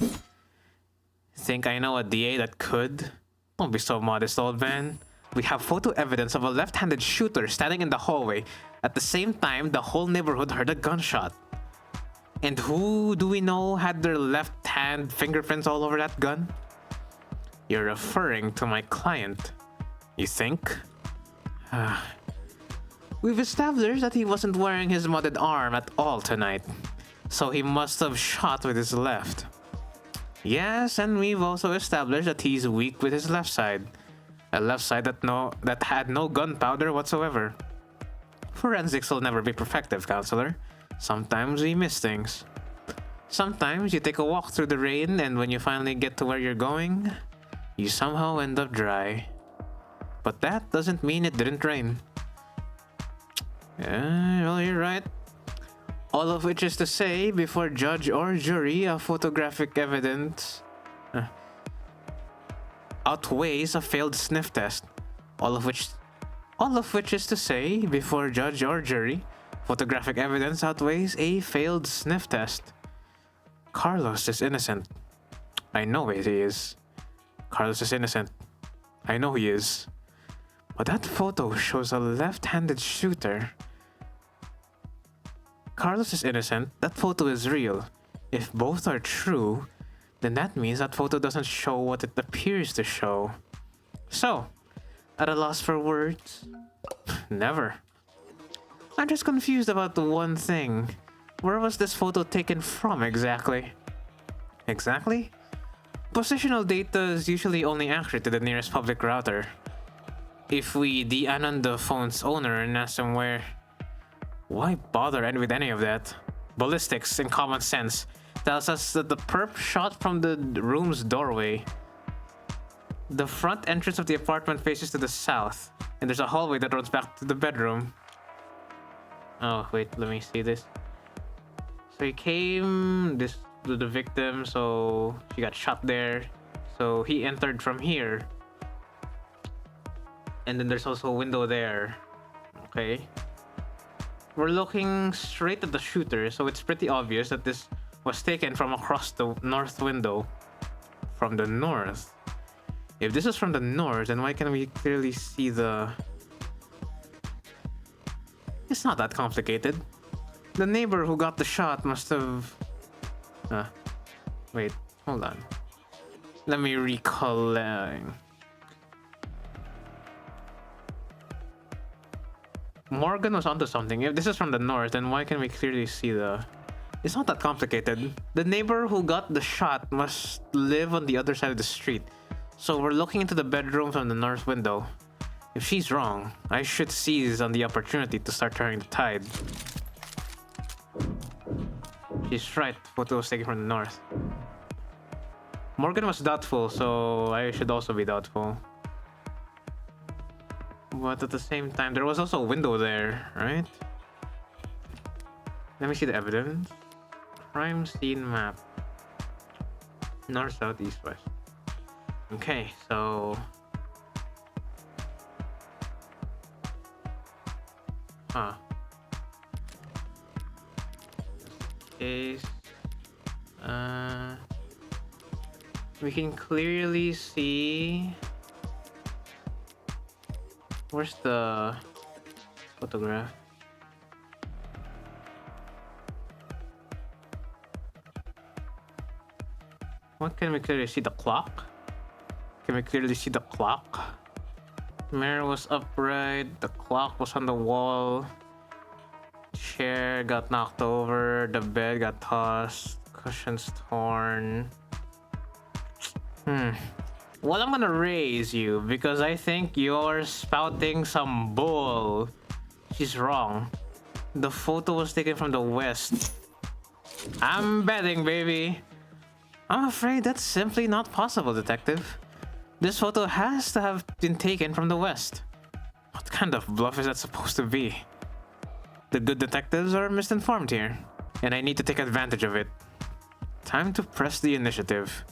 A: Think I know a DA that could? Don't be so modest, old man. We have photo evidence of a left-handed shooter standing in the hallway. At the same time, the whole neighborhood heard a gunshot. And who do we know had their left hand fingerprints all over that gun? You're referring to my client, you think? We've established that he wasn't wearing his modded arm at all tonight. So he must have shot with his left. Yes, and we've also established that he's weak with his left side. A left side that had no gunpowder whatsoever. Forensics will never be perfective, counselor. Sometimes we miss things. Sometimes you take a walk through the rain, and when you finally get to where you're going, you somehow end up dry. But that doesn't mean it didn't rain. Well, you're right. All of which is to say, before judge or jury, a photographic evidence outweighs a failed sniff test. All of which is to say, before judge or jury, photographic evidence outweighs a failed sniff test. Carlos is innocent. I know he is. Carlos is innocent. I know he is. But that photo shows a left-handed shooter. Carlos is innocent. That photo is real. If both are true, then that means that photo doesn't show what it appears to show. So, at a loss for words? Never. I'm just confused about the one thing. Where was this photo taken from exactly? Exactly? Positional data is usually only accurate to the nearest public router. If we de-anon the phone's owner and ask them where... Why bother with any of that? Ballistics and common sense tells us that the perp shot from the room's doorway. The front entrance of the apartment faces to the south, and there's a hallway that runs back to the bedroom. Oh, wait, let me see this. So he came to the victim, so she got shot there. So he entered from here. And then there's also a window there. Okay. We're looking straight at the shooter, so it's pretty obvious that this was taken from across the north window. From the north. If this is from the north, then why can we clearly see the... It's not that complicated. The neighbor who got the shot must have... Wait, hold on. Let me recollect. Morgan was onto something. If this is from the north, then why can we clearly see the... It's not that complicated. The neighbor who got the shot must live on the other side of the street. So we're looking into the bedroom from the north window. If she's wrong, I should seize on the opportunity to start turning the tide. She's right. The photo was taken from the north. Morgan was doubtful, so I should also be doubtful. But at the same time, there was also a window there, right? Let me see the evidence. Crime scene map. North, south, east, west. Okay, so... Case... We can clearly see... Where's the photograph? What can we clearly see? The clock? Can we clearly see the clock? Mirror was upright. The clock was on the wall. Chair got knocked over. The bed got tossed. Cushions torn. Well, I'm gonna raise you because I think you're spouting some bull. She's wrong. The photo was taken from the west. I'm betting, baby. I'm afraid that's simply not possible, detective. This photo has to have been taken from the west. What kind of bluff is that supposed to be? The good detectives are misinformed here, and I need to take advantage of it. Time to press the initiative.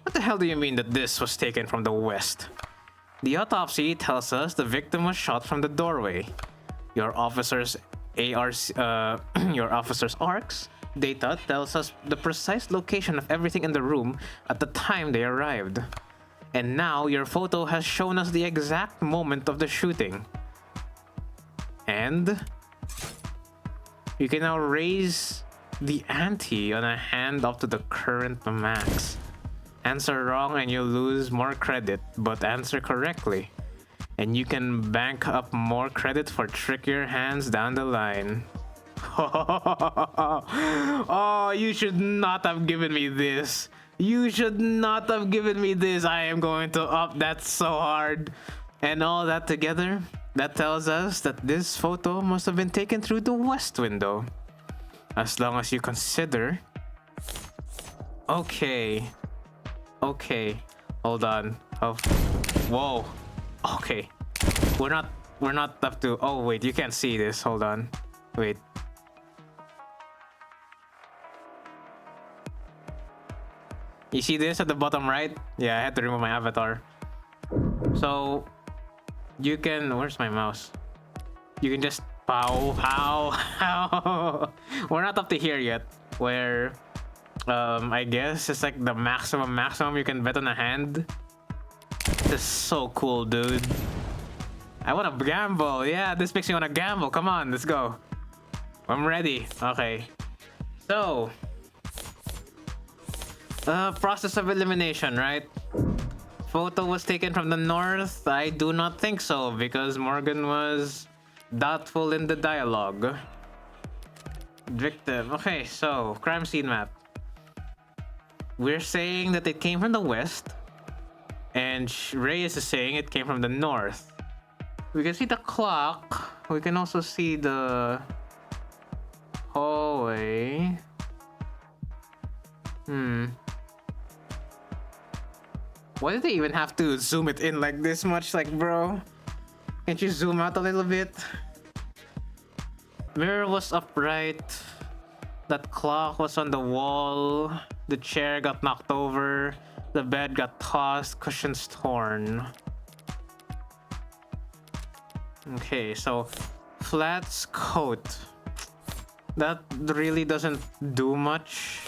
A: What the hell do you mean that this was taken from the west? The autopsy tells us the victim was shot from the doorway. Your officer's ARC's data tells us the precise location of everything in the room at the time they arrived. And now your photo has shown us the exact moment of the shooting. And you can now raise the ante on a hand up to the current max. Answer wrong and you lose more credit, but answer correctly and you can bank up more credit for trickier hands down the line. Oh, you should not have given me this. You should not have given me this. I am going to up that so hard. And all that together, that tells us that this photo must have been taken through the west window. As long as you consider... Okay, hold on. Oh, whoa. Okay, we're not up to... Oh wait, you can't see this. Hold on, wait. You see this at the bottom right? Yeah, I had to remove my avatar. So you can... Where's my mouse? You can just pow. We're not up to here yet, where I guess it's like the maximum you can bet on a hand. This is so cool, dude. I want to gamble. Yeah, this makes me want to gamble. Come on, let's go. I'm ready. Okay, so process of elimination, right? Photo was taken from the north. I do not think so, because Morgan was doubtful in the dialogue. Victim. Okay, so crime scene map. We're saying that it came from the west, and Reyes is saying it came from the north. We can see the clock. We can also see the hallway. Why did they even have to zoom it in like this much? Like, bro, can't you zoom out a little bit? Mirror was upright. That clock was on the wall. The chair got knocked over. The bed got tossed. Cushions torn. Okay, so Flat's coat. That really doesn't do much.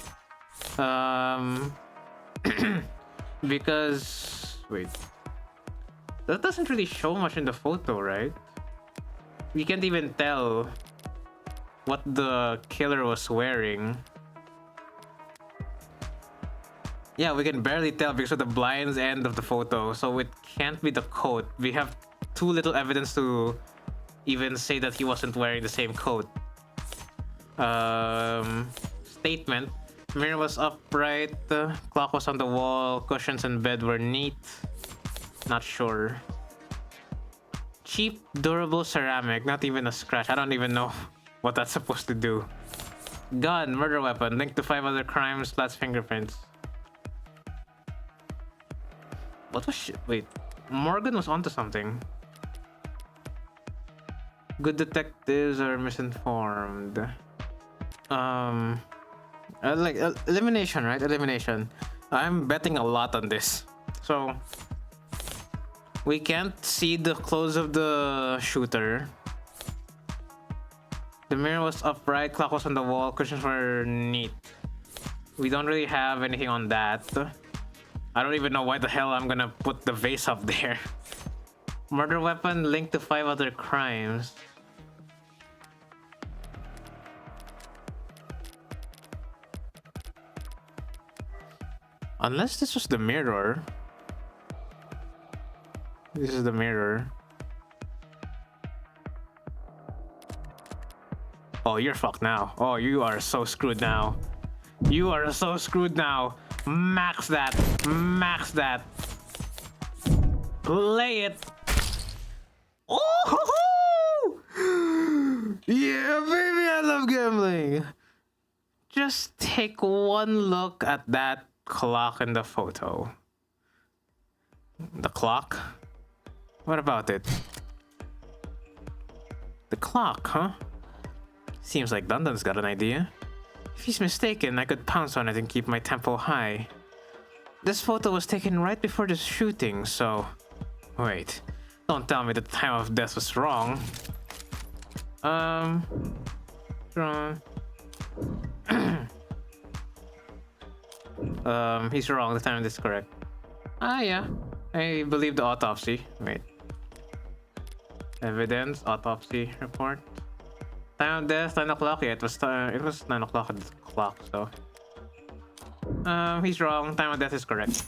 A: Because wait, that doesn't really show much in the photo, right? We can't even tell what the killer was wearing. Yeah, we can barely tell because of the blind's end of the photo, so it can't be the coat. We have too little evidence to even say that he wasn't wearing the same coat. Statement. Mirror was upright, clock was on the wall, cushions and bed were neat. Not sure. Cheap, durable ceramic, not even a scratch. I don't even know what that's supposed to do. Gun, murder weapon, linked to 5 other crimes, Flat's fingerprints. What was shit? Wait, Morgan was onto something. Good detectives are misinformed. Like elimination, right? Elimination. I'm betting a lot on this. So we can't see the clothes of the shooter. The mirror was upright, clock was on the wall, cushions were neat. We don't really have anything on that. I don't even know why the hell I'm gonna put the vase up there. Murder weapon linked to 5 other crimes. Unless this was the mirror. This is the mirror. Oh, you're fucked now. Oh, you are so screwed now. You are so screwed now. Max that. Max that. Play it. Oh! Yeah, baby, I love gambling. Just take one look at that clock in the photo. The clock? What about it? The clock, huh? Seems like Dundon's got an idea. If he's mistaken, I could pounce on it and keep my tempo high. This photo was taken right before the shooting, so... Wait. Don't tell me the time of death was wrong. Wrong. He's wrong. The time is correct. Ah, yeah. I believe the autopsy. Wait. Evidence, autopsy report. Time of death, 9 o'clock. Yeah, it was 9 o'clock at the clock, so. He's wrong. Time of death is correct.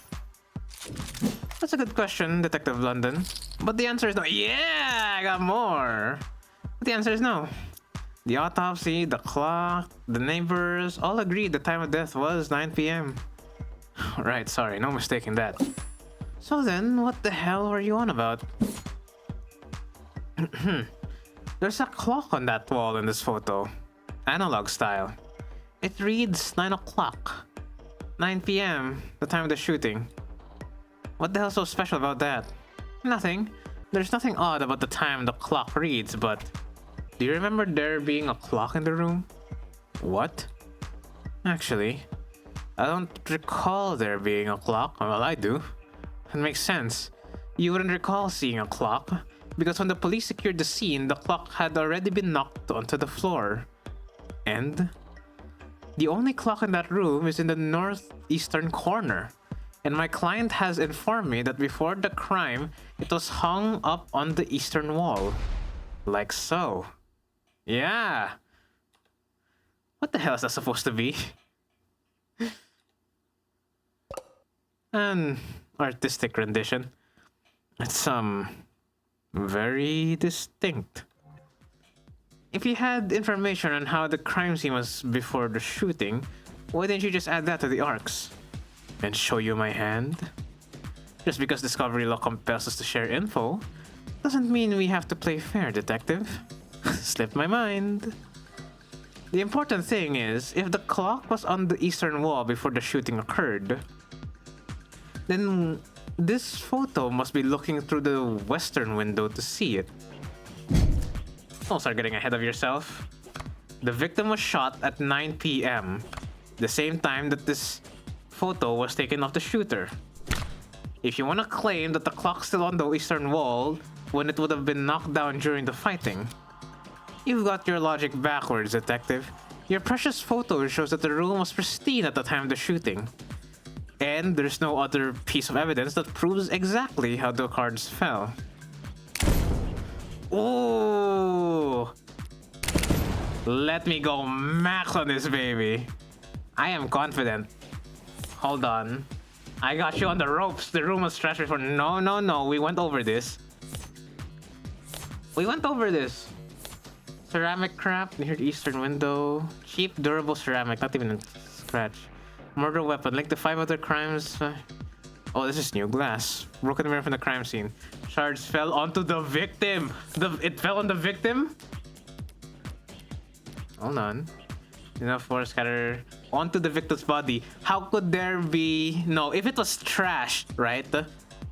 A: That's a good question, Detective London. But the answer is no. Yeah, I got more. But the answer is no. The autopsy, the clock, the neighbors all agreed the time of death was 9 p.m. Right, sorry, no mistaking that. So then, what the hell were you on about? There's a clock on that wall in this photo. Analog style. It reads 9 o'clock. 9 p.m., the time of the shooting. What the hell's so special about that? Nothing. There's nothing odd about the time the clock reads, but... Do you remember there being a clock in the room? What? Actually, I don't recall there being a clock. Well, I do. It makes sense. You wouldn't recall seeing a clock, because when the police secured the scene, the clock had already been knocked onto the floor. And the only clock in that room is in the northeastern corner. And my client has informed me that before the crime, it was hung up on the eastern wall. Like so. Yeah. What the hell is that supposed to be? An artistic rendition. It's, very distinct. If you had information on how the crime scene was before the shooting, why didn't you just add that to the arcs? And show you my hand? Just because Discovery Law compels us to share info, doesn't mean we have to play fair, detective. Slipped my mind. The important thing is, if the clock was on the eastern wall before the shooting occurred, then this photo must be looking through the western window to see it. Don't start getting ahead of yourself. The victim was shot at 9 p.m., the same time that this photo was taken of the shooter. If you want to claim that the clock's still on the eastern wall, when it would have been knocked down during the fighting. You've got your logic backwards, detective. Your precious photo shows that the room was pristine at the time of the shooting. And there's no other piece of evidence that proves exactly how the cards fell. Ooh! Let me go max on this baby. I am confident. Hold on. I got you on the ropes. The room was trashed before. No. We went over this. Ceramic crap near the eastern window. Cheap, durable ceramic. Not even a scratch. Murder weapon. Like the 5 other crimes. Oh, this is new. Glass. Broken mirror from the crime scene. Shards fell onto the victim. It fell on the victim? Hold on. Enough force scatter onto the victim's body. How could there be... No, if it was trashed, right?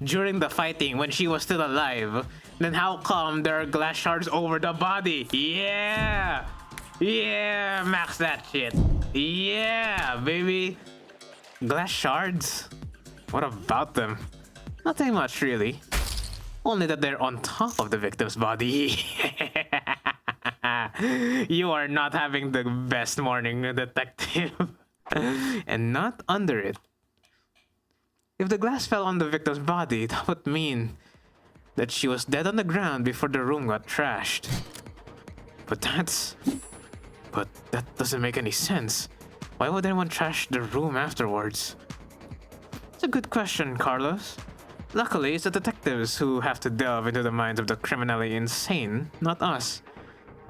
A: During the fighting when she was still alive, then how come there are glass shards over the body? Yeah! Yeah! Max that shit. Yeah, baby. Glass shards? What about them? Nothing much, really. Only that they're on top of the victim's body. You are not having the best morning, detective. And not under it. If the glass fell on the victim's body, that would mean that she was dead on the ground before the room got trashed. But that doesn't make any sense. Why would anyone trash the room afterwards? It's a good question, Carlos. Luckily, it's the detectives who have to delve into the minds of the criminally insane, not us.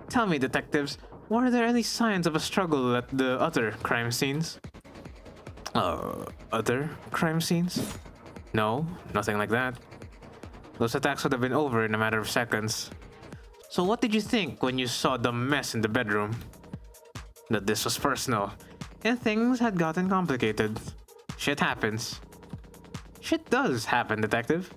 A: Tell me, detectives, were there any signs of a struggle at the other crime scenes? Other crime scenes? No, nothing like that. Those attacks would have been over in a matter of seconds. So what did you think when you saw the mess in the bedroom? That this was personal, and things had gotten complicated. Shit happens. Shit does happen, detective.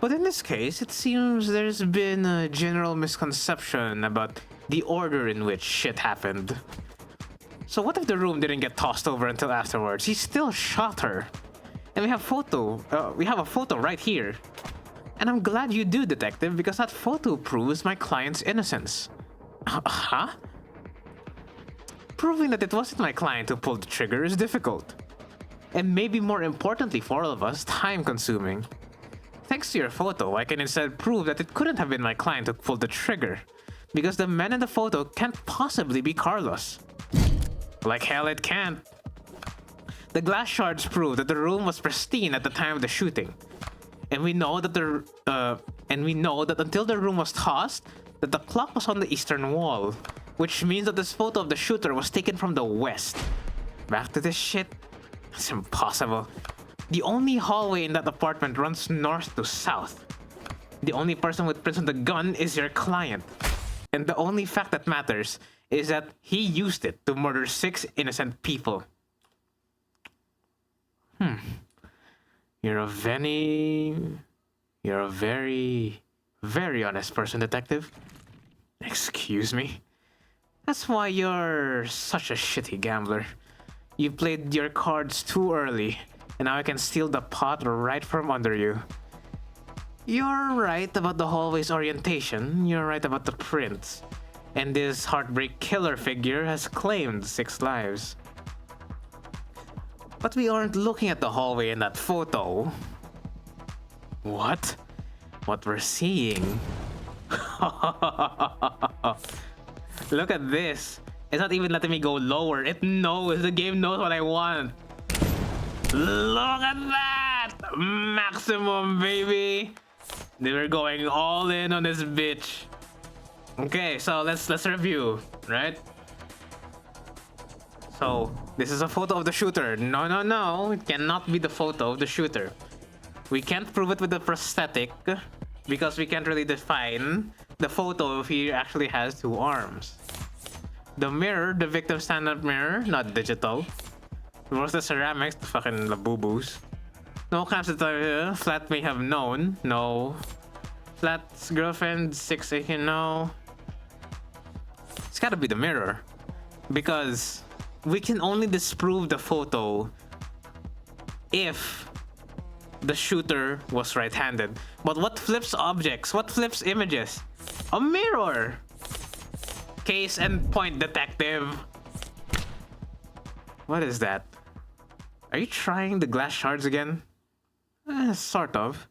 A: But in this case, it seems there's been a general misconception about the order in which shit happened. So what if the room didn't get tossed over until afterwards? He still shot her. And we have a photo right here. And I'm glad you do, detective, because that photo proves my client's innocence. Huh? Proving that it wasn't my client who pulled the trigger is difficult. And maybe more importantly for all of us, time-consuming. Thanks to your photo, I can instead prove that it couldn't have been my client who pulled the trigger, because the man in the photo can't possibly be Carlos. Like hell it can't. The glass shards prove that the room was pristine at the time of the shooting. And we know that until the room was tossed, that the clock was on the eastern wall, which means that this photo of the shooter was taken from the west. Back to this shit? It's impossible. The only hallway in that apartment runs north to south. The only person with prints on the gun is your client. And the only fact that matters is that he used it to murder 6 innocent people. You're a very, very honest person, detective. Excuse me? That's why you're such a shitty gambler. You played your cards too early, and now I can steal the pot right from under you. You're right about the hallway's orientation, you're right about the prints, and this heartbreak killer figure has claimed 6 lives. But we aren't looking at the hallway in that photo. What? What we're seeing? Look at this. It's not even letting me go lower. It knows. The game knows what I want. Look at that! Maximum, baby! They were going all in on this bitch. Okay, so let's review, right? So, this is a photo of the shooter. No. It cannot be the photo of the shooter. We can't prove it with the prosthetic because we can't really define the photo if he actually has 2 arms. The mirror, the victim stand-up mirror, not digital. What's the ceramics? Fucking labubus. No camps that Flat may have known. No. Flat's girlfriend, 618, no. It's gotta be the mirror. Because we can only disprove the photo if the shooter was right-handed. But what flips objects? What flips images? A mirror! Case and point, detective. What is that? Are you trying the glass shards again? Sort of.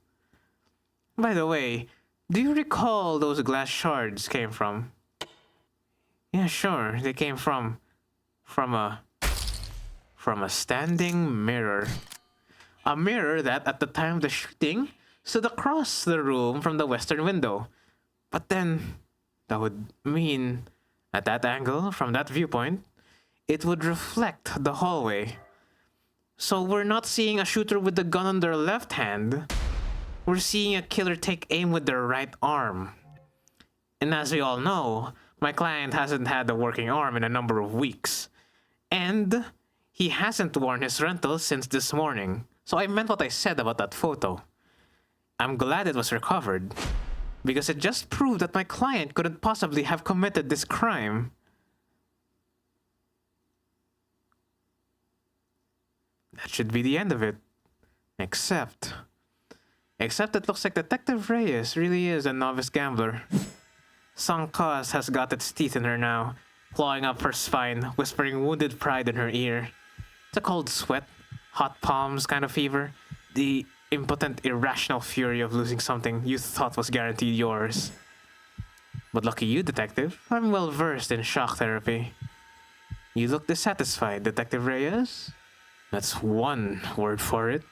A: By the way, do you recall those glass shards came from? Yeah, sure. They came from a standing mirror. A mirror that, at the time of the shooting, stood across the room from the western window. But then, that would mean, at that angle, from that viewpoint, it would reflect the hallway. So we're not seeing a shooter with the gun on their left hand. We're seeing a killer take aim with their right arm. And as we all know, my client hasn't had a working arm in a number of weeks. And he hasn't worn his rental since this morning. So I meant what I said about that photo. I'm glad it was recovered, because it just proved that my client couldn't possibly have committed this crime. That should be the end of it. Except it looks like Detective Reyes really is a novice gambler. Some cause has got its teeth in her now, clawing up her spine, whispering wounded pride in her ear. It's a cold sweat, hot palms kind of fever, the impotent, irrational fury of losing something you thought was guaranteed yours. But lucky you, Detective. I'm well versed in shock therapy. You look dissatisfied, Detective Reyes. That's one word for it.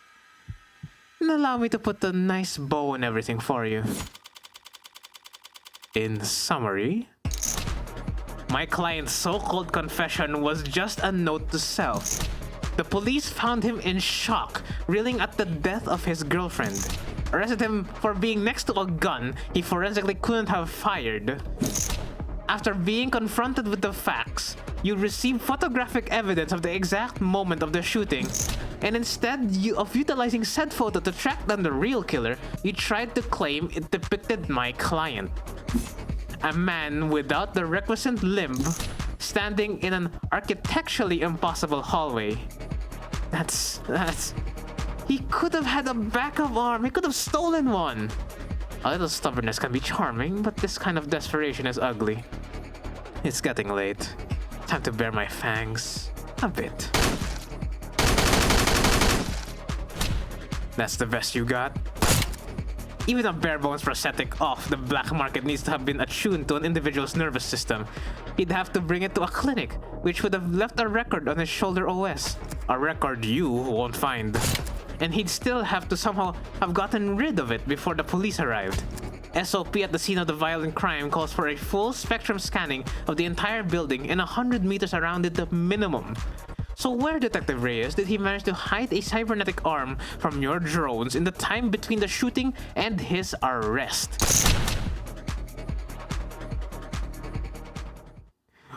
A: And allow me to put a nice bow on everything for you. In summary, my client's so-called confession was just a note to self. The police found him in shock, reeling at the death of his girlfriend. Arrested him for being next to a gun he forensically couldn't have fired. After being confronted with the facts, you received photographic evidence of the exact moment of the shooting. And instead of utilizing said photo to track down the real killer, you tried to claim it depicted my client. A man without the requisite limb, standing in an architecturally impossible hallway. That's... He could have had a backup arm. He could have stolen one. A little stubbornness can be charming, but this kind of desperation is ugly. It's getting late. Time to bare my fangs. A bit. That's the best you got? Even a bare-bones prosthetic off the black market needs to have been attuned to an individual's nervous system. He'd have to bring it to a clinic, which would have left a record on his shoulder OS. A record you won't find. And he'd still have to somehow have gotten rid of it before the police arrived. SOP at the scene of the violent crime calls for a full spectrum scanning of the entire building and 100 meters around it the minimum. So where, Detective Reyes, did he manage to hide a cybernetic arm from your drones in the time between the shooting and his arrest?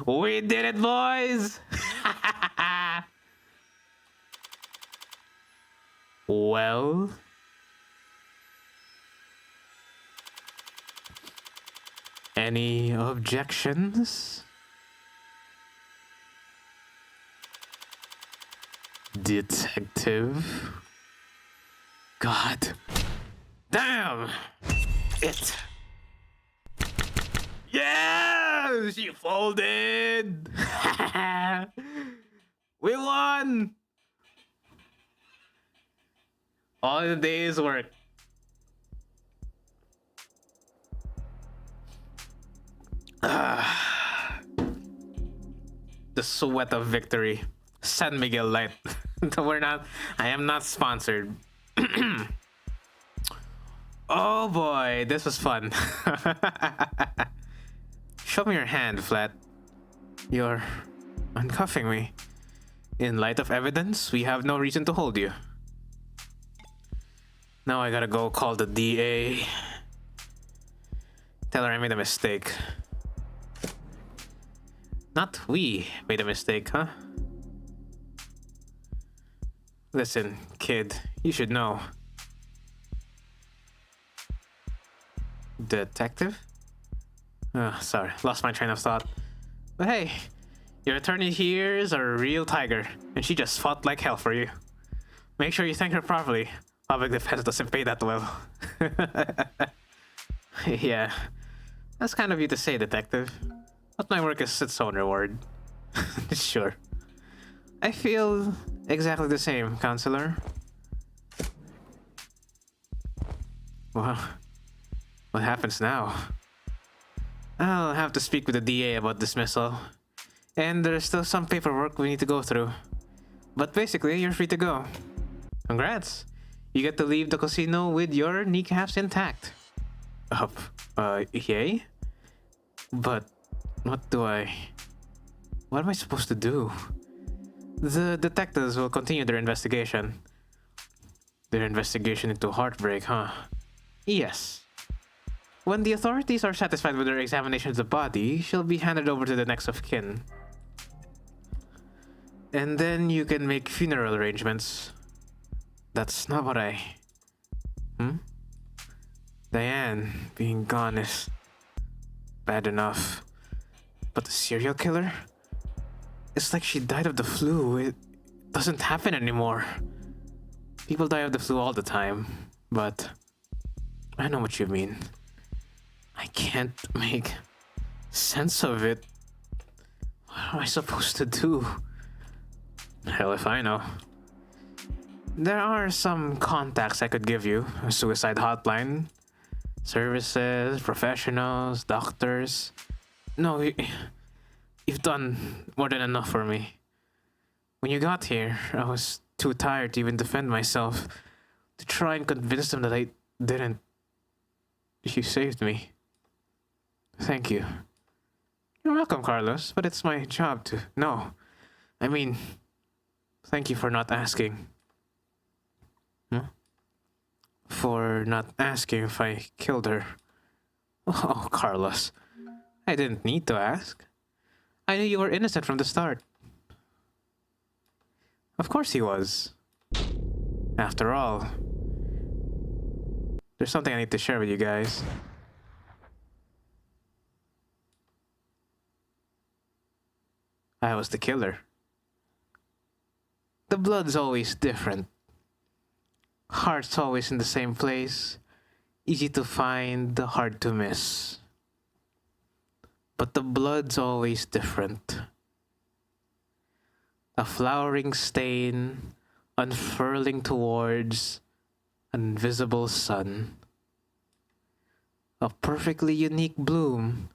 A: We did it, boys! Well... Any objections? Detective? God damn it. Yeah! She folded! We won! All the day's work. The sweat of victory. San Miguel Light. I am not sponsored. Oh boy, this was fun. Show me your hand, Flat. You're uncuffing me. In light of evidence, we have no reason to hold you. Now I gotta go call the DA. Tell her I made a mistake. Not we made a mistake, huh? Listen, kid, you should know. Detective? Sorry, lost my train of thought. But hey, your attorney here is a real tiger, and she just fought like hell for you. Make sure you thank her properly. Public defense doesn't pay that well. Yeah, that's kind of you to say, detective. But my work is its own reward. Sure. I feel exactly the same, counselor. Well, what happens now? I'll have to speak with the DA about dismissal. And there's still some paperwork we need to go through. But basically, you're free to go. Congrats! You get to leave the casino with your kneecaps intact. Yay? But what am I supposed to do? The detectives will continue their investigation. Their investigation into heartbreak, huh? Yes. When the authorities are satisfied with their examination of the body, she'll be handed over to the next of kin. And then you can make funeral arrangements. That's not what Diane being gone is bad enough. But the serial killer? It's like she died of the flu. It doesn't happen anymore. People die of the flu all the time, but I know what you mean. I can't make sense of it. What am I supposed to do? Hell if I know. There are some contacts I could give you. A suicide hotline. Services, professionals, doctors. No, you've done more than enough for me. When you got here, I was too tired to even defend myself. To try and convince them that I didn't. You saved me. Thank you. You're welcome, Carlos, but it's my job to... No. I mean, thank you for not asking. For not asking if I killed her. Oh, Carlos. I didn't need to ask. I knew you were innocent from the start. Of course he was. After all, there's something I need to share with you guys. I was the killer. The blood's always different. Heart's always in the same place. Easy to find, hard to miss. But the blood's always different. A flowering stain unfurling towards an invisible sun. A perfectly unique bloom.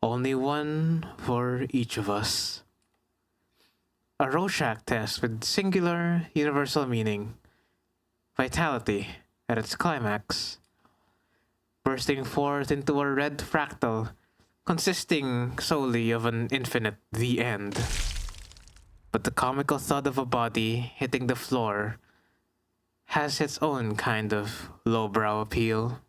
A: Only one for each of us. A Rorschach test with singular universal meaning. Vitality at its climax. Bursting forth into a red fractal, consisting solely of an infinite the end. But the comical thud of a body hitting the floor has its own kind of lowbrow appeal.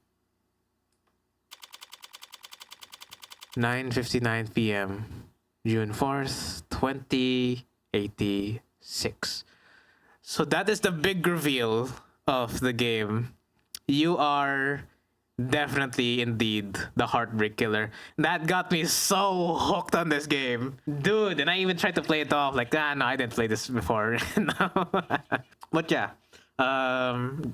A: 9:59 p.m. June 4th, 2086. So that is the big reveal of the game. You are definitely indeed the heartbreak killer. That got me so hooked on this game. Dude, and I even tried to play it off like, no, I didn't play this before. No. But yeah,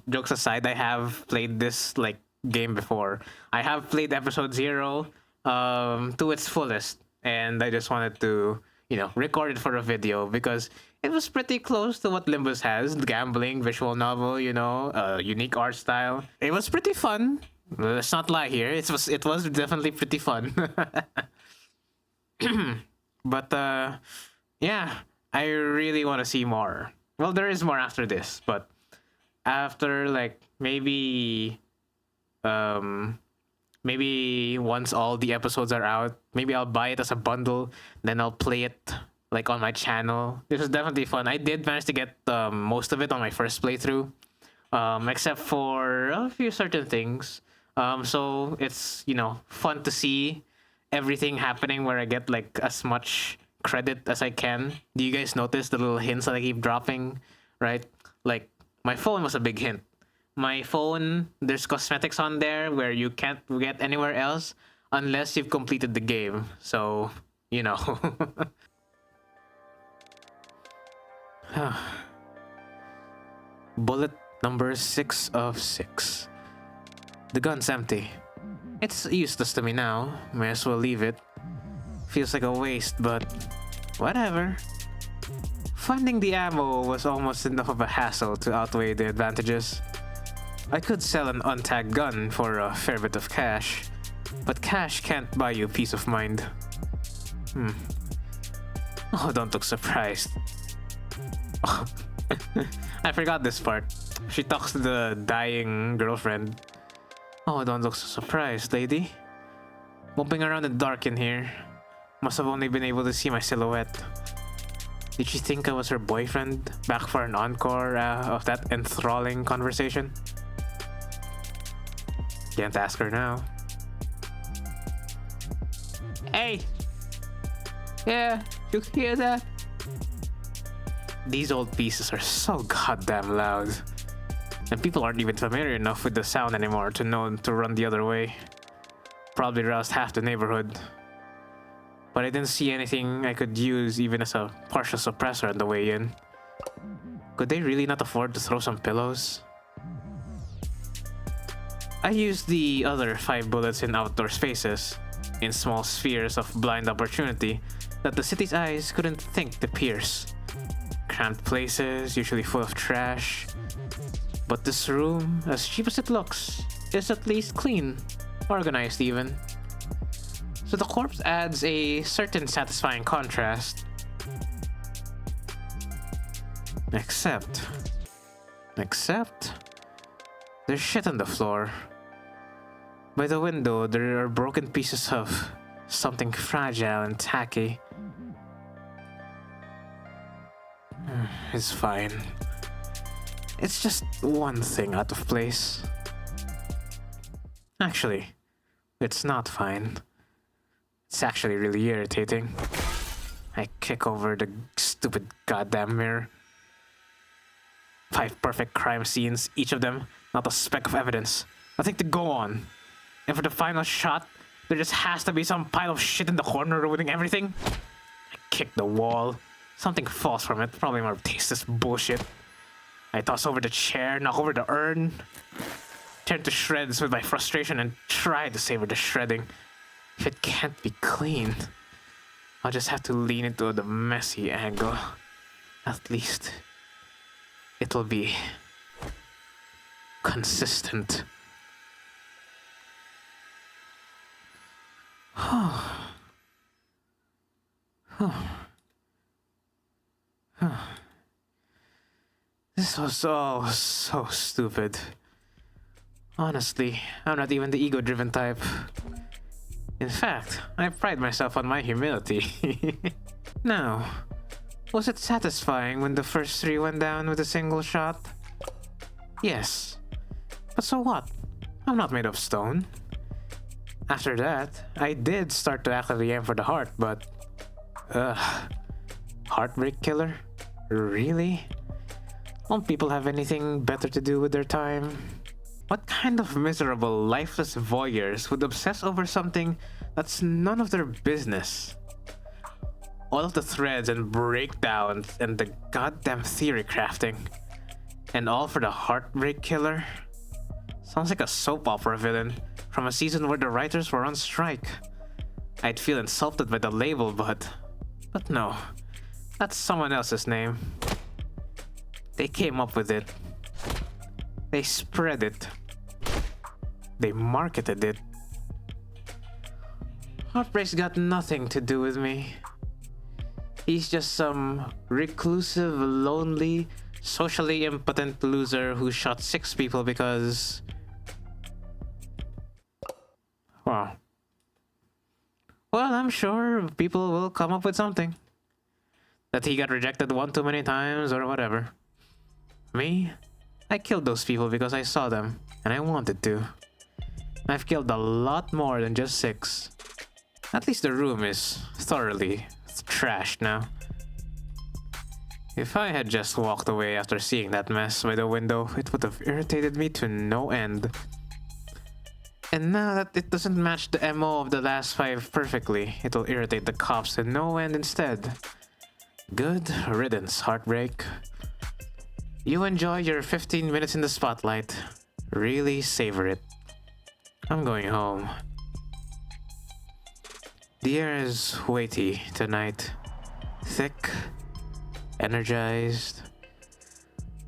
A: jokes aside, I have played this like game before. I have played episode 0 to its fullest, and I just wanted to, record it for a video because it was pretty close to what Limbus has. Gambling, visual novel, unique art style. It was pretty fun. Let's not lie here. It was definitely pretty fun. But yeah, I really want to see more. Well, there is more after this, but after like maybe once all the episodes are out, maybe I'll buy it as a bundle, then I'll play it like on my channel. This is definitely fun. I did manage to get most of it on my first playthrough, except for a few certain things. So it's, fun to see everything happening where I get like as much credit as I can. Do you guys notice the little hints that I keep dropping, right? Like my phone was a big hint. My phone, there's cosmetics on there where you can't get anywhere else unless you've completed the game. So, Bullet Number 6 of 6. The gun's empty. It's useless to me now. May as well leave it. Feels like a waste, but whatever. Finding the ammo was almost enough of a hassle to outweigh the advantages. I could sell an untagged gun for a fair bit of cash, but cash can't buy you peace of mind. Oh, don't look surprised. Oh, I forgot this part. She talks to the dying girlfriend. Oh, don't look so surprised, lady. Bumping around in the dark in here. Must have only been able to see my silhouette. Did she think I was her boyfriend? Back for an encore of that enthralling conversation? Can't ask her now. Hey! Yeah, you hear that? These old pieces are so goddamn loud. And people aren't even familiar enough with the sound anymore to know to run the other way. Probably roused half the neighborhood. But I didn't see anything I could use even as a partial suppressor on the way in. Could they really not afford to throw some pillows? I used the other 5 bullets in outdoor spaces, in small spheres of blind opportunity that the city's eyes couldn't think to pierce. Cramped places, usually full of trash. But this room, as cheap as it looks, is at least clean, organized even. So the corpse adds a certain satisfying contrast. Except, there's shit on the floor. By the window, there are broken pieces of something fragile and tacky. It's fine. It's just one thing out of place. Actually, it's not fine. It's actually really irritating. I kick over the stupid goddamn mirror. 5 perfect crime scenes, each of them not a speck of evidence. Nothing to go on. And for the final shot, there just has to be some pile of shit in the corner ruining everything. I kick the wall. Something falls from it, probably more tasteless bullshit. I toss over the chair, knock over the urn, turn to shreds with my frustration and try to savor the shredding. If it can't be cleaned, I'll just have to lean into the messy angle. At least, it'll be consistent. This was all so stupid. Honestly, I'm not even the ego-driven type. In fact, I pride myself on my humility. Now, was it satisfying when the first 3 went down with a single shot? Yes. But so what? I'm not made of stone. After that, I did start to actively aim for the heart, but... Heartbreak killer? Really? Don't people have anything better to do with their time? What kind of miserable, lifeless voyeurs would obsess over something that's none of their business? All of the threads and breakdowns and the goddamn theory crafting. And all for the heartbreak killer? Sounds like a soap opera villain from a season where the writers were on strike. I'd feel insulted by the label, but no. That's someone else's name. They came up with it. They spread it. They marketed it. Heartbreak's got nothing to do with me. He's just some reclusive, lonely, socially impotent loser who shot 6 people because... Wow. Well, I'm sure people will come up with something. That he got rejected 1 too many times or whatever. Me? I killed those people because I saw them, and I wanted to. I've killed a lot more than just 6. At least the room is thoroughly trashed now. If I had just walked away after seeing that mess by the window, it would have irritated me to no end. And now that it doesn't match the MO of the last 5 perfectly, it'll irritate the cops to no end instead. Good riddance, Heartbreak. You enjoy your 15 minutes in the spotlight. Really savor it. I'm going home. The air is weighty tonight. Thick, energized.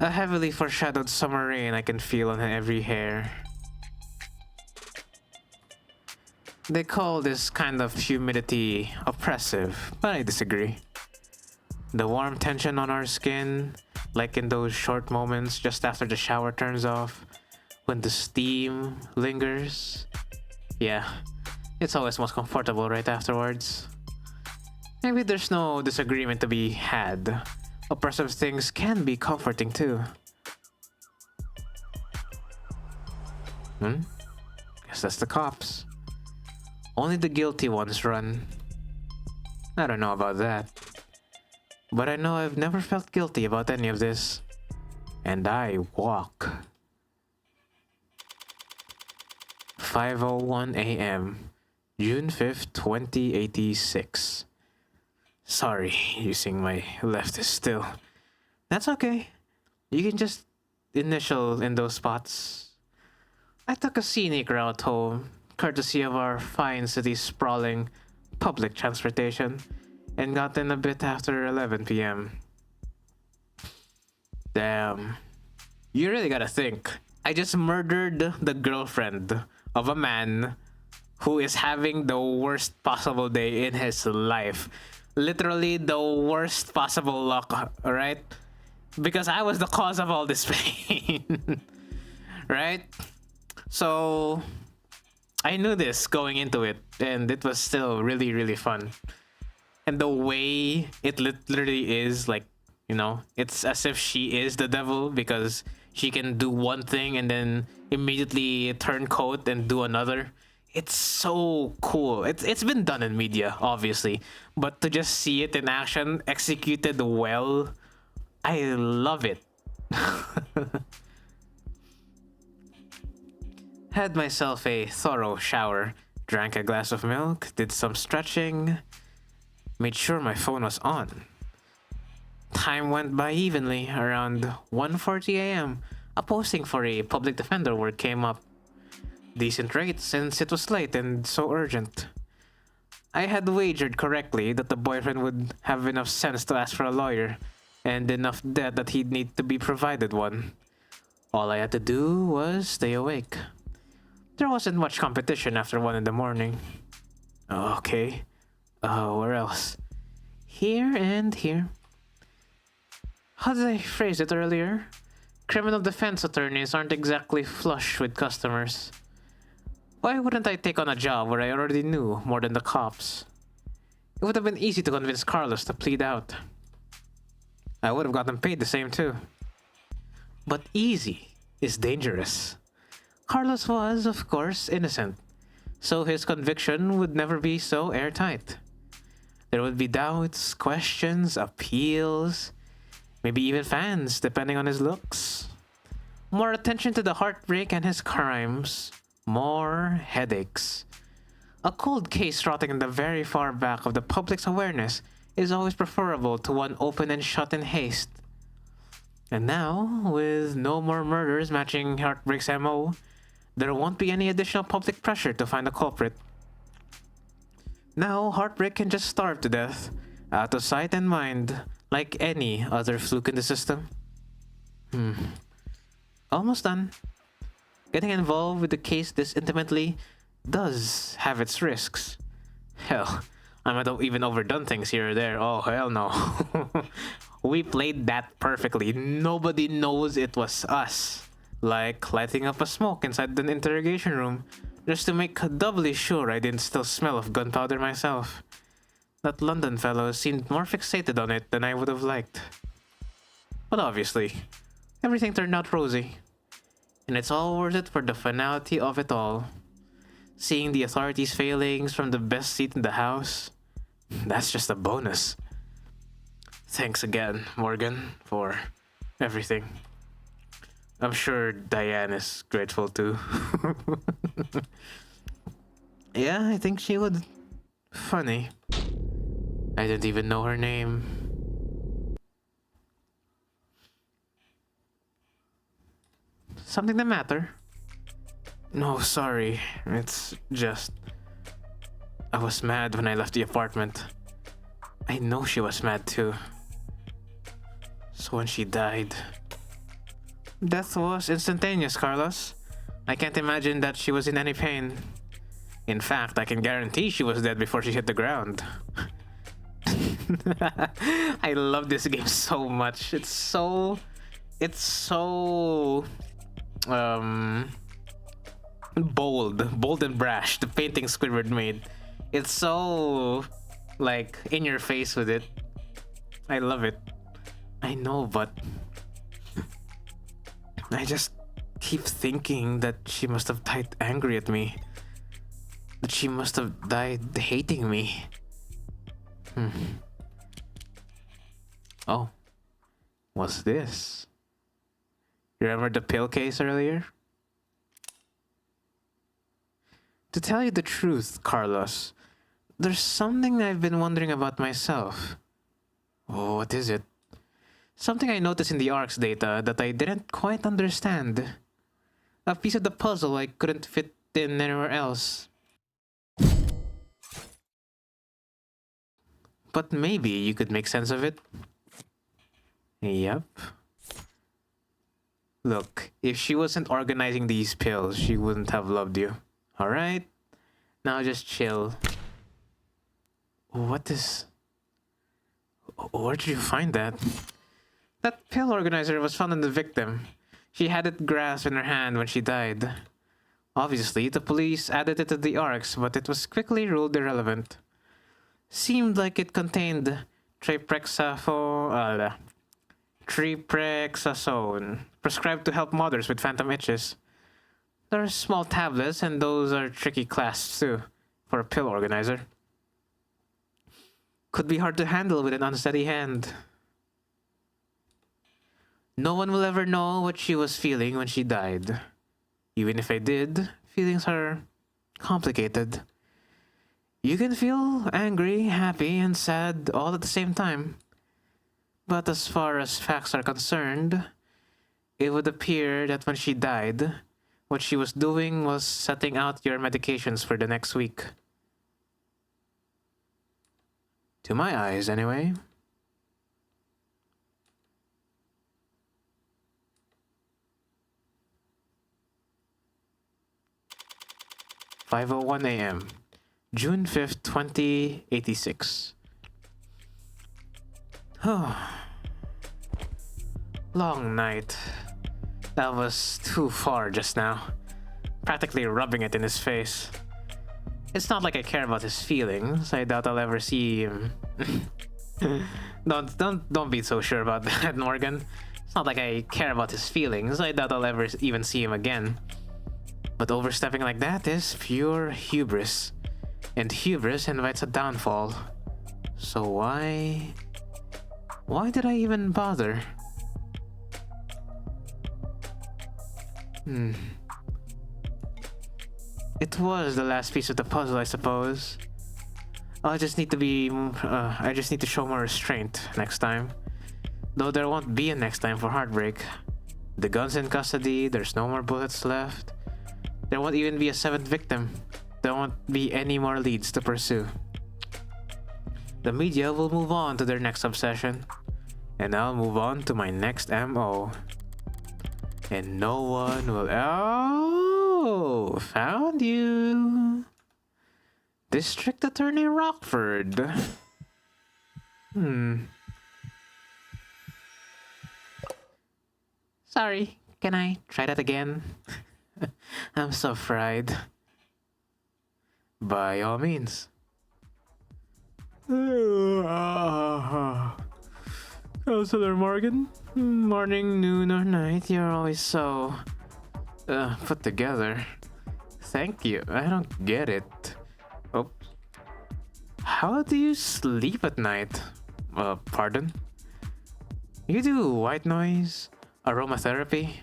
A: A heavily foreshadowed summer rain I can feel on every hair. They call this kind of humidity oppressive, but I disagree. The warm tension on our skin, like in those short moments just after the shower turns off, when the steam lingers. Yeah, it's always most comfortable right afterwards. Maybe there's no disagreement to be had. Oppressive things can be comforting too. Guess that's the cops. Only the guilty ones run. I don't know about that. But I know I've never felt guilty about any of this. And I walk. 5:01 a.m. June 5th, 2086. Sorry, using my leftist still. That's okay. You can just initial in those spots. I took a scenic route home, courtesy of our fine city's sprawling public transportation, and got in a bit after 11 p.m. Damn. You really gotta think. I just murdered the girlfriend of a man who is having the worst possible day in his life. Literally the worst possible luck, alright? Because I was the cause of all this pain. Right? So I knew this going into it, and it was still really, really fun. And the way it literally is, like, you know, it's as if she is the devil because she can do one thing and then immediately turn coat and do another. It's so cool. It's been done in media, obviously, but to just see it in action, executed well, I love it. Had myself a thorough shower, drank a glass of milk, did some stretching, made sure my phone was on. Time went by evenly. Around 1:40 a.m., a posting for a public defender work came up. Decent rate since it was late and so urgent. I had wagered correctly that the boyfriend would have enough sense to ask for a lawyer, and enough debt that he'd need to be provided one. All I had to do was stay awake. There wasn't much competition after 1 in the morning. Okay. Where else? Here and here. How did I phrase it earlier? Criminal defense attorneys aren't exactly flush with customers. Why wouldn't I take on a job where I already knew more than the cops? It would have been easy to convince Carlos to plead out. I would have gotten paid the same too. But easy is dangerous. Carlos was, of course, innocent, so his conviction would never be so airtight. There would be doubts, questions, appeals, maybe even fans, depending on his looks. More attention to the heartbreak and his crimes. More headaches. A cold case rotting in the very far back of the public's awareness is always preferable to one open and shut in haste. And now, with no more murders matching Heartbreak's MO, there won't be any additional public pressure to find a culprit. Now, Heartbreak can just starve to death, out of sight and mind, like any other fluke in the system. Almost done. Getting involved with the case this intimately does have its risks. Hell, I might have even overdone things here or there. Oh, hell no. We played that perfectly. Nobody knows it was us. Like lighting up a smoke inside the interrogation room, just to make doubly sure I didn't still smell of gunpowder myself. That London fellow seemed more fixated on it than I would have liked. But obviously, everything turned out rosy. And it's all worth it for the finality of it all. Seeing the authorities' failings from the best seat in the house, that's just a bonus. Thanks again, Morgan, for everything. I'm sure Diane is grateful too. Yeah, I think she would. Funny. I didn't even know her name. Something the matter? No, sorry. It's just... I was mad when I left the apartment. I know she was mad too. So when she died... Death was instantaneous, Carlos. I can't imagine that she was in any pain. In fact, I can guarantee she was dead before she hit the ground. I love this game so much. It's so bold and brash. The painting Squidward made. It's so like in your face with it. I love it. I know, but I just keep thinking that she must have died angry at me. That she must have died hating me. Oh, what's this? Remember the pill case earlier? To tell you the truth, Carlos, there's something I've been wondering about myself. Oh, what is it? Something I noticed in the ARC's data that I didn't quite understand. A piece of the puzzle I couldn't fit in anywhere else. But maybe you could make sense of it. Yep. Look, if she wasn't organizing these pills, she wouldn't have loved you. Alright? Now just chill. What is... Where did you find that? That pill organizer was found in the victim. She had it grasped in her hand when she died. Obviously, the police added it to the ARCs, but it was quickly ruled irrelevant. Seemed like it contained triprexazone, prescribed to help mothers with phantom itches. There are small tablets, and those are tricky clasps too, for a pill organizer. Could be hard to handle with an unsteady hand. No one will ever know what she was feeling when she died. Even if I did, feelings are complicated. You can feel angry, happy, and sad all at the same time. But as far as facts are concerned, it would appear that when she died, what she was doing was setting out your medications for the next week. To my eyes, anyway. "5:01 a.m. June 5th, 2086. Long night. That was too far just now. Practically rubbing it in his face. It's not like I care about his feelings. I doubt I'll ever see him. Don't be so sure about that, Morgan. It's not like I care about his feelings. I doubt I'll ever even see him again. But overstepping like that is pure hubris. And hubris invites a downfall. So why did I even bother? It was the last piece of the puzzle, I suppose. I just need to show more restraint next time. Though there won't be a next time for Heartbreak. The gun's in custody, there's no more bullets left. There won't even be a 7th victim. There won't be any more leads to pursue. The media will move on to their next obsession. And I'll move on to my next MO. And no one will... Oh! Found you! District Attorney Rockford. Sorry, can I try that again? I'm so fried. By all means. Counselor Morgan? Morning, noon, or night, you're always so... put together. Thank you. I don't get it. Oh. How do you sleep at night? Pardon? You do white noise? Aromatherapy?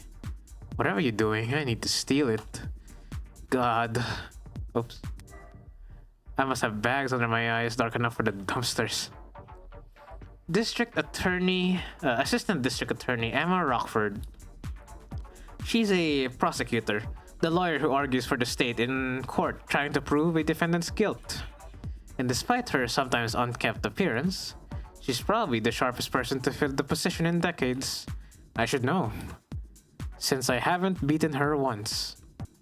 A: Whatever you're doing, I need to steal it. God. Oops. I must have bags under my eyes dark enough for the dumpsters. Assistant District Attorney Emma Rockford. She's a prosecutor, the lawyer who argues for the state in court trying to prove a defendant's guilt. And despite her sometimes unkempt appearance, she's probably the sharpest person to fill the position in decades. I should know, since I haven't beaten her once.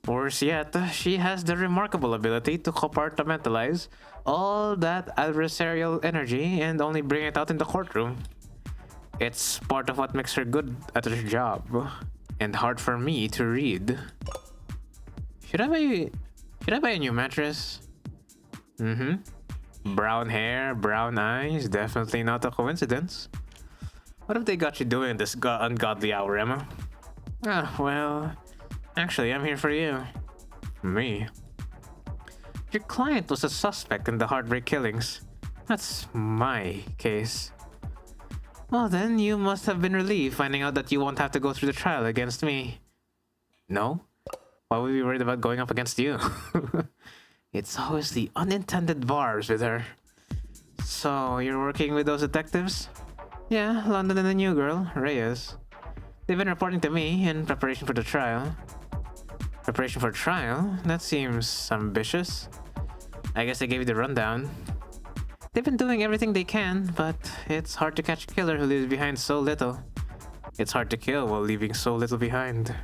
A: Worse yet, she has the remarkable ability to compartmentalize all that adversarial energy and only bring it out in the courtroom. It's part of what makes her good at her job, and hard for me to read. Should I buy a new mattress? Brown hair, brown eyes, definitely not a coincidence. What have they got you doing this ungodly hour, Emma? Well, actually, I'm here for you. Me? Your client was a suspect in the Heartbreak killings. That's my case. Well then, you must have been relieved finding out that you won't have to go through the trial against me. No? Why would we be worried about going up against you? It's always the unintended bars with her. So, you're working with those detectives? Yeah, London and the new girl, Reyes. They've been reporting to me in preparation for the trial. Preparation for trial? That seems ambitious. I guess I gave you the rundown. They've been doing everything they can, but it's hard to catch a killer who leaves behind so little. It's hard to kill while leaving so little behind.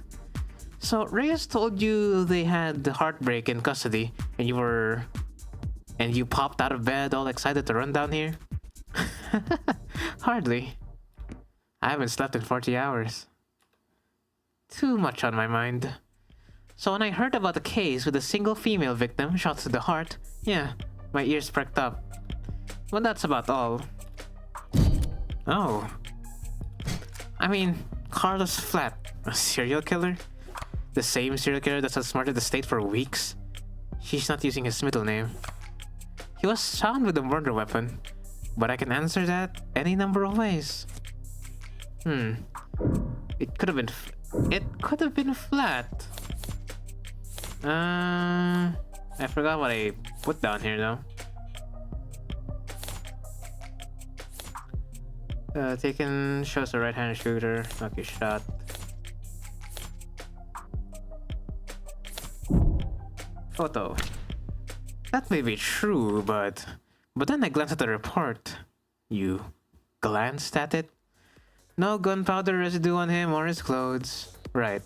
A: So Reyes told you they had the Heartbreak in custody, and you popped out of bed all excited to run down here? Hardly. I haven't slept in 40 hours. Too much on my mind. So when I heard about the case with a single female victim shot to the heart, yeah, my ears perked up. But that's about all. Oh. I mean, Carlos Flat, a serial killer? The same serial killer that's outsmarted the state for weeks? She's not using his middle name. He was found with a murder weapon, but I can answer that any number of ways. It could have been Flat. I forgot what I put down here though. Taken shows a right-handed shooter, lucky shot. Photo. That may be true, but then I glanced at the report. You glanced at it? No gunpowder residue on him or his clothes. Right.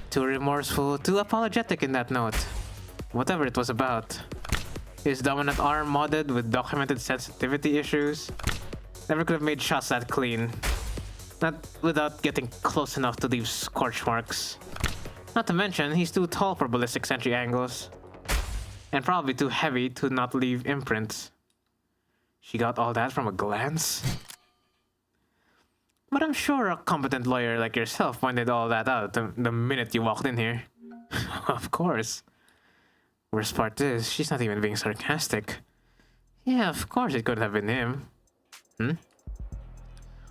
A: Too remorseful, too apologetic in that note. Whatever it was about. His dominant arm modded with documented sensitivity issues. Never could have made shots that clean. Not without getting close enough to leave scorch marks. Not to mention, he's too tall for ballistic entry angles. And probably too heavy to not leave imprints. She got all that from a glance? But I'm sure a competent lawyer like yourself pointed all that out the minute you walked in here. Of course. Worst part is, she's not even being sarcastic. Yeah, of course it could have been him.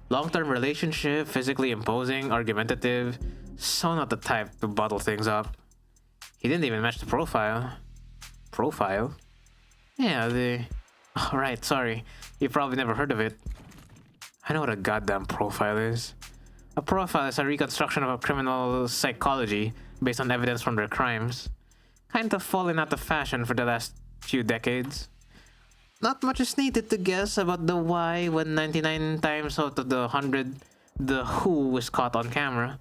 A: Long-term relationship, physically imposing, argumentative. So not the type to bottle things up. He didn't even match the profile. Profile? Yeah, Oh, right, sorry. You probably never heard of it. I know what a goddamn profile is. A profile is a reconstruction of a criminal psychology based on evidence from their crimes. Kind of fallen out of fashion for the last few decades. Not much is needed to guess about the why when 99 times out of the 100, the who was caught on camera.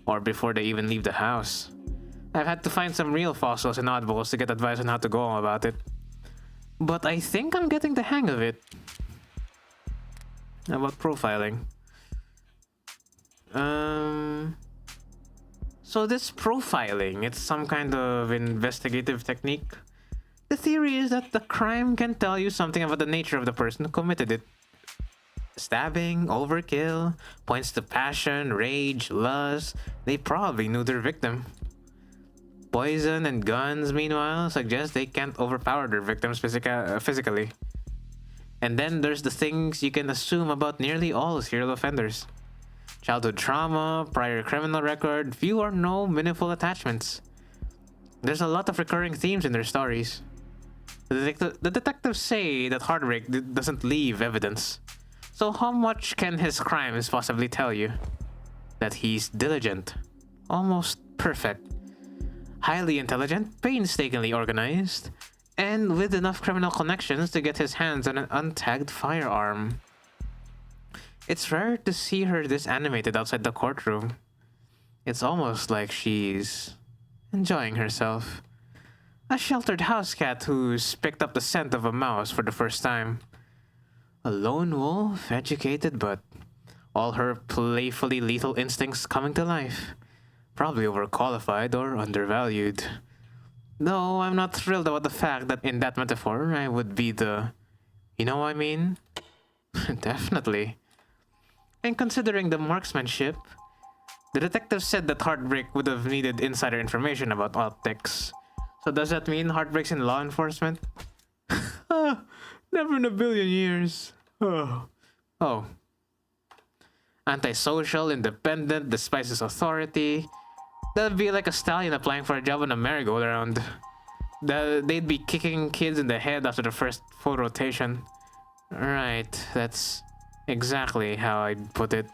A: Or before they even leave the house. I've had to find some real fossils and oddballs to get advice on how to go about it. But I think I'm getting the hang of it. About profiling. So this profiling, it's some kind of investigative technique. The theory is that the crime can tell you something about the nature of the person who committed it. Stabbing, overkill, points to passion, rage, lust. They probably knew their victim. Poison and guns, meanwhile, suggest they can't overpower their victims physically. And then there's the things you can assume about nearly all serial offenders. Childhood trauma, prior criminal record, few or no meaningful attachments. There's a lot of recurring themes in their stories. The detectives say that Heartbreak doesn't leave evidence. So how much can his crimes possibly tell you? That he's diligent, almost perfect. Highly intelligent, painstakingly organized, and with enough criminal connections to get his hands on an untagged firearm. It's rare to see her this animated outside the courtroom. It's almost like she's enjoying herself. A sheltered house cat who's picked up the scent of a mouse for the first time. A lone wolf, educated, but all her playfully lethal instincts coming to life. Probably overqualified or undervalued. Though I'm not thrilled about the fact that in that metaphor, I would be the... You know what I mean? Definitely. And considering the marksmanship, the detective said that Heartbreak would have needed insider information about optics. So does that mean Heartbreak's in law enforcement? Never in a billion years. Oh. Antisocial, independent, despises authority. That'd be like a stallion applying for a job on a merry-go-round. They'd be kicking kids in the head after the first full rotation. Right, that's exactly how I'd put it.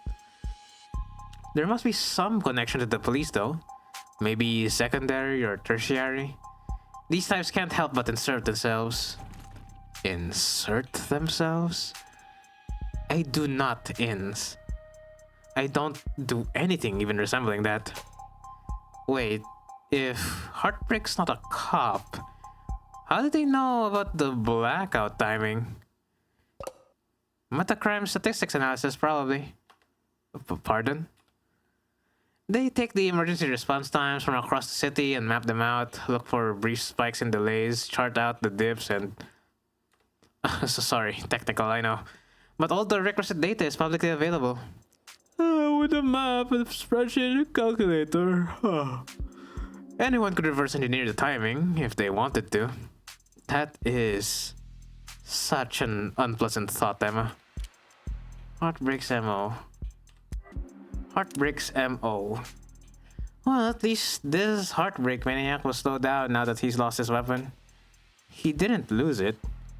A: There must be some connection to the police though. Maybe secondary or tertiary. These types can't help but insert themselves. Insert themselves? I do not ins. I don't do anything even resembling that. Wait, if Heartbreak's not a cop, how did they know about the blackout timing? Metacrime statistics analysis, probably. Pardon? They take the emergency response times from across the city and map them out, look for brief spikes and delays, chart out the dips, and... so sorry, technical, I know. But all the requisite data is publicly available. With a map, a spreadsheet, and a calculator. Anyone could reverse engineer the timing if they wanted to. That is such an unpleasant thought, Emma. Heartbreak's MO. Heartbreak's MO. Well, at least this Heartbreak maniac will slow down now that he's lost his weapon. He didn't lose it.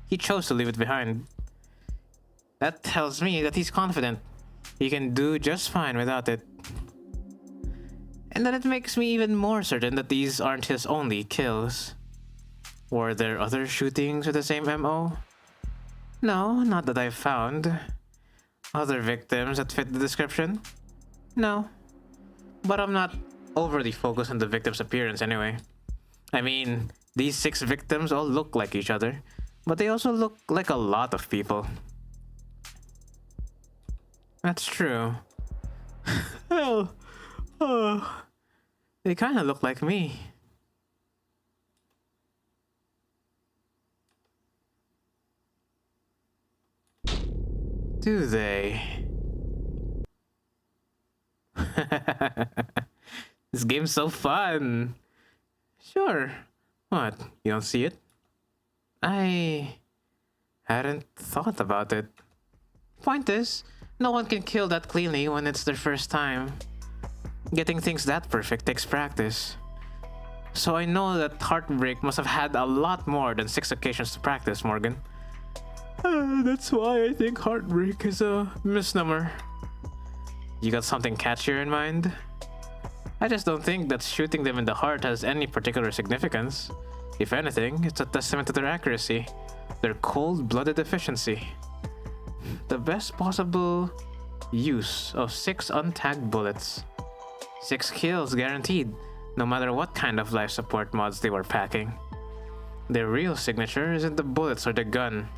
A: He chose to leave it behind. That tells me that he's confident. He can do just fine without it. And then it makes me even more certain that these aren't his only kills. Were there other shootings with the same MO? No, not that I've found. Other victims that fit the description? No. But I'm not overly focused on the victim's appearance anyway. I mean, these 6 victims all look like each other, but they also look like a lot of people. That's true. Hell, they kind of look like me. Do they? This game's so fun. Sure. What? You don't see it? I hadn't thought about it. Point is, no one can kill that cleanly when it's their first time. Getting things that perfect takes practice. So I know that Heartbreak must have had a lot more than 6 occasions to practice, Morgan. That's why I think Heartbreak is a misnomer. You got something catchier in mind? I just don't think that shooting them in the heart has any particular significance. If anything, it's a testament to their accuracy, their cold-blooded efficiency. The best possible use of 6 untagged bullets. 6 kills guaranteed, no matter what kind of life support mods they were packing. Their real signature isn't the bullets or the gun.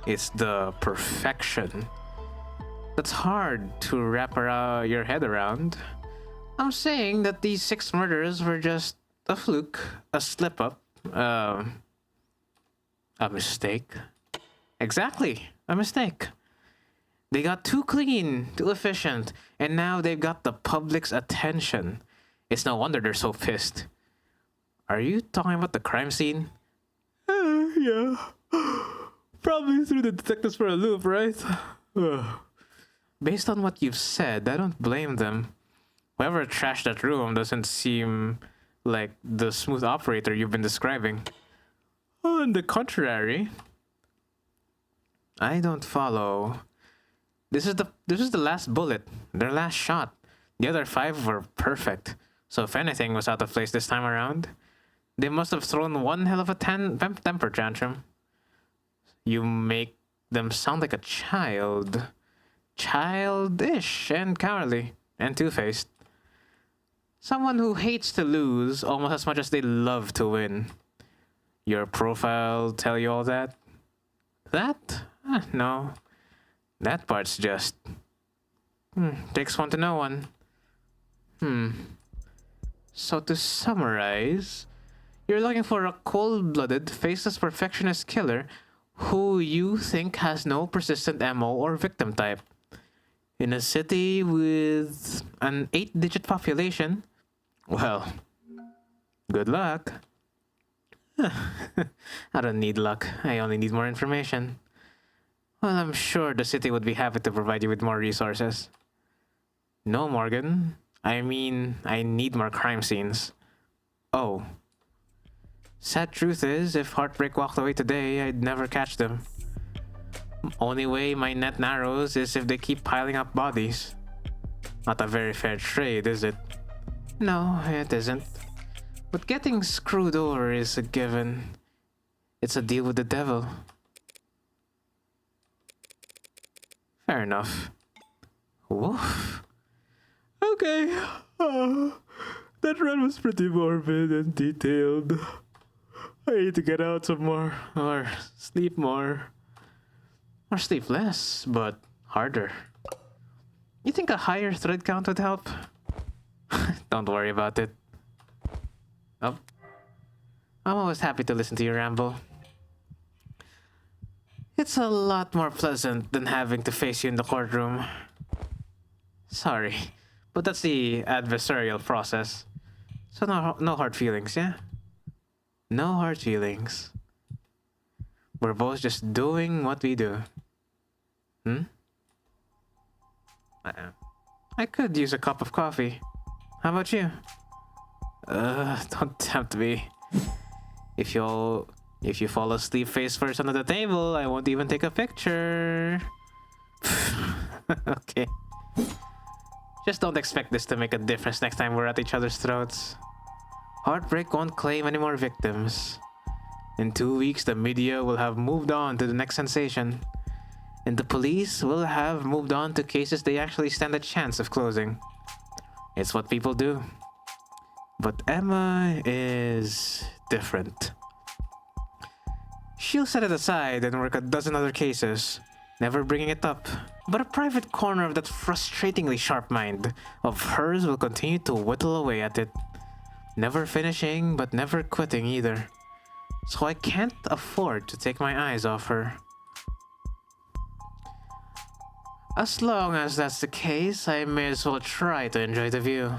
A: It's the perfection. That's hard to wrap your head around. I'm saying that these 6 murders were just a fluke, a slip-up, a mistake. Exactly, a mistake. They got too clean, too efficient, and now they've got the public's attention. It's no wonder they're so pissed. Are you talking about the crime scene? Yeah. Probably threw the detectives for a loop, right? Based on what you've said, I don't blame them. Whoever trashed that room doesn't seem like the smooth operator you've been describing. On the contrary, I don't follow. This is the last bullet, their last shot. The other 5 were perfect, so if anything was out of place this time around, they must have thrown one hell of a temper tantrum. You make them sound like a child. Childish and cowardly and two-faced. Someone who hates to lose almost as much as they love to win. Your profile tell you all that? That? No. That part's just... takes one to know one. So to summarize, you're looking for a cold-blooded, faceless perfectionist killer who you think has no persistent MO or victim type. In a city with an 8-digit population, well, good luck. I don't need luck. I only need more information. Well, I'm sure the city would be happy to provide you with more resources. No, Morgan. I mean, I need more crime scenes. Oh. Sad truth is, if Heartbreak walked away today, I'd never catch them. Only way my net narrows is if they keep piling up bodies. Not a very fair trade, is it? No, it isn't. But getting screwed over is a given. It's a deal with the devil. Fair enough. Woof. Okay. That run was pretty morbid and detailed. I need to get out some more, or sleep more. Or sleep less, but harder. You think a higher thread count would help? Don't worry about it. Oh. I'm always happy to listen to you ramble. It's a lot more pleasant than having to face you in the courtroom. Sorry, but that's the adversarial process. So no hard feelings, yeah? No hard feelings. We're both just doing what we do. I could use a cup of coffee. How about you? Don't tempt me. If you fall asleep face first under the table, I won't even take a picture. Okay. Just don't expect this to make a difference next time we're at each other's throats. Heartbreak won't claim any more victims. In 2 weeks, the media will have moved on to the next sensation. And the police will have moved on to cases they actually stand a chance of closing. It's what people do. But Emma is different. She'll set it aside and work a dozen other cases, never bringing it up. But a private corner of that frustratingly sharp mind of hers will continue to whittle away at it. Never finishing, but never quitting either. So I can't afford to take my eyes off her. As long as that's the case, I may as well try to enjoy the view.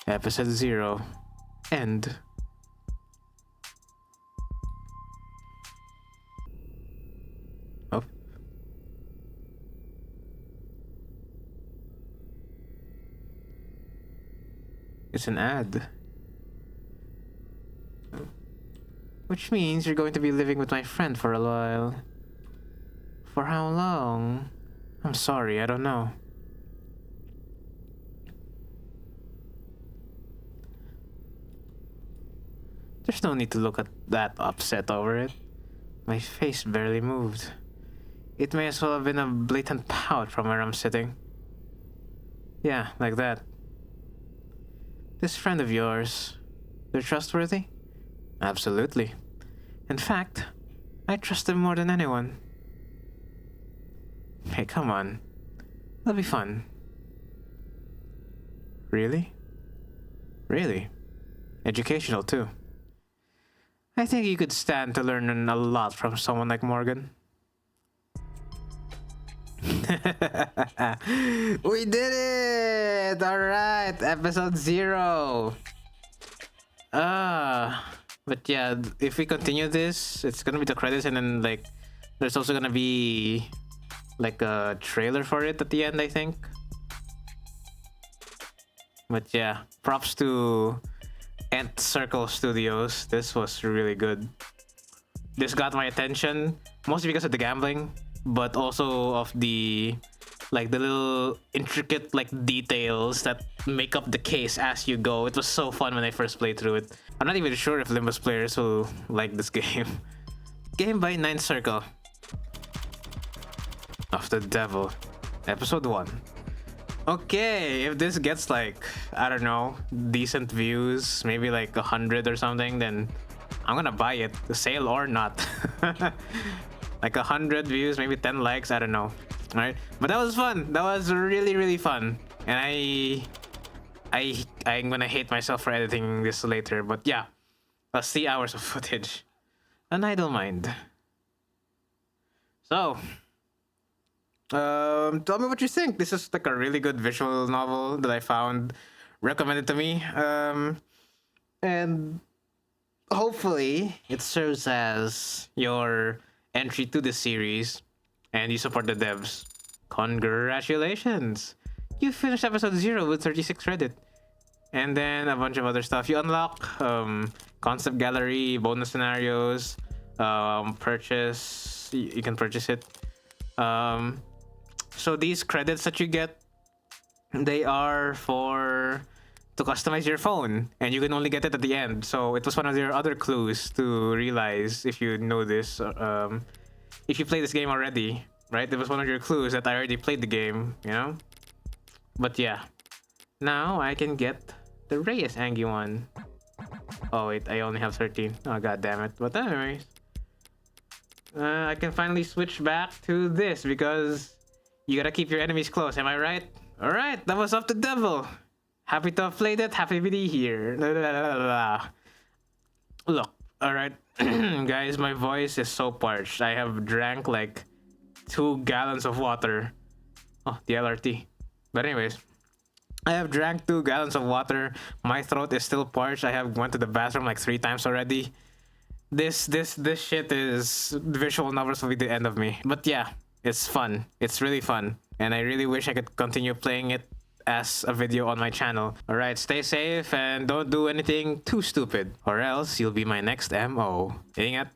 A: Episode 0. End. Oh. It's an ad. Which means you're going to be living with my friend for a while. For how long? I'm sorry, I don't know. There's no need to look at that upset over it. My face barely moved. It may as well have been a blatant pout from where I'm sitting. Yeah, like that. This friend of yours, they're trustworthy? Absolutely. In fact, I trust them more than anyone. Hey, come on. That'll be fun. Really? Really? Educational, too. I think you could stand to learn a lot from someone like Morgan. We did it! Alright, episode 0. But yeah, if we continue this, it's gonna be the credits and then like there's also gonna be like a trailer for it at the end, I think. But yeah, props to Nth Circle Studios. This was really good. This got my attention mostly because of the gambling, but also of the like the little intricate like details that make up the case as you go. It was so fun when I first played through it. I'm not even sure if Limbus players will like this game. Game by Ninth Circle of the Devil, episode 1. Okay, if this gets like, I don't know, decent views, maybe like 100 or something, then I'm gonna buy it, sale or not. Like 100 views, maybe 10 likes, I don't know. All right, but that was fun. That was really fun, and I'm gonna hate myself for editing this later. But yeah, plus 3 hours of footage, and I don't mind. So, tell me what you think. This is like a really good visual novel that I found recommended to me, and hopefully it serves as your entry to the series and you support the devs. Congratulations! You finished episode 0 with 36 credit. And then a bunch of other stuff. You unlock concept gallery, bonus scenarios, purchase. You can purchase it. So these credits that you get, they are for to customize your phone, and you can only get it at the end. So it was one of your other clues to realize, if you know this, if you play this game already, right? It was one of your clues that I already played the game, you know? But yeah, now I can get the Reyes Angie one. Oh wait, I only have 13. Oh god damn it. But anyways, I can finally switch back to this because you gotta keep your enemies close, am I right? Alright, that was Up the Devil. Happy to have played it, happy to be here. Look, alright, guys, my voice is so parched. I have drank like 2 gallons of water. Oh, the LRT. But anyways, I have drank 2 gallons of water. My throat is still parched. I have went to the bathroom like 3 times already. This shit is, visual novels will be the end of me. But yeah, it's fun. It's really fun. And I really wish I could continue playing it as a video on my channel. Alright, stay safe and don't do anything too stupid, or else you'll be my next MO. Ingat.